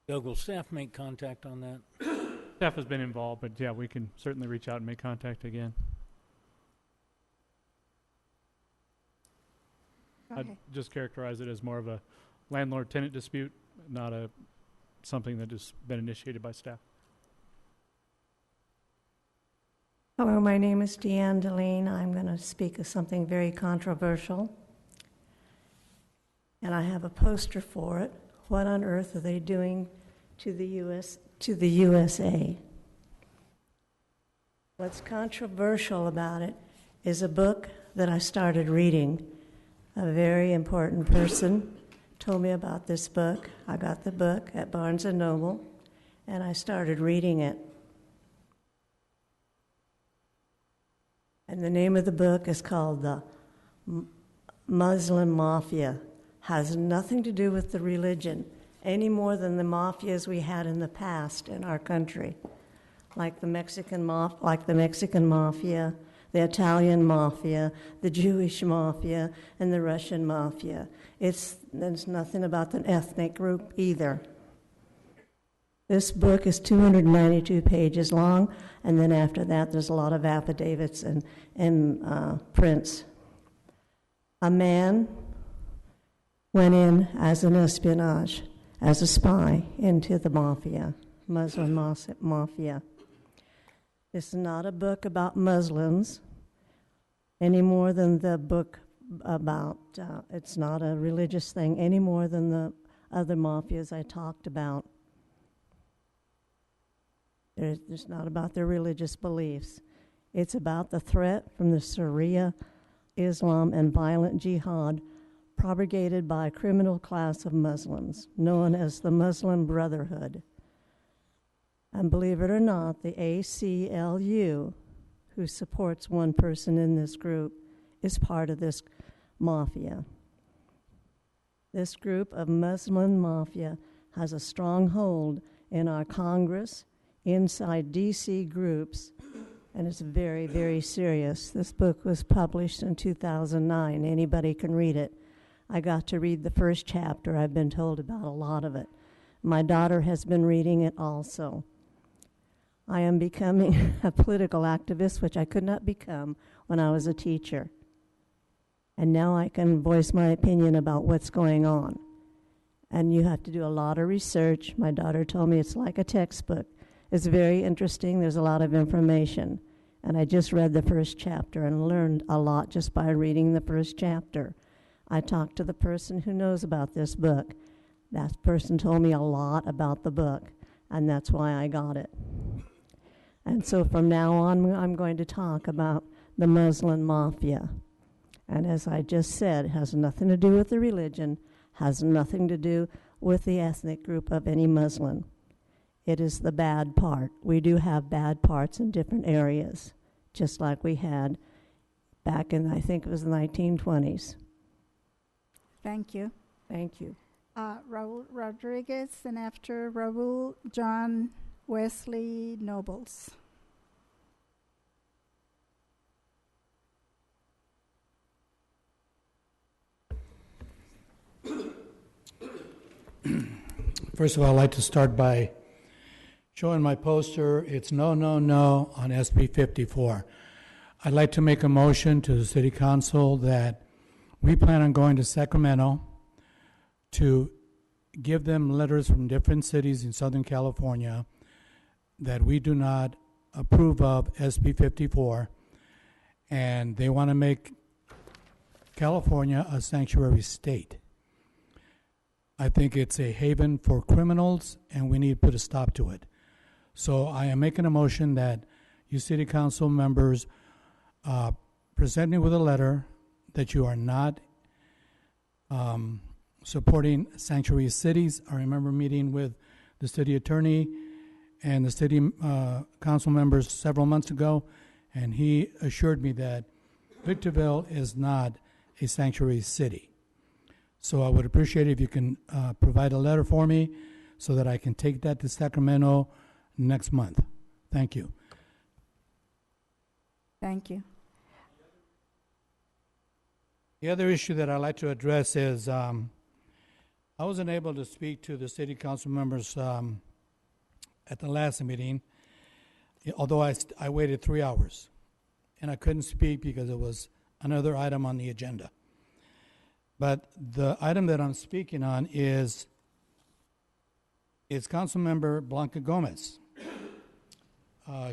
Doug, will staff make contact on that? Staff has been involved, but yeah, we can certainly reach out and make contact again. Okay. I'd just characterize it as more of a landlord-tenant dispute, not something that has been initiated by staff. Hello, my name is Deanne Deline. I'm going to speak of something very controversial. And I have a poster for it. What on earth are they doing to the USA? What's controversial about it is a book that I started reading. A very important person told me about this book. I got the book at Barnes & Noble, and I started reading it. And the name of the book is called The Muslim Mafia. Has nothing to do with the religion, any more than the mafias we had in the past in our country, like the Mexican mafia, the Italian mafia, the Jewish mafia, and the Russian mafia. There's nothing about the ethnic group either. This book is 292 pages long, and then after that there's a lot of affidavits and prints. A man went in as an espionage, as a spy into the mafia, Muslim mafia. This is not a book about Muslims any more than the book about, it's not a religious thing any more than the other mafias I talked about. It's not about their religious beliefs. It's about the threat from the Sharia, Islam, and violent jihad propagated by a criminal class of Muslims known as the Muslim Brotherhood. And believe it or not, the ACLU, who supports one person in this group, is part of this mafia. This group of Muslim mafia has a strong hold in our Congress, inside DC groups, and it's very, very serious. This book was published in 2009. Anybody can read it. I got to read the first chapter. I've been told about a lot of it. My daughter has been reading it also. I am becoming a political activist, which I could not become when I was a teacher. And now I can voice my opinion about what's going on. And you have to do a lot of research. My daughter told me it's like a textbook. It's very interesting. There's a lot of information. And I just read the first chapter and learned a lot just by reading the first chapter. I talked to the person who knows about this book. That person told me a lot about the book, and that's why I got it. And so from now on, I'm going to talk about the Muslim mafia. And as I just said, it has nothing to do with the religion, has nothing to do with the ethnic group of any Muslim. It is the bad part. We do have bad parts in different areas, just like we had back in, I think it was the 1920s. Thank you. Thank you. Raul Rodriguez, and after Raul, John Wesley Nobles. First of all, I'd like to start by showing my poster. It's no, no, no on SB 54. I'd like to make a motion to the City Council that we plan on going to Sacramento to give them letters from different cities in Southern California that we do not approve of SB 54, and they want to make California a sanctuary state. I think it's a haven for criminals, and we need to put a stop to it. So I am making a motion that you City Council members present me with a letter that you are not supporting sanctuary cities. I remember meeting with the city attorney and the city council members several months ago, and he assured me that Victorville is not a sanctuary city. So I would appreciate it if you can provide a letter for me so that I can take that to Sacramento next month. Thank you. Thank you. The other issue that I'd like to address is I wasn't able to speak to the city council members at the last meeting, although I waited 3 hours, and I couldn't speak because it was another item on the agenda. But the item that I'm speaking on is Councilmember Blanca Gomez.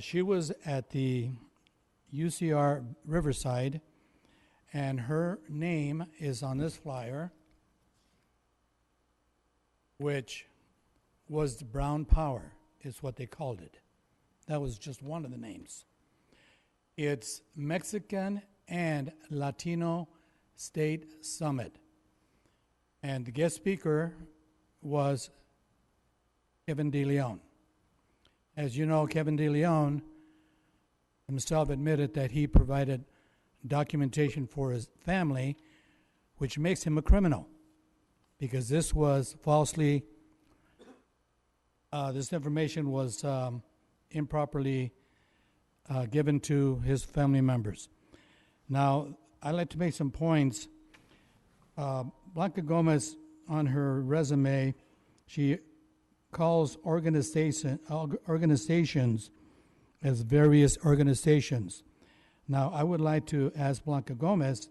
She was at the UCR Riverside, and her name is on this flyer, which was the Brown Power, is what they called it. That was just one of the names. It's Mexican and Latino State Summit. And the guest speaker was Kevin De Leon. As you know, Kevin De Leon himself admitted that he provided documentation for his family, which makes him a criminal, because this was falsely, this information was improperly given to his family members. Now, I'd like to make some points. Blanca Gomez, on her resume, she calls organizations as various organizations. Now, I would like to ask Blanca Gomez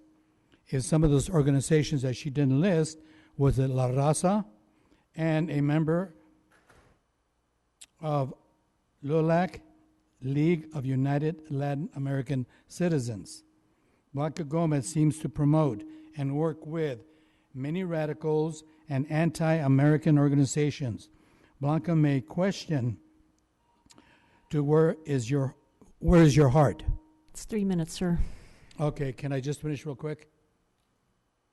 if some of those organizations that she didn't list was it La Raza and a member of LULAC, League of United Latin American Citizens. Blanca Gomez seems to promote and work with many radicals and anti-American organizations. Blanca may question to where is your heart? It's 3 minutes, sir. Okay, can I just finish real quick?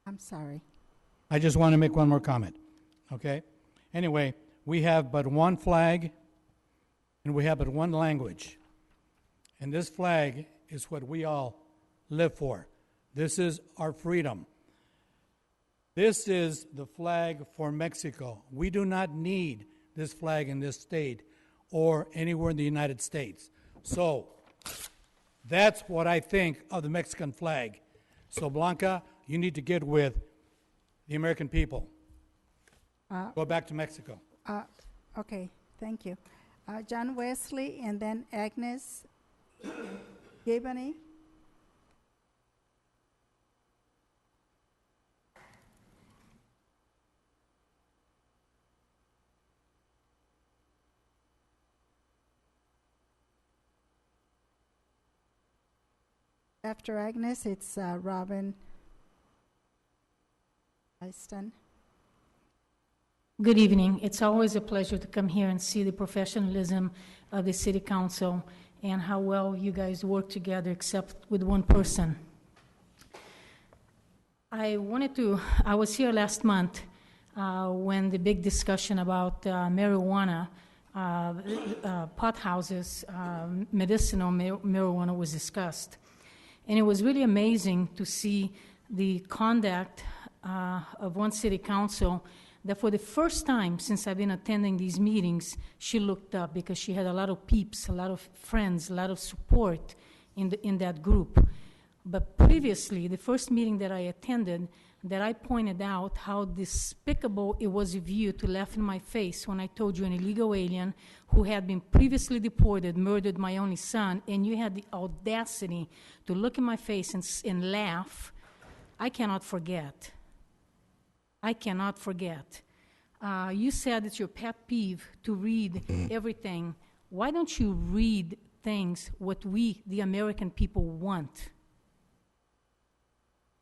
I'm sorry. I just want to make one more comment, okay? Anyway, we have but one flag, and we have but one language. And this flag is what we all live for. This is our freedom. This is the flag for Mexico. We do not need this flag in this state or anywhere in the United States. So that's what I think of the Mexican flag. So Blanca, you need to get with the American people. Go back to Mexico. Okay, thank you. John Wesley, and then Agnes Gabony. After Agnes, it's Robin Easton. Good evening. It's always a pleasure to come here and see the professionalism of the City Council and how well you guys work together, except with one person. I was here last month when the big discussion about marijuana, pot houses, medicinal marijuana was discussed. And it was really amazing to see the conduct of one city council that for the first time since I've been attending these meetings, she looked up because she had a lot of peeps, a lot of friends, a lot of support in that group. But previously, the first meeting that I attended, that I pointed out how despicable it was of you to laugh in my face when I told you an illegal alien who had been previously deported murdered my only son, and you had the audacity to look in my face and laugh. I cannot forget. I cannot forget. You said it's your pet peeve to read everything. Why don't you read things what we, the American people, want?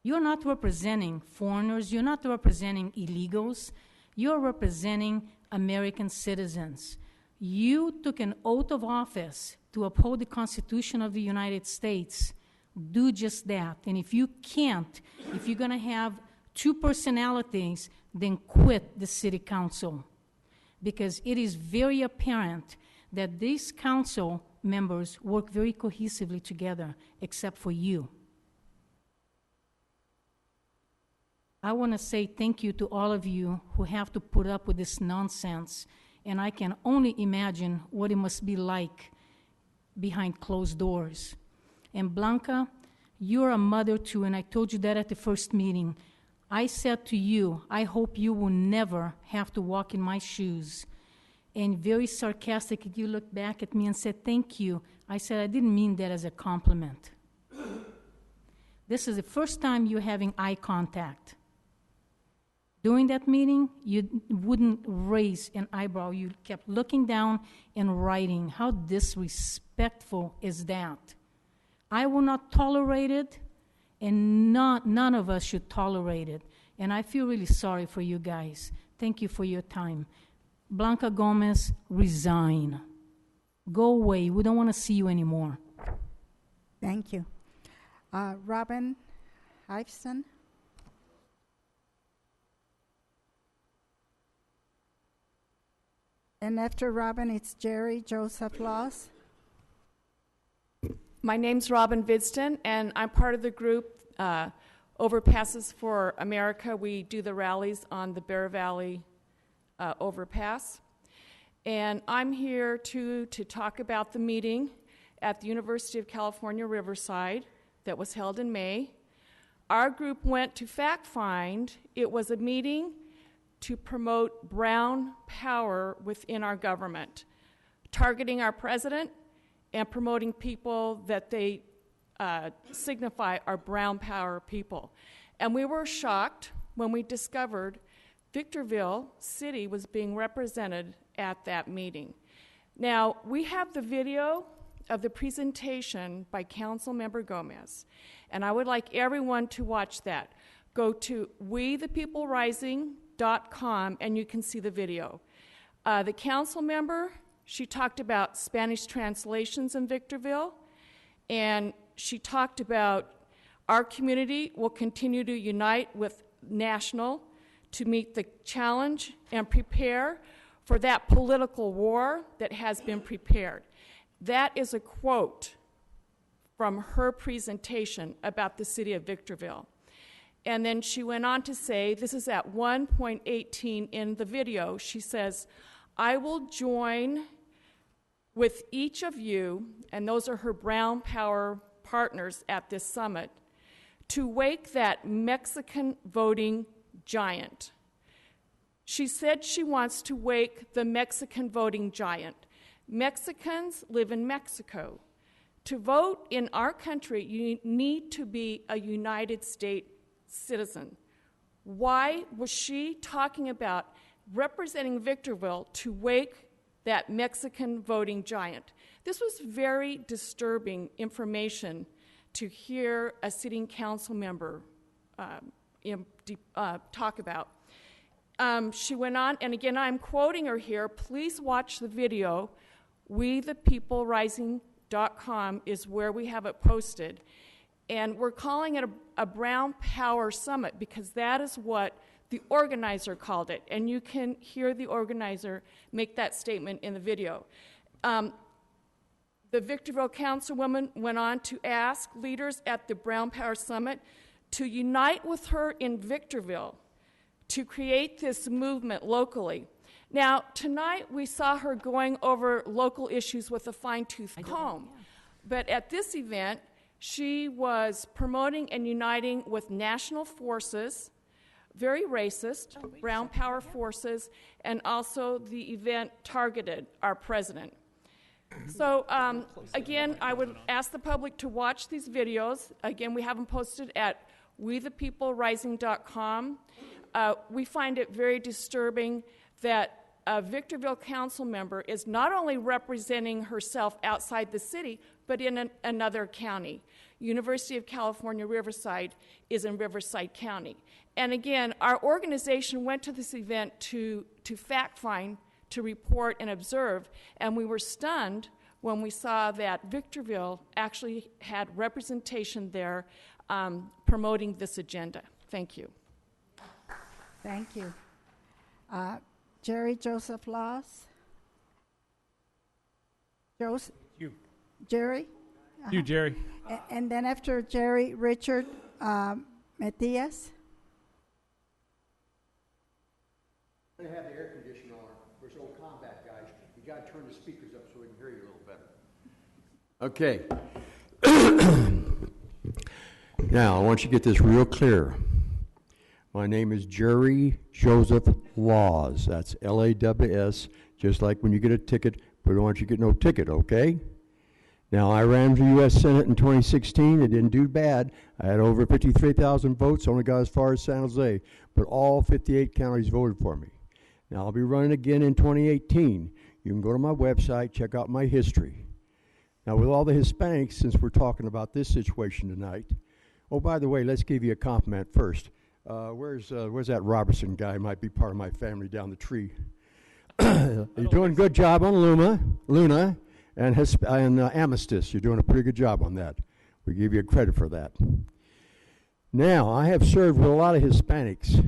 You're not representing foreigners. You're not representing illegals. You're representing American citizens. You took an oath of office to uphold the Constitution of the United States. Do just that. And if you can't, if you're going to have two personalities, then quit the city council. Because it is very apparent that these council members work very cohesively together, except for you. I want to say thank you to all of you who have to put up with this nonsense, and I can only imagine what it must be like behind closed doors. And Blanca, you're a mother too, and I told you that at the first meeting. I said to you, I hope you will never have to walk in my shoes. And very sarcastic, you looked back at me and said, thank you. I said, I didn't mean that as a compliment. This is the first time you're having eye contact. During that meeting, you wouldn't raise an eyebrow. You kept looking down and writing. How disrespectful is that? I will not tolerate it, and none of us should tolerate it. And I feel really sorry for you guys. Thank you for your time. Blanca Gomez, resign. Go away. We don't want to see you anymore. Thank you. Robin Iveson. And after Robin, it's Jerry Joseph Laws. My name's Robin Vidston, and I'm part of the group Overpasses for America. We do the rallies on the Bear Valley overpass. And I'm here to talk about the meeting at the University of California, Riverside that was held in May. Our group went to fact find. It was a meeting to promote brown power within our government, targeting our president and promoting people that they signify are brown power people. And we were shocked when we discovered Victorville City was being represented at that meeting. Now, we have the video of the presentation by Councilmember Gomez, and I would like everyone to watch that. Go to WeThePeopleRising.com and you can see the video. The council member, she talked about Spanish translations in Victorville, and she talked about our community will continue to unite with national to meet the challenge and prepare for that political war that has been prepared. That is a quote from her presentation about the city of Victorville. And then she went on to say, this is at 1:18 in the video, she says, I will join with each of you, and those are her brown power partners at this summit, to wake that Mexican voting giant. She said she wants to wake the Mexican voting giant. Mexicans live in Mexico. To vote in our country, you need to be a United States citizen. Why was she talking about representing Victorville to wake that Mexican voting giant? This was very disturbing information to hear a sitting council member talk about. She went on, and again, I'm quoting her here. Please watch the video. WeThePeopleRising.com is where we have it posted. And we're calling it a Brown Power Summit because that is what The organizer called it, and you can hear the organizer make that statement in the video. The Victorville councilwoman went on to ask leaders at the Brown Power Summit to unite with her in Victorville to create this movement locally. Now, tonight we saw her going over local issues with a fine-tooth comb, but at this event, she was promoting and uniting with national forces, very racist, Brown Power forces, and also the event targeted our president. So, again, I would ask the public to watch these videos. Again, we have them posted at wethepeoplerising.com. We find it very disturbing that a Victorville council member is not only representing herself outside the city, but in another county. University of California, Riverside is in Riverside County. And again, our organization went to this event to fact find, to report and observe, and we were stunned when we saw that Victorville actually had representation there promoting this agenda. Thank you. Thank you. Jerry Joseph Laws. Joseph. You. Jerry. You, Jerry. And then after Jerry, Richard Matias. I'm going to have the air conditioner on. We're so combat, guys. You got to turn the speakers up so we can hear you a little better. Okay. Now, I want you to get this real clear. My name is Jerry Joseph Laws. That's L-A-W-S, just like when you get a ticket, but I don't want you to get no ticket, okay? Now, I ran for U.S. Senate in 2016. It didn't do bad. I had over 53,000 votes, only got as far as San Jose, but all 58 counties voted for me. Now, I'll be running again in 2018. You can go to my website, check out my history. Now, with all the Hispanics, since we're talking about this situation tonight, oh, by the way, let's give you a compliment first. Where's that Robertson guy? Might be part of my family down the tree. You're doing a good job on Luna, and Amethyst. You're doing a pretty good job on that. We give you credit for that. Now, I have served with a lot of Hispanics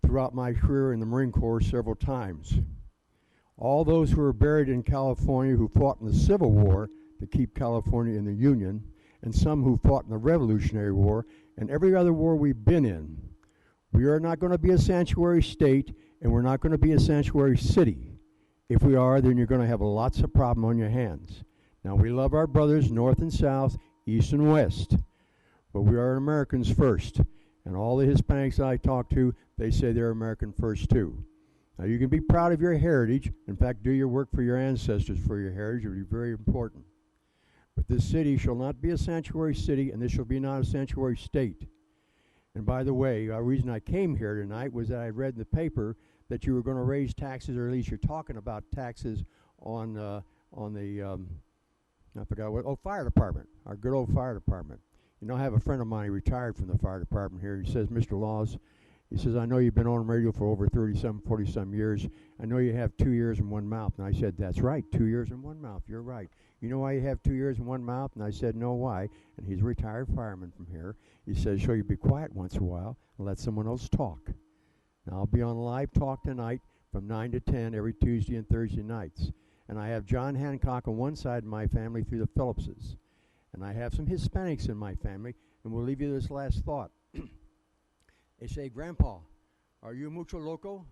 throughout my career in the Marine Corps several times. All those who are buried in California who fought in the Civil War to keep California in the Union, and some who fought in the Revolutionary War, and every other war we've been in. We are not going to be a sanctuary state, and we're not going to be a sanctuary city. If we are, then you're going to have lots of problem on your hands. Now, we love our brothers north and south, east and west, but we are Americans first. And all the Hispanics I talk to, they say they're American first too. Now, you can be proud of your heritage. In fact, do your work for your ancestors for your heritage. It would be very important. But this city shall not be a sanctuary city, and this shall be not a sanctuary state. And by the way, the reason I came here tonight was that I read in the paper that you were going to raise taxes, or at least you're talking about taxes on the I forgot what, fire department, our good old fire department. You know, I have a friend of mine, he retired from the fire department here. He says, Mr. Laws, he says, I know you've been on radio for over 30-some, 40-some years. I know you have 2 ears and one mouth. And I said, that's right, 2 ears and one mouth. You're right. You know why you have 2 ears and one mouth? And I said, no, why? And he's a retired fireman from here. He says, so you be quiet once in a while and let someone else talk. Now, I'll be on live talk tonight from 9 to 10 every Tuesday and Thursday nights. And I have John Hancock on one side of my family through the Phillipses. And I have some Hispanics in my family. And we'll leave you this last thought. They say, Grandpa, are you mucho loco?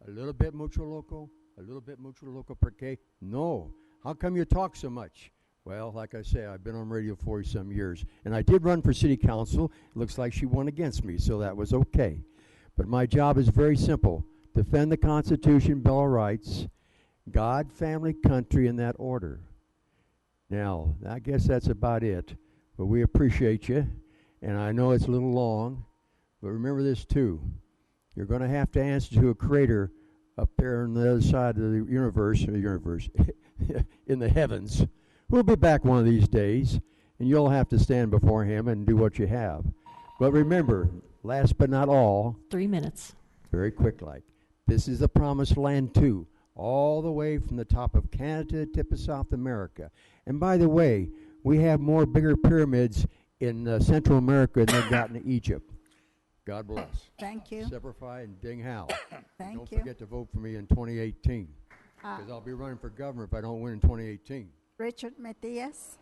A little bit mucho loco? A little bit mucho loco porque? No. How come you talk so much? Well, like I say, I've been on radio 40-some years. And I did run for city council. It looks like she won against me, so that was okay. But my job is very simple. Defend the Constitution, Bill of Rights, God, family, country, in that order. Now, I guess that's about it. But we appreciate you. And I know it's a little long. But remember this, too. You're going to have to answer to a creator up there on the other side of the universe, in the heavens. We'll be back one of these days, and you'll have to stand before him and do what you have. But remember, last but not all, 3 minutes. Very quick like. This is the promised land, too, all the way from the top of Canada to the tip of South America. And by the way, we have more bigger pyramids in Central America than they've got in Egypt. God bless. Thank you. Semper Fi and Ding Hao. Thank Don't you. forget to vote for me in 2018, because I'll be running for governor if I don't win in 2018. Richard Matias.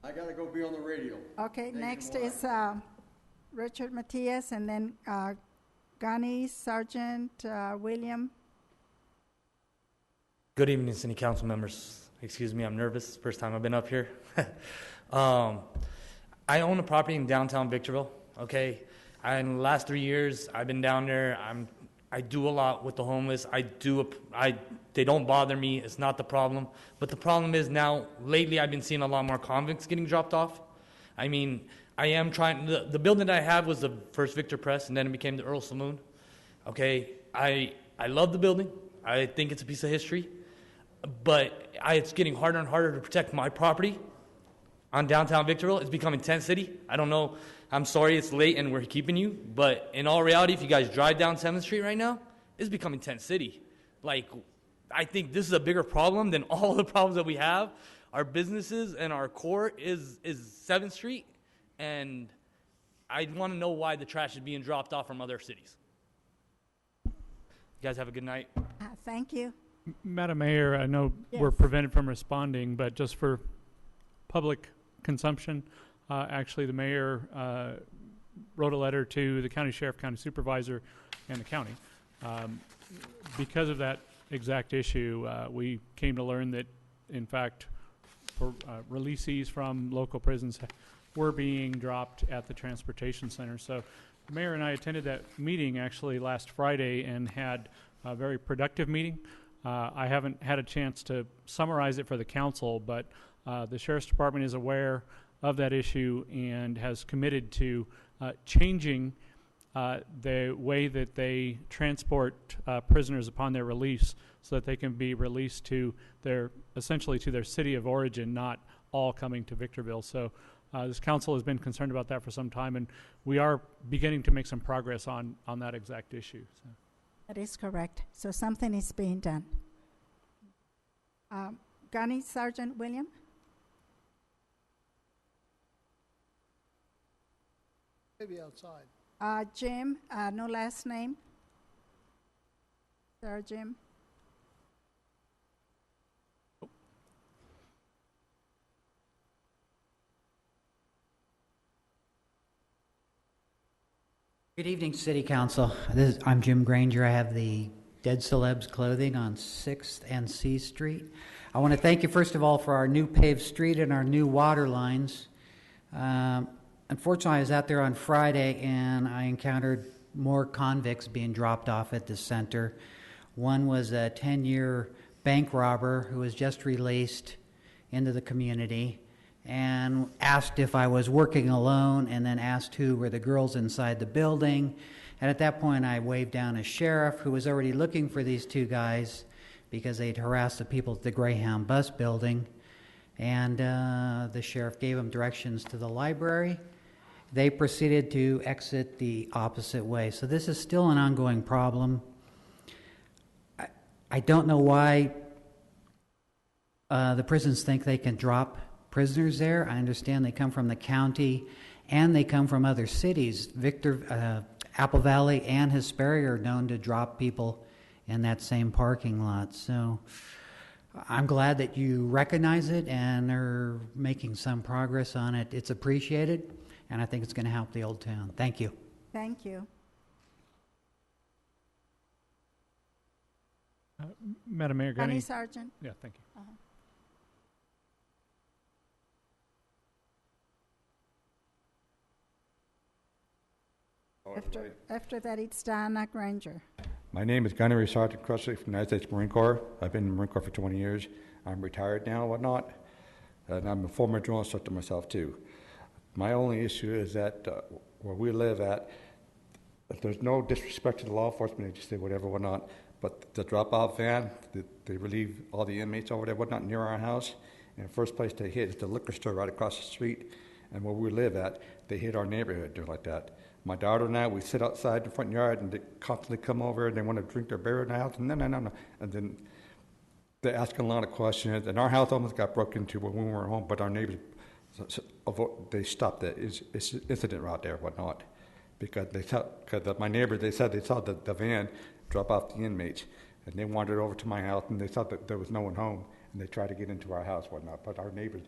I gotta go be on the radio. Okay, next is Richard Matias, and then Gunny Sergeant William. Good evening, City Council members. Excuse me, I'm nervous. First time I've been up here. I own a property in downtown Victorville. Okay, in the last 3 years, I've been down there. I do a lot with the homeless. They don't bother me. It's not the problem. But the problem is now, lately, I've been seeing a lot more convicts getting dropped off. I mean, I am trying. The building that I have was the first Victor Press, and then it became the Earl Saloon. Okay, I love the building. I think it's a piece of history. But it's getting harder and harder to protect my property on downtown Victorville. It's becoming tent city. I don't know. I'm sorry it's late and we're keeping you. But in all reality, if you guys drive down 7th Street right now, it's becoming tent city. Like, I think this is a bigger problem than all the problems that we have. Our businesses and our core is 7th Street. And I want to know why the trash is being dropped off from other cities. You guys have a good night. Thank you. Madam Mayor, I know Yes. we're prevented from responding, but just for public consumption, actually the mayor wrote a letter to the county sheriff, county supervisor, and the county. Because of that exact issue, we came to learn that, in fact, releasees from local prisons were being dropped at the transportation center. So the mayor and I attended that meeting actually last Friday and had a very productive meeting. I haven't had a chance to summarize it for the council, but the Sheriff's Department is aware of that issue and has committed to changing the way that they transport prisoners upon their release so that they can be released to essentially to their city of origin, not all coming to Victorville. So this council has been concerned about that for some time, and we are beginning to make some progress on that exact issue. So. That is correct. So something is being done. Gunny Sergeant William. Maybe outside. Jim, no last name. Sir Jim. Good evening, City Council. I'm Jim Granger. I have the Dead Celebs clothing on 6th and C Street. I want to thank you, first of all, for our new paved street and our new water lines. Unfortunately, I was out there on Friday, and I encountered more convicts being dropped off at the center. One was a 10-year bank robber who was just released into the community and asked if I was working alone, and then asked who were the girls inside the building. And at that point, I waved down a sheriff who was already looking for these two guys because they'd harassed the people at the Greyhound bus building. And the sheriff gave them directions to the library. They proceeded to exit the opposite way. So this is still an ongoing problem. I don't know why the prisons think they can drop prisoners there. I understand they come from the county and they come from other cities. Apple Valley and Hesperia are known to drop people in that same parking lot. So I'm glad that you recognize it and are making some progress on it. It's appreciated, and I think it's going to help the old town. Thank you. Thank you. Madam Mayor, Gunny Sergeant. Yeah, thank you. After that, it's Diana Granger. My name is Gunnery Sergeant Crossley from the United States Marine Corps. I've been in the Marine Corps for 20 years. I'm retired now and whatnot, and I'm a former drone instructor myself too. My only issue is that where we live at, there's no disrespect to the law enforcement, they just say whatever, whatnot, but the drop-off van, they relieve all the inmates over there, whatnot, near our house, and the first place they hit is the liquor store right across the street, and where we live at, they hit our neighborhood just like that. My daughter and I, we sit outside the front yard, and they constantly come over, and they want to drink their beer in the house, and no. And then they're asking a lot of questions, and our house almost got broken into when we weren't home, but our neighbors, they stopped the incident right there, whatnot, because my neighbors, they said they saw the van drop off the inmates, and they wandered over to my house, and they saw that there was no one home, and they tried to get into our house, whatnot, but our neighbors,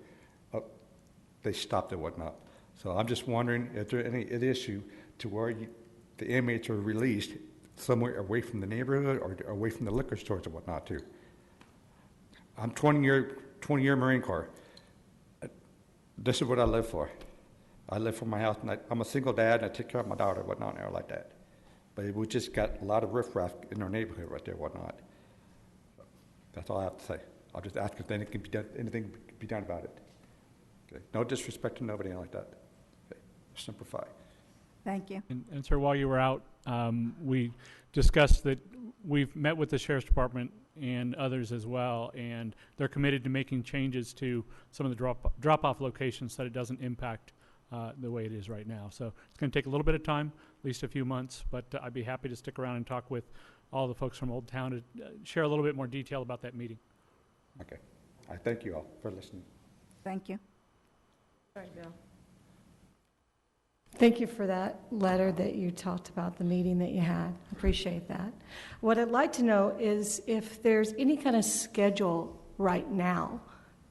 they stopped it, whatnot. So I'm just wondering, is there any issue to where the inmates are released somewhere away from the neighborhood or away from the liquor stores or whatnot too? I'm 20-year Marine Corps. This is what I live for. I live for my house, and I'm a single dad, and I take care of my daughter, whatnot, and like that. But we just got a lot of riffraff in our neighborhood right there, whatnot. That's all I have to say. I'll just ask if anything can be done about it. Okay. No disrespect to nobody like that. Okay. Simplify. Thank you. And sir, while you were out, we discussed that we've met with the Sheriff's Department and others as well, and they're committed to making changes to some of the drop-off locations so that it doesn't impact the way it is right now. So it's going to take a little bit of time, at least a few months, but I'd be happy to stick around and talk with all the folks from Old Town to share a little bit more detail about that meeting. Okay. I thank you all for listening. Thank you. All right, Bill. Thank you for that letter that you talked about, the meeting that you had. Appreciate that. What I'd like to know is if there's any kind of schedule right now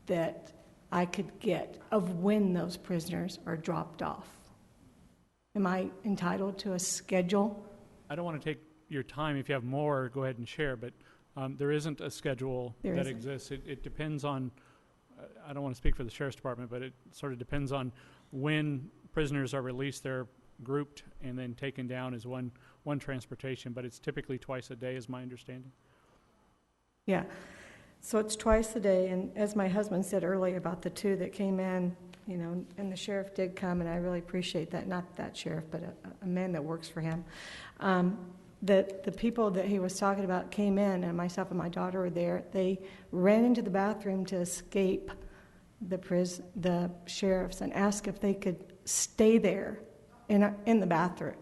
that I could get of when those prisoners are dropped off. Am I entitled to a schedule? I don't want to take your time. If you have more, go ahead and share, but there isn't a schedule that exists. It depends on, I don't want to speak for the Sheriff's Department, but it sort of depends on when prisoners are released. They're grouped and then taken down as one transportation, but it's typically twice a day is my understanding. Yeah, so it's twice a day, and as my husband said earlier about the two that came in, you know, and the sheriff did come, and I really appreciate that, not that sheriff, but a man that works for him, that the people that he was talking about came in, and myself and my daughter were there. They ran into the bathroom to escape the sheriffs and asked if they could stay there in the bathroom.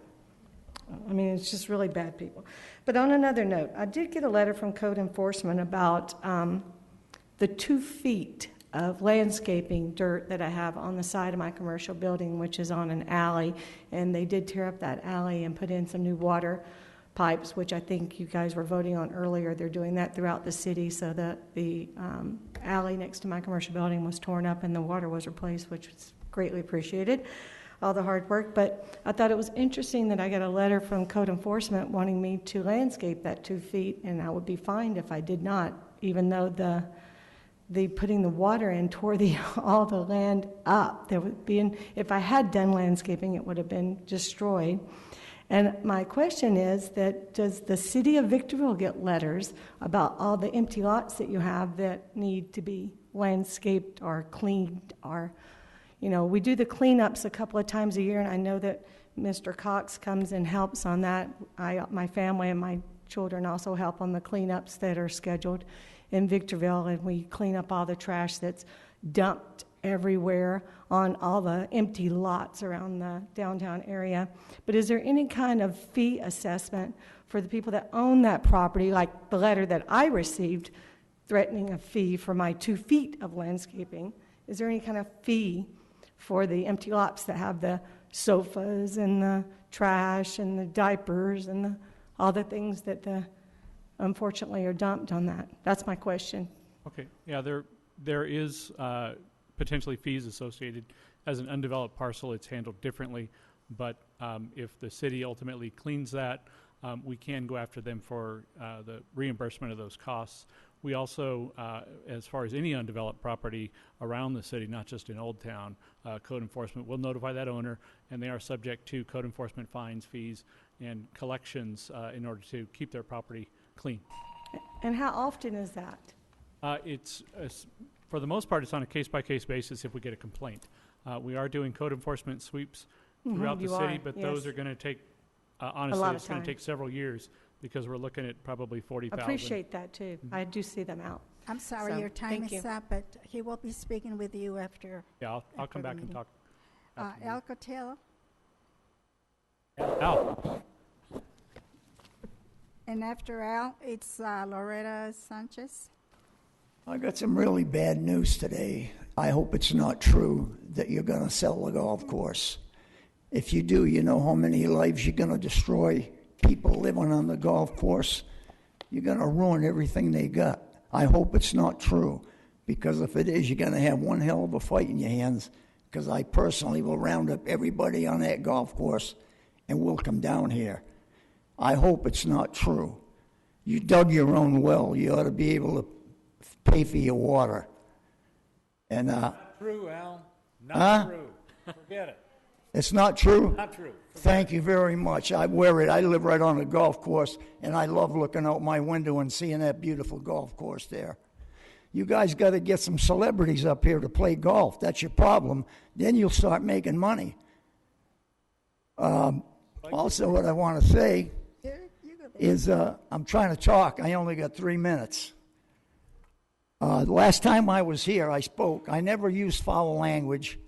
I mean, it's just really bad people. But on another note, I did get a letter from code enforcement about the 2 feet of landscaping dirt that I have on the side of my commercial building, which is on an alley, and they did tear up that alley and put in some new water pipes, which I think you guys were voting on earlier. They're doing that throughout the city, so that the alley next to my commercial building was torn up and the water was replaced, which was greatly appreciated, all the hard work. But I thought it was interesting that I got a letter from code enforcement wanting me to landscape that 2 feet, and I would be fined if I did not, even though the putting the water in tore all the land up. There would be, if I had done landscaping, it would have been destroyed. And my question is that does the city of Victorville get letters about all the empty lots that you have that need to be landscaped or cleaned? Or, you know, we do the cleanups a couple of times a year, and I know that Mr. Cox comes and helps on that. My family and my children also help on the cleanups that are scheduled in Victorville, and we clean up all the trash that's dumped everywhere on all the empty lots around the downtown area. But is there any kind of fee assessment for the people that own that property, like the letter that I received threatening a fee for my 2 feet of landscaping? Is there any kind of fee for the empty lots that have the sofas and the trash and the diapers and all the things that unfortunately are dumped on that? That's my question. Okay, yeah, there is potentially fees associated. As an undeveloped parcel, it's handled differently, but if the city ultimately cleans that, we can go after them for the reimbursement of those costs. We also, as far as any undeveloped property around the city, not just in Old Town, code enforcement will notify that owner, and they are subject to code enforcement fines, fees, and collections in order to keep their property clean. And how often is that? It's for the most part, it's on a case-by-case basis if we get a complaint. We are doing code enforcement sweeps throughout the city, but those are going to take, honestly, it's going to take several years because we're looking at probably 40,000. Appreciate that, too. I do see them out. I'm sorry, your time is up, but he will be speaking with you after. Yeah, I'll come back and talk. Al Cotillo. Al. And after Al, it's Loretta Sanchez. I got some really bad news today. I hope it's not true that you're going to sell the golf course. If you do, you know how many lives you're going to destroy. People living on the golf course, you're going to ruin everything they got. I hope it's not true, because if it is, you're going to have one hell of a fight in your hands, because I personally will round up everybody on that golf course and we'll come down here. I hope it's not true. You dug your own well. You ought to be able to pay for your water. And Not true, Al. Not true. Forget it. It's not true? Not true. Thank you very much. I wear it. I live right on a golf course, and I love looking out my window and seeing that beautiful golf course there. You guys got to get some celebrities up here to play golf. That's your problem. Then you'll start making money. Also, what I want to say is I'm trying to talk. I only got 3 minutes. The last time I was here, I spoke. I never used foul language,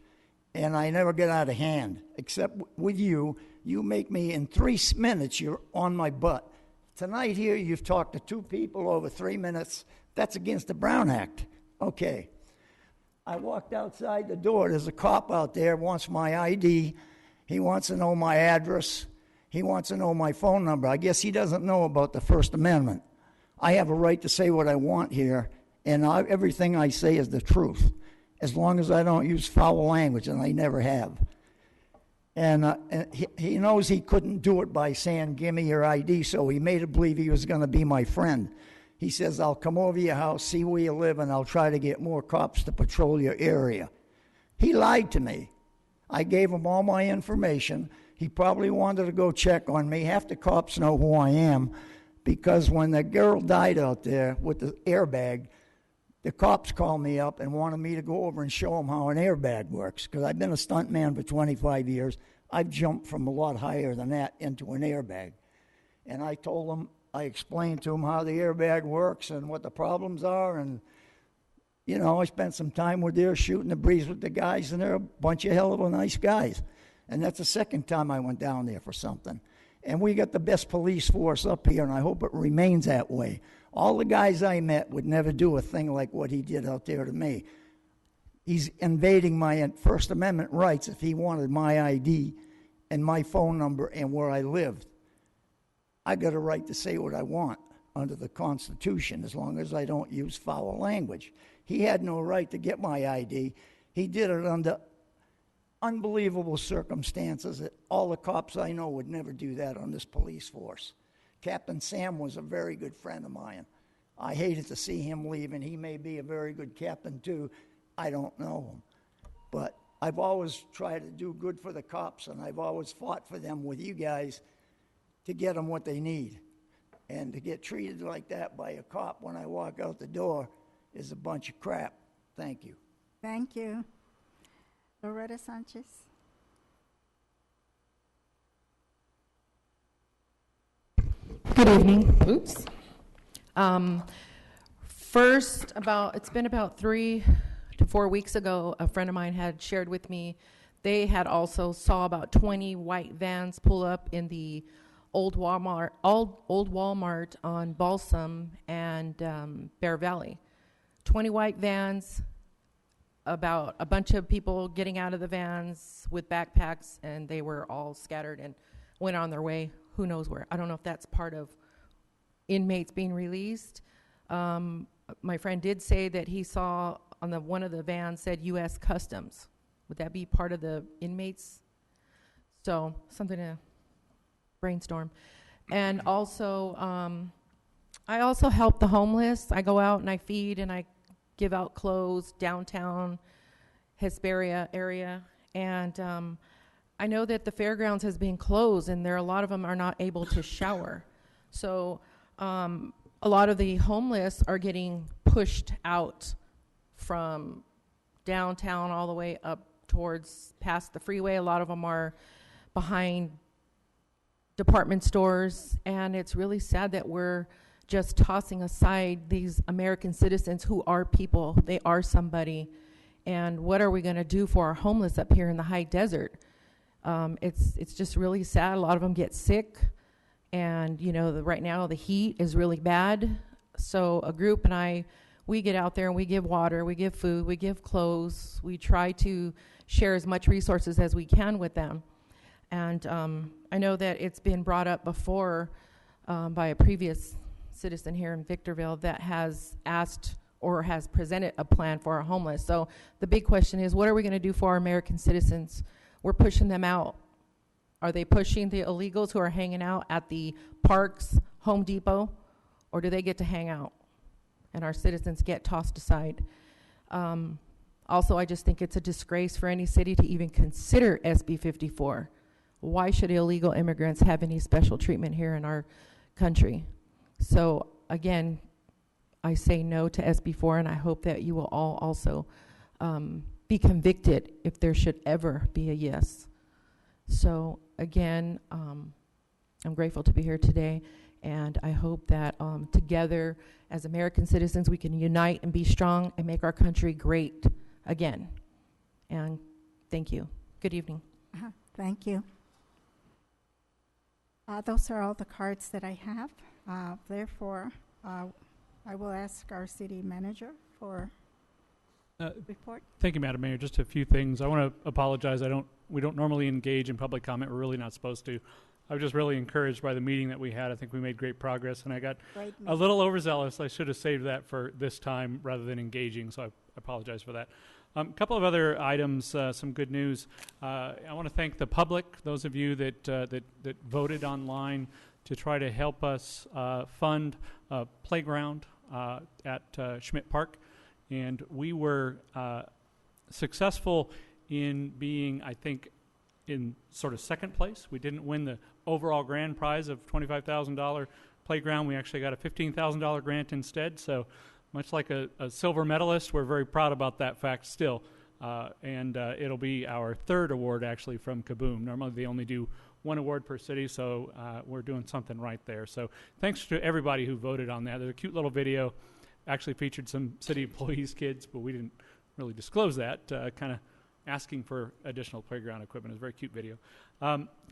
and I never get out of hand, except with you. You make me, in 3 minutes, you're on my butt. Tonight here, you've talked to 2 people over 3 minutes. That's against the Brown Act. Okay. I walked outside the door. There's a cop out there, wants my ID. He wants to know my address. He wants to know my phone number. I guess he doesn't know about the First Amendment. I have a right to say what I want here, and everything I say is the truth, as long as I don't use foul language, and I never have. And he knows he couldn't do it by saying, give me your ID, so he made it believe he was going to be my friend. He says, I'll come over to your house, see where you live, and I'll try to get more cops to patrol your area. He lied to me. I gave him all my information. He probably wanted to go check on me. Half the cops know who I am, because when the girl died out there with the airbag, the cops called me up and wanted me to go over and show them how an airbag works, because I've been a stuntman for 25 years. I've jumped from a lot higher than that into an airbag. And I told them, I explained to them how the airbag works and what the problems are. And, you know, I spent some time with there shooting the breeze with the guys, and they're a bunch of hell of a nice guys. And that's the second time I went down there for something. And we got the best police force up here, and I hope it remains that way. All the guys I met would never do a thing like what he did out there to me. He's invading my First Amendment rights if he wanted my ID and my phone number and where I lived. I got a right to say what I want under the Constitution, as long as I don't use foul language. He had no right to get my ID. He did it under unbelievable circumstances that all the cops I know would never do that on this police force. Captain Sam was a very good friend of mine. I hated to see him leave, and he may be a very good captain too. I don't know him. But I've always tried to do good for the cops, and I've always fought for them with you guys to get them what they need. And to get treated like that by a cop when I walk out the door is a bunch of crap. Thank you. Thank you. Loretta Sanchez. Good evening. Oops. First, it's been about 3 to 4 weeks ago, a friend of mine had shared with me, they had also saw about 20 white vans pull up in the old Walmart on Balsam and Bear Valley. 20 white vans, about a bunch of people getting out of the vans with backpacks, and they were all scattered and went on their way, who knows where. I don't know if that's part of inmates being released. My friend did say that he saw on one of the vans said U.S. Customs. Would that be part of the inmates? So something to brainstorm. And also, I also help the homeless. I go out and I feed and I give out clothes downtown Hesperia area. And I know that the fairgrounds has been closed, and a lot of them are not able to shower. So a lot of the homeless are getting pushed out from downtown all the way up towards past the freeway. A lot of them are behind department stores, and it's really sad that we're just tossing aside these American citizens who are people. They are somebody. And what are we going to do for our homeless up here in the high desert? It's just really sad. A lot of them get sick, and right now the heat is really bad. So a group and I, we get out there and we give water, we give food, we give clothes. We try to share as much resources as we can with them. And I know that it's been brought up before by a previous citizen here in Victorville that has asked or has presented a plan for our homeless. So the big question is, what are we going to do for our American citizens? We're pushing them out. Are they pushing the illegals who are hanging out at the parks, Home Depot, or do they get to hang out and our citizens get tossed aside? Also, I just think it's a disgrace for any city to even consider SB 54. Why should illegal immigrants have any special treatment here in our country? So again, I say no to SB 4, and I hope that you will all also be convicted if there should ever be a yes. So again, I'm grateful to be here today, and I hope that together as American citizens we can unite and be strong and make our country great again. And thank you. Good evening. Thank you. Those are all the cards that I have. Therefore, I will ask our city manager for report. Thank you, Madam Mayor. Just a few things. I want to apologize. We don't normally engage in public comment. We're really not supposed to. I was just really encouraged by the meeting that we had. I think we made great progress, and I got a little overzealous. I should have saved that for this time rather than engaging, so I apologize for that. A couple of other items, some good news. I want to thank the public, those of you that voted online to try to help us fund a playground at Schmidt Park. And we were successful in being, I think, in sort of second place. We didn't win the overall grand prize of $25,000 playground. We actually got a $15,000 grant instead. So much like a silver medalist, we're very proud about that fact still. And it'll be our third award, actually, from Kaboom. Normally they only do one award per city, so we're doing something right there. So thanks to everybody who voted on that. There's a cute little video. Actually featured some city employees' kids, but we didn't really disclose that, kind of asking for additional playground equipment. It's a very cute video.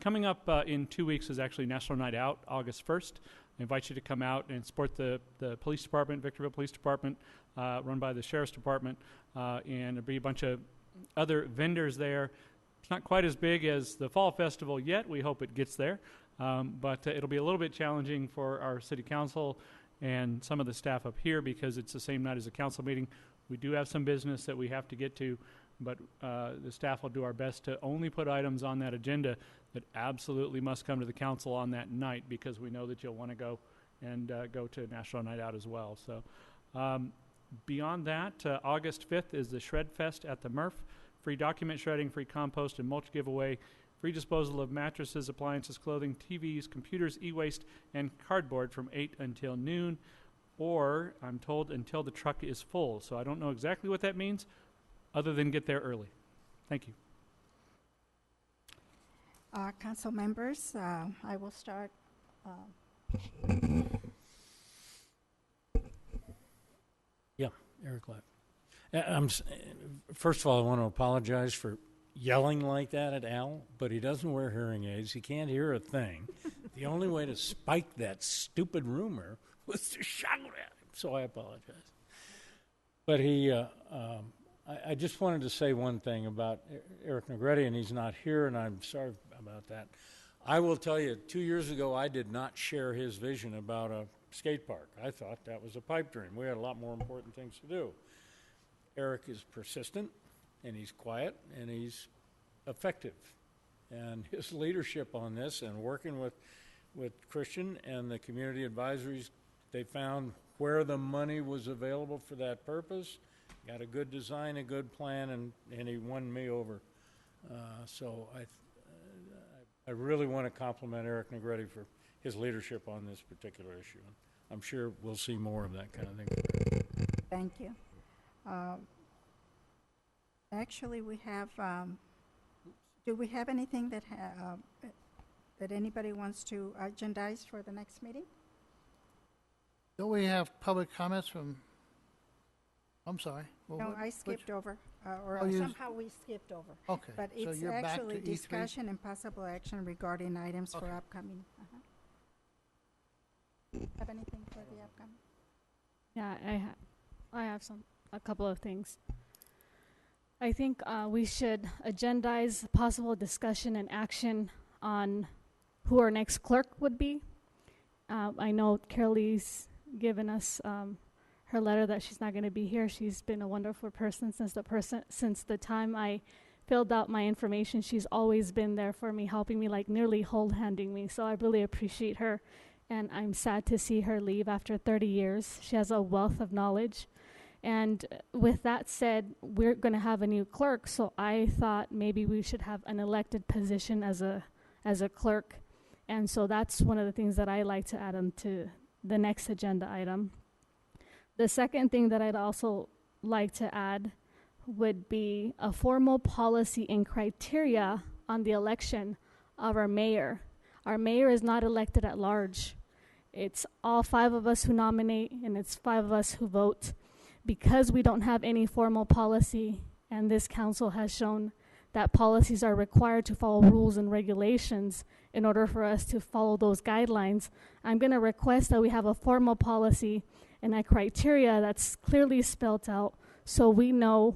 Coming up in 2 weeks is actually National Night Out, August 1st. I invite you to come out and support the police department, Victorville Police Department, run by the Sheriff's Department, and there'll be a bunch of other vendors there. It's not quite as big as the Fall Festival yet. We hope it gets there, but it'll be a little bit challenging for our city council and some of the staff up here because it's the same night as a council meeting. We do have some business that we have to get to, but the staff will do our best to only put items on that agenda that absolutely must come to the council on that night because we know that you'll want to go and go to National Night Out as well. So beyond that, August 5th is the Shred Fest at the Murph. Free document shredding, free compost and mulch giveaway, free disposal of mattresses, appliances, clothing, TVs, computers, e-waste, and cardboard from 8 until noon, or, I'm told, until the truck is full. So I don't know exactly what that means, other than get there early. Thank you. Council members, I will start. Yeah, Eric Lapp. First of all, I want to apologize for yelling like that at Al, but he doesn't wear hearing aids. He can't hear a thing. The only way to spike that stupid rumor was to shout at him, so I apologize. But I just wanted to say one thing about Eric Negretti, and he's not here, and I'm sorry about that. I will tell you, 2 years ago, I did not share his vision about a skate park. I thought that was a pipe dream. We had a lot more important things to do. Eric is persistent, and he's quiet, and he's effective. And his leadership on this and working with Christian and the community advisories, they found where the money was available for that purpose, got a good design, a good plan, and he won me over. So I really want to compliment Eric Negretti for his leadership on this particular issue. I'm sure we'll see more of that kind of thing. Thank you. Actually, we have, do we have anything that anybody wants to agendize for the next meeting? Don't we have public comments from, I'm sorry. No, I skipped over, or Oh, somehow we skipped over. Okay, But so it's you're back to actually E3? discussion and possible action regarding items for Okay. upcoming. Have anything for the upcoming? Yeah, I have a couple of things. I think we should agendize possible discussion and action on who our next clerk would be. I know Carolee's given us her letter that she's not going to be here. She's been a wonderful person since the time I filled out my information. She's always been there for me, helping me, like nearly hold-handing me. So I really appreciate her, and I'm sad to see her leave after 30 years. She has a wealth of knowledge. And with that said, we're going to have a new clerk, so I thought maybe we should have an elected position as a clerk. And so that's one of the things that I like to add on to the next agenda item. The second thing that I'd also like to add would be a formal policy and criteria on the election of our mayor. Our mayor is not elected at large. It's all 5 of us who nominate, and it's 5 of us who vote. Because we don't have any formal policy, and this council has shown that policies are required to follow rules and regulations in order for us to follow those guidelines, I'm going to request that we have a formal policy and a criteria that's clearly spelled out so we know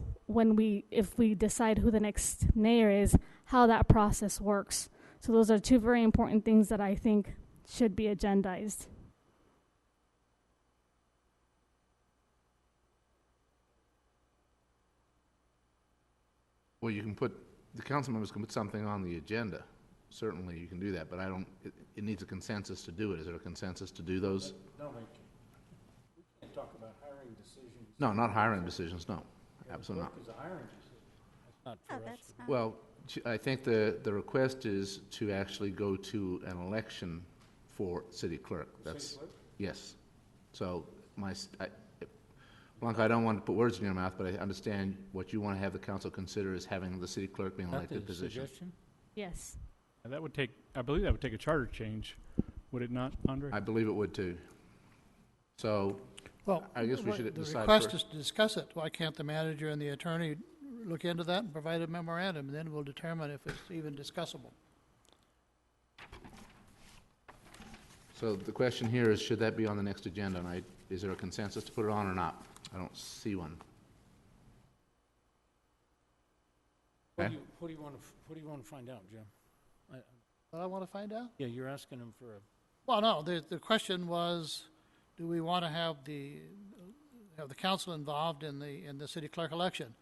if we decide who the next mayor is, how that process works. So those are 2 very important things that I think should be agendized. Well, the council members can put something on the agenda. Certainly you can do that, but it needs a consensus to do it. Is there a consensus to do those? No, we can't talk about hiring decisions. No, not hiring decisions, no. Absolutely not. It's a hiring decision. That's not for us. Well, I think the request is to actually go to an election for city clerk. City clerk? Yes. So Blanca, I don't want to put words in your mouth, but I understand what you want to have the council consider is having the city clerk be an elected position. Suggestion? Yes. And I believe that would take a charter change, would it not, Andre? I believe it would too. So, Well, I guess we should the decide request first. is to discuss it. Why can't the manager and the attorney look into that and provide a memorandum, and then we'll determine if it's even discussable. So the question here is, should that be on the next agenda? And is there a consensus to put it on or not? I don't see one. What Okay. do you want to find out, Jim? What I want to find out? Yeah, you're asking him for a. Well, no, the question was, do we want to have the council involved in the city clerk election?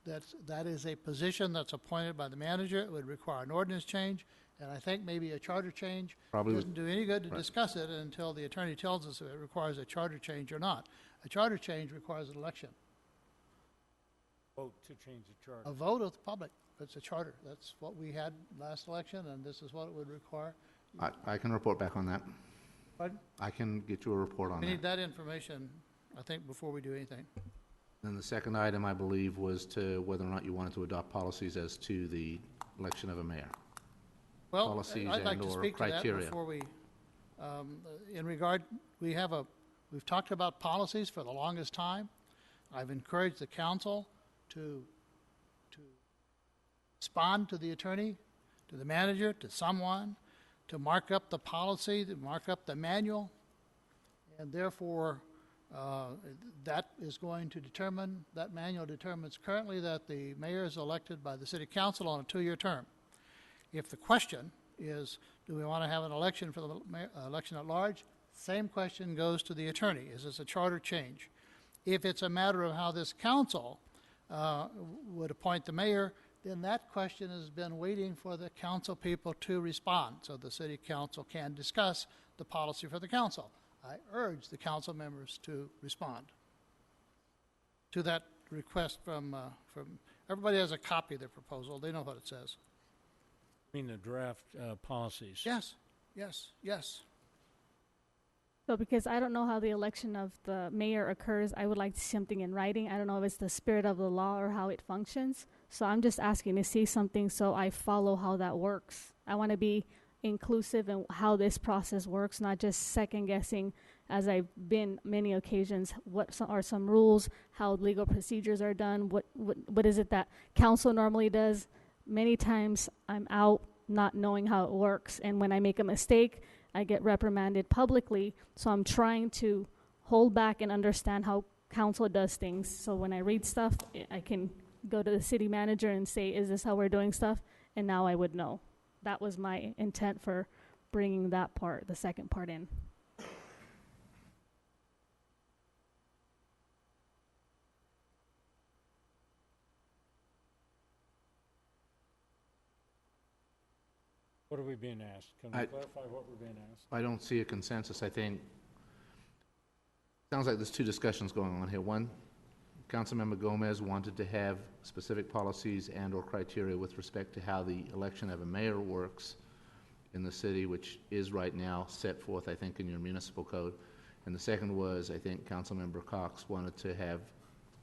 That is a position that's appointed by the manager. It would require an ordinance change, and I think maybe a charter change. Probably doesn't do any good to right. discuss it until the attorney tells us if it requires a charter change or not. A charter change requires an election. Vote to change the charter. A vote of the public. It's a charter. That's what we had last election, and this is what it would require. I can report back on that. Pardon? I can get you a report on We need that. that information, I think, before we do anything. Then the second item, I believe, was to whether or not you wanted to adopt policies as to the election of a mayor. Well, Policies I'd like to and/or speak to that criteria. before we, in regard, we've talked about policies for the longest time. I've encouraged the council to respond to the attorney, to the manager, to someone, to mark up the policy, to mark up the manual, and therefore, that is going to determine, that manual determines currently that the mayor is elected by the city council on a 2-year term. If the question is, do we want to have an election for the election at large? Same question goes to the attorney. Is this a charter change? If it's a matter of how this council would appoint the mayor, then that question has been waiting for the council people to respond so the city council can discuss the policy for the council. I urge the council members to respond to that request from everybody has a copy of the proposal. They know what it says. I mean the draft policies. Yes, yes, yes. So because I don't know how the election of the mayor occurs, I would like to see something in writing. I don't know if it's the spirit of the law or how it functions. So I'm just asking to see something so I follow how that works. I want to be inclusive in how this process works, not just second guessing, as I've been many occasions, what are some rules, how legal procedures are done, what is it that council normally does. Many times I'm out not knowing how it works, and when I make a mistake, I get reprimanded publicly. So I'm trying to hold back and understand how council does things. So when I read stuff, I can go to the city manager and say, is this how we're doing stuff? And now I would know. That was my intent for bringing that part, the second part, in. What are we being asked? Can we clarify what we're being asked? I don't see a consensus. I think, sounds like there's two discussions going on here. One, Councilmember Gomez wanted to have specific policies and/or criteria with respect to how the election of a mayor works in the city, which is right now set forth, I think, in your municipal code. And the second was, I think, Councilmember Cox wanted to have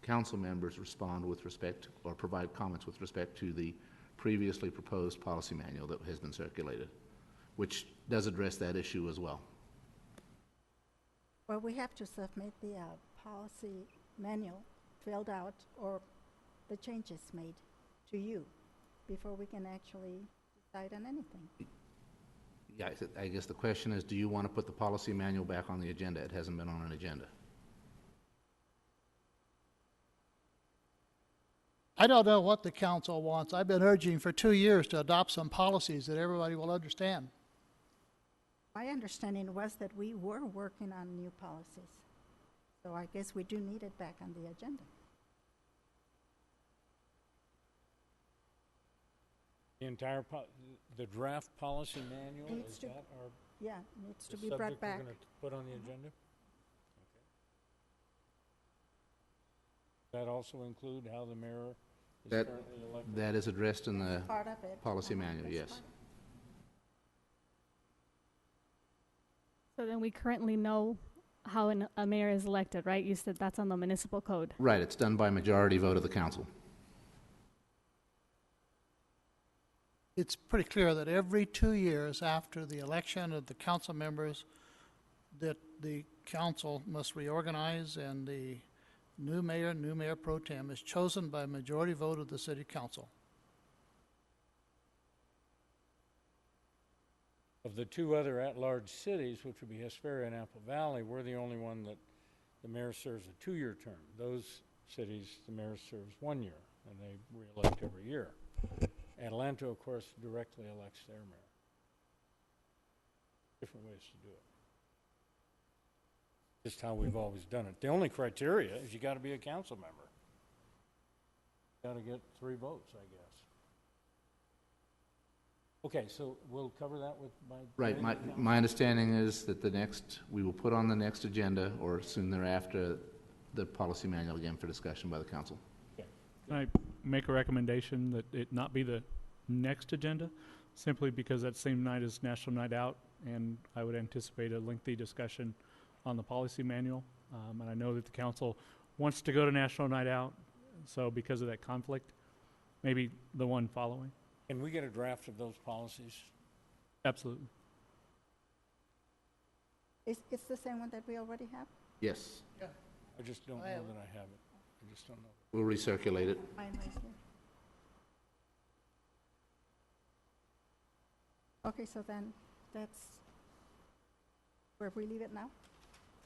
council members respond with respect or provide comments with respect to the previously proposed policy manual that has been circulated, which does address that issue as well. Well, we have to submit the policy manual filled out or the changes made to you before we can actually decide on anything. Yeah, I guess the question is, do you want to put the policy manual back on the agenda? It hasn't been on an agenda. I don't know what the council wants. I've been urging for 2 years to adopt some policies that everybody will understand. My understanding was that we were working on new policies. So I guess we do need it back on the agenda. The entire, the draft policy manual, Needs is to- that our Yeah, needs to the be brought subject we're back. going to put on the agenda? Does that also include how the mayor is That, currently elected? that is addressed in the Part of it. policy manual, That's yes. part. So then we currently know how a mayor is elected, right? You said that's on the municipal code. Right, it's done by majority vote of the council. It's pretty clear that every 2 years after the election of the council members, that the council must reorganize and the new mayor pro tem is chosen by majority vote of the city council. Of the two other at-large cities, which would be Hesperia and Apple Valley, we're the only one that the mayor serves a 2-year term. Those cities, the mayor serves 1 year, and they re-elect every year. Atlanta, of course, directly elects their mayor. Different ways to do it. Just how we've always done it. The only criteria is you got to be a council member. Got to get 3 votes, I guess. Okay, so we'll cover that with my... Right, my understanding is that we will put on the next agenda, or soon thereafter, the policy manual again for discussion by the council. Can I make a recommendation that it not be the next agenda, simply because that same night is National Night Out, and I would anticipate a lengthy discussion on the policy manual. And I know that the council wants to go to National Night Out, so because of that conflict, maybe the one following. Can we get a draft of those policies? Absolutely. It's the same one that we already have? Yes, Yeah. I just don't know that I have it. I just don't know. we'll recirculate it. Mine right here. Okay, so then that's where we leave it now?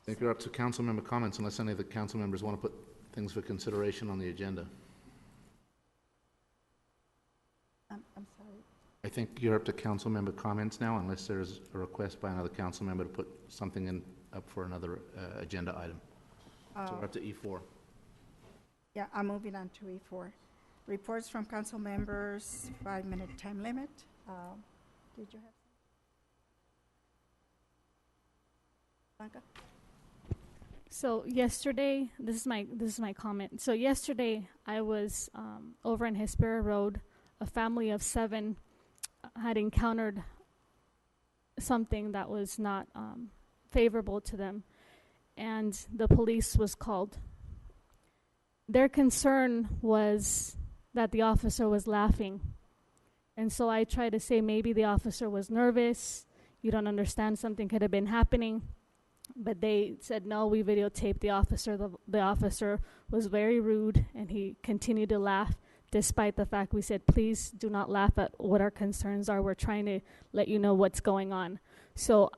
I think you're up to council member comments, unless any of the council members want to put things for consideration on the agenda. I'm sorry. I think you're up to council member comments now, unless there's a request by another council member to put something up for another agenda item. So we're up to E4. Yeah, I'm moving on to E4. Reports from council members, 5-minute time limit. Did you have something? Blanca? So yesterday, this is my comment. So yesterday, I was over on Hesperia Road. A family of 7 had encountered something that was not favorable to them, and the police was called. Their concern was that the officer was laughing, and so I tried to say maybe the officer was nervous, you don't understand, something could have been happening. But they said, no, we videotaped the officer. The officer was very rude, and he continued to laugh, despite the fact we said, please do not laugh at what our concerns are. We're trying to let you know what's going on. So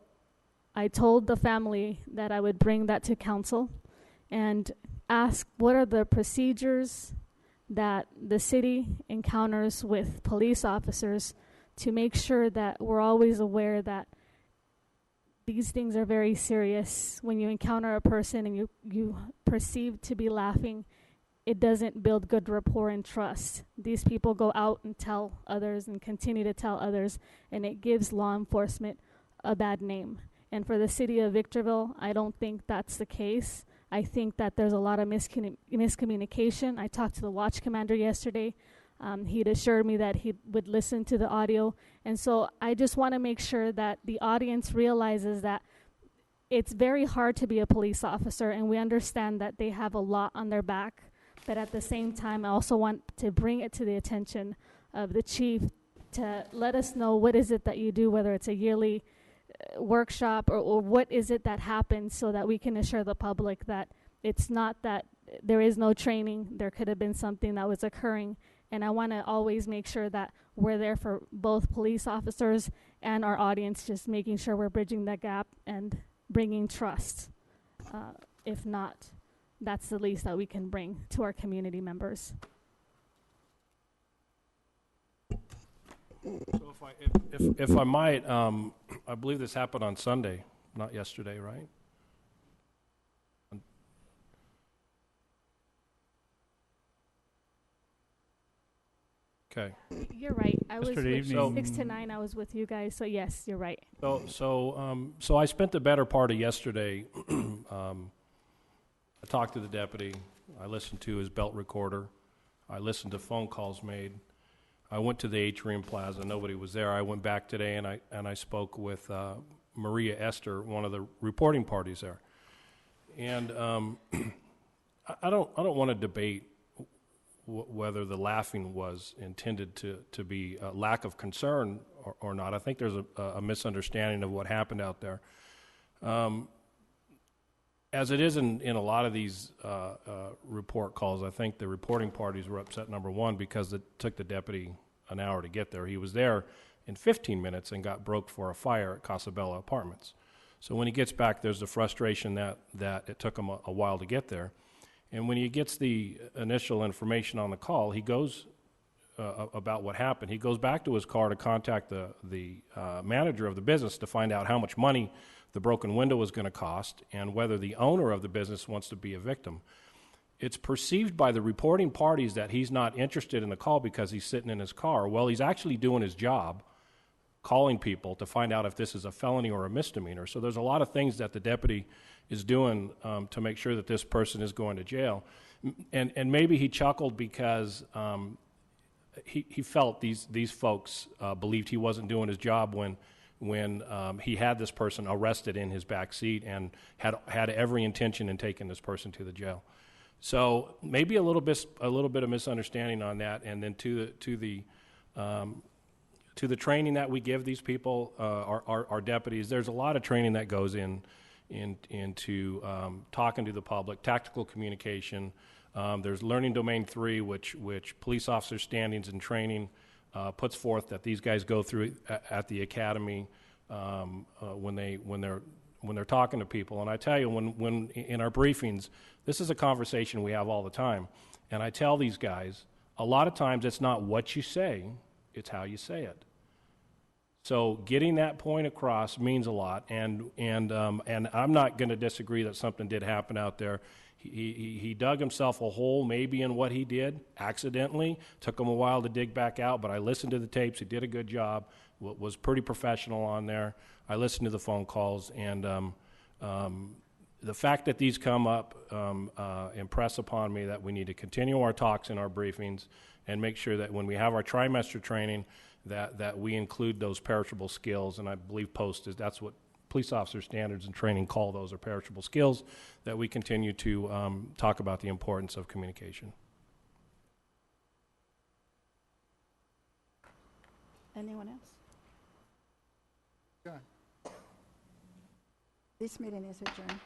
I told the family that I would bring that to council. And ask what are the procedures that the city encounters with police officers to make sure that we're always aware that these things are very serious. When you encounter a person and you perceive to be laughing, it doesn't build good rapport and trust. These people go out and tell others and continue to tell others, and it gives law enforcement a bad name. And for the city of Victorville, I don't think that's the case. I think that there's a lot of miscommunication. I talked to the watch commander yesterday. He'd assured me that he would listen to the audio. And so I just want to make sure that the audience realizes that it's very hard to be a police officer, and we understand that they have a lot on their back. But at the same time, I also want to bring it to the attention of the chief to let us know what is it that you do, whether it's a yearly workshop or what is it that happens, so that we can assure the public that it's not that there is no training. There could have been something that was occurring. And I want to always make sure that we're there for both police officers and our audience, just making sure we're bridging that gap and bringing trust. If not, that's the least that we can bring to our community members. So if I might, I believe this happened on Sunday, not yesterday, right? Okay. You're right. I was Yesterday with evening. 6 to 9. I was with you guys. So yes, you're right. So I spent the better part of yesterday. I talked to the deputy. I listened to his belt recorder. I listened to phone calls made. I went to the Atrium Plaza. Nobody was there. I went back today and I spoke with Maria Esther, one of the reporting parties there. And I don't want to debate whether the laughing was intended to be a lack of concern or not. I think there's a misunderstanding of what happened out there. As it is in a lot of these report calls, I think the reporting parties were upset, number one, because it took the deputy an hour to get there. He was there in 15 minutes and got broke for a fire at Casabella Apartments. So when he gets back, there's the frustration that it took him a while to get there. And when he gets the initial information on the call, he goes about what happened. He goes back to his car to contact the manager of the business to find out how much money the broken window was going to cost and whether the owner of the business wants to be a victim. It's perceived by the reporting parties that he's not interested in the call because he's sitting in his car. Well, he's actually doing his job, calling people to find out if this is a felony or a misdemeanor. So there's a lot of things that the deputy is doing to make sure that this person is going to jail. And maybe he chuckled because he felt these folks believed he wasn't doing his job when he had this person arrested in his back seat and had every intention in taking this person to the jail. So maybe a little bit of misunderstanding on that, and then to the training that we give these people, our deputies. There's a lot of training that goes into talking to the public, tactical communication. There's Learning Domain 3, which police officer standings and training puts forth that these guys go through at the academy when they're talking to people. And I tell you, when in our briefings, this is a conversation we have all the time. And I tell these guys, a lot of times it's not what you say, it's how you say it. So getting that point across means a lot, and I'm not going to disagree that something did happen out there. He dug himself a hole maybe in what he did accidentally. Took him a while to dig back out, but I listened to the tapes. He did a good job. Was pretty professional on there. I listened to the phone calls, and the fact that these come up impress upon me that we need to continue our talks and our briefings and make sure that when we have our trimester training that we include those perishable skills. And I believe that's what police officer standards and training call those, are perishable skills, that we continue to talk about the importance of communication. Anyone else? Done. This meeting is adjourned.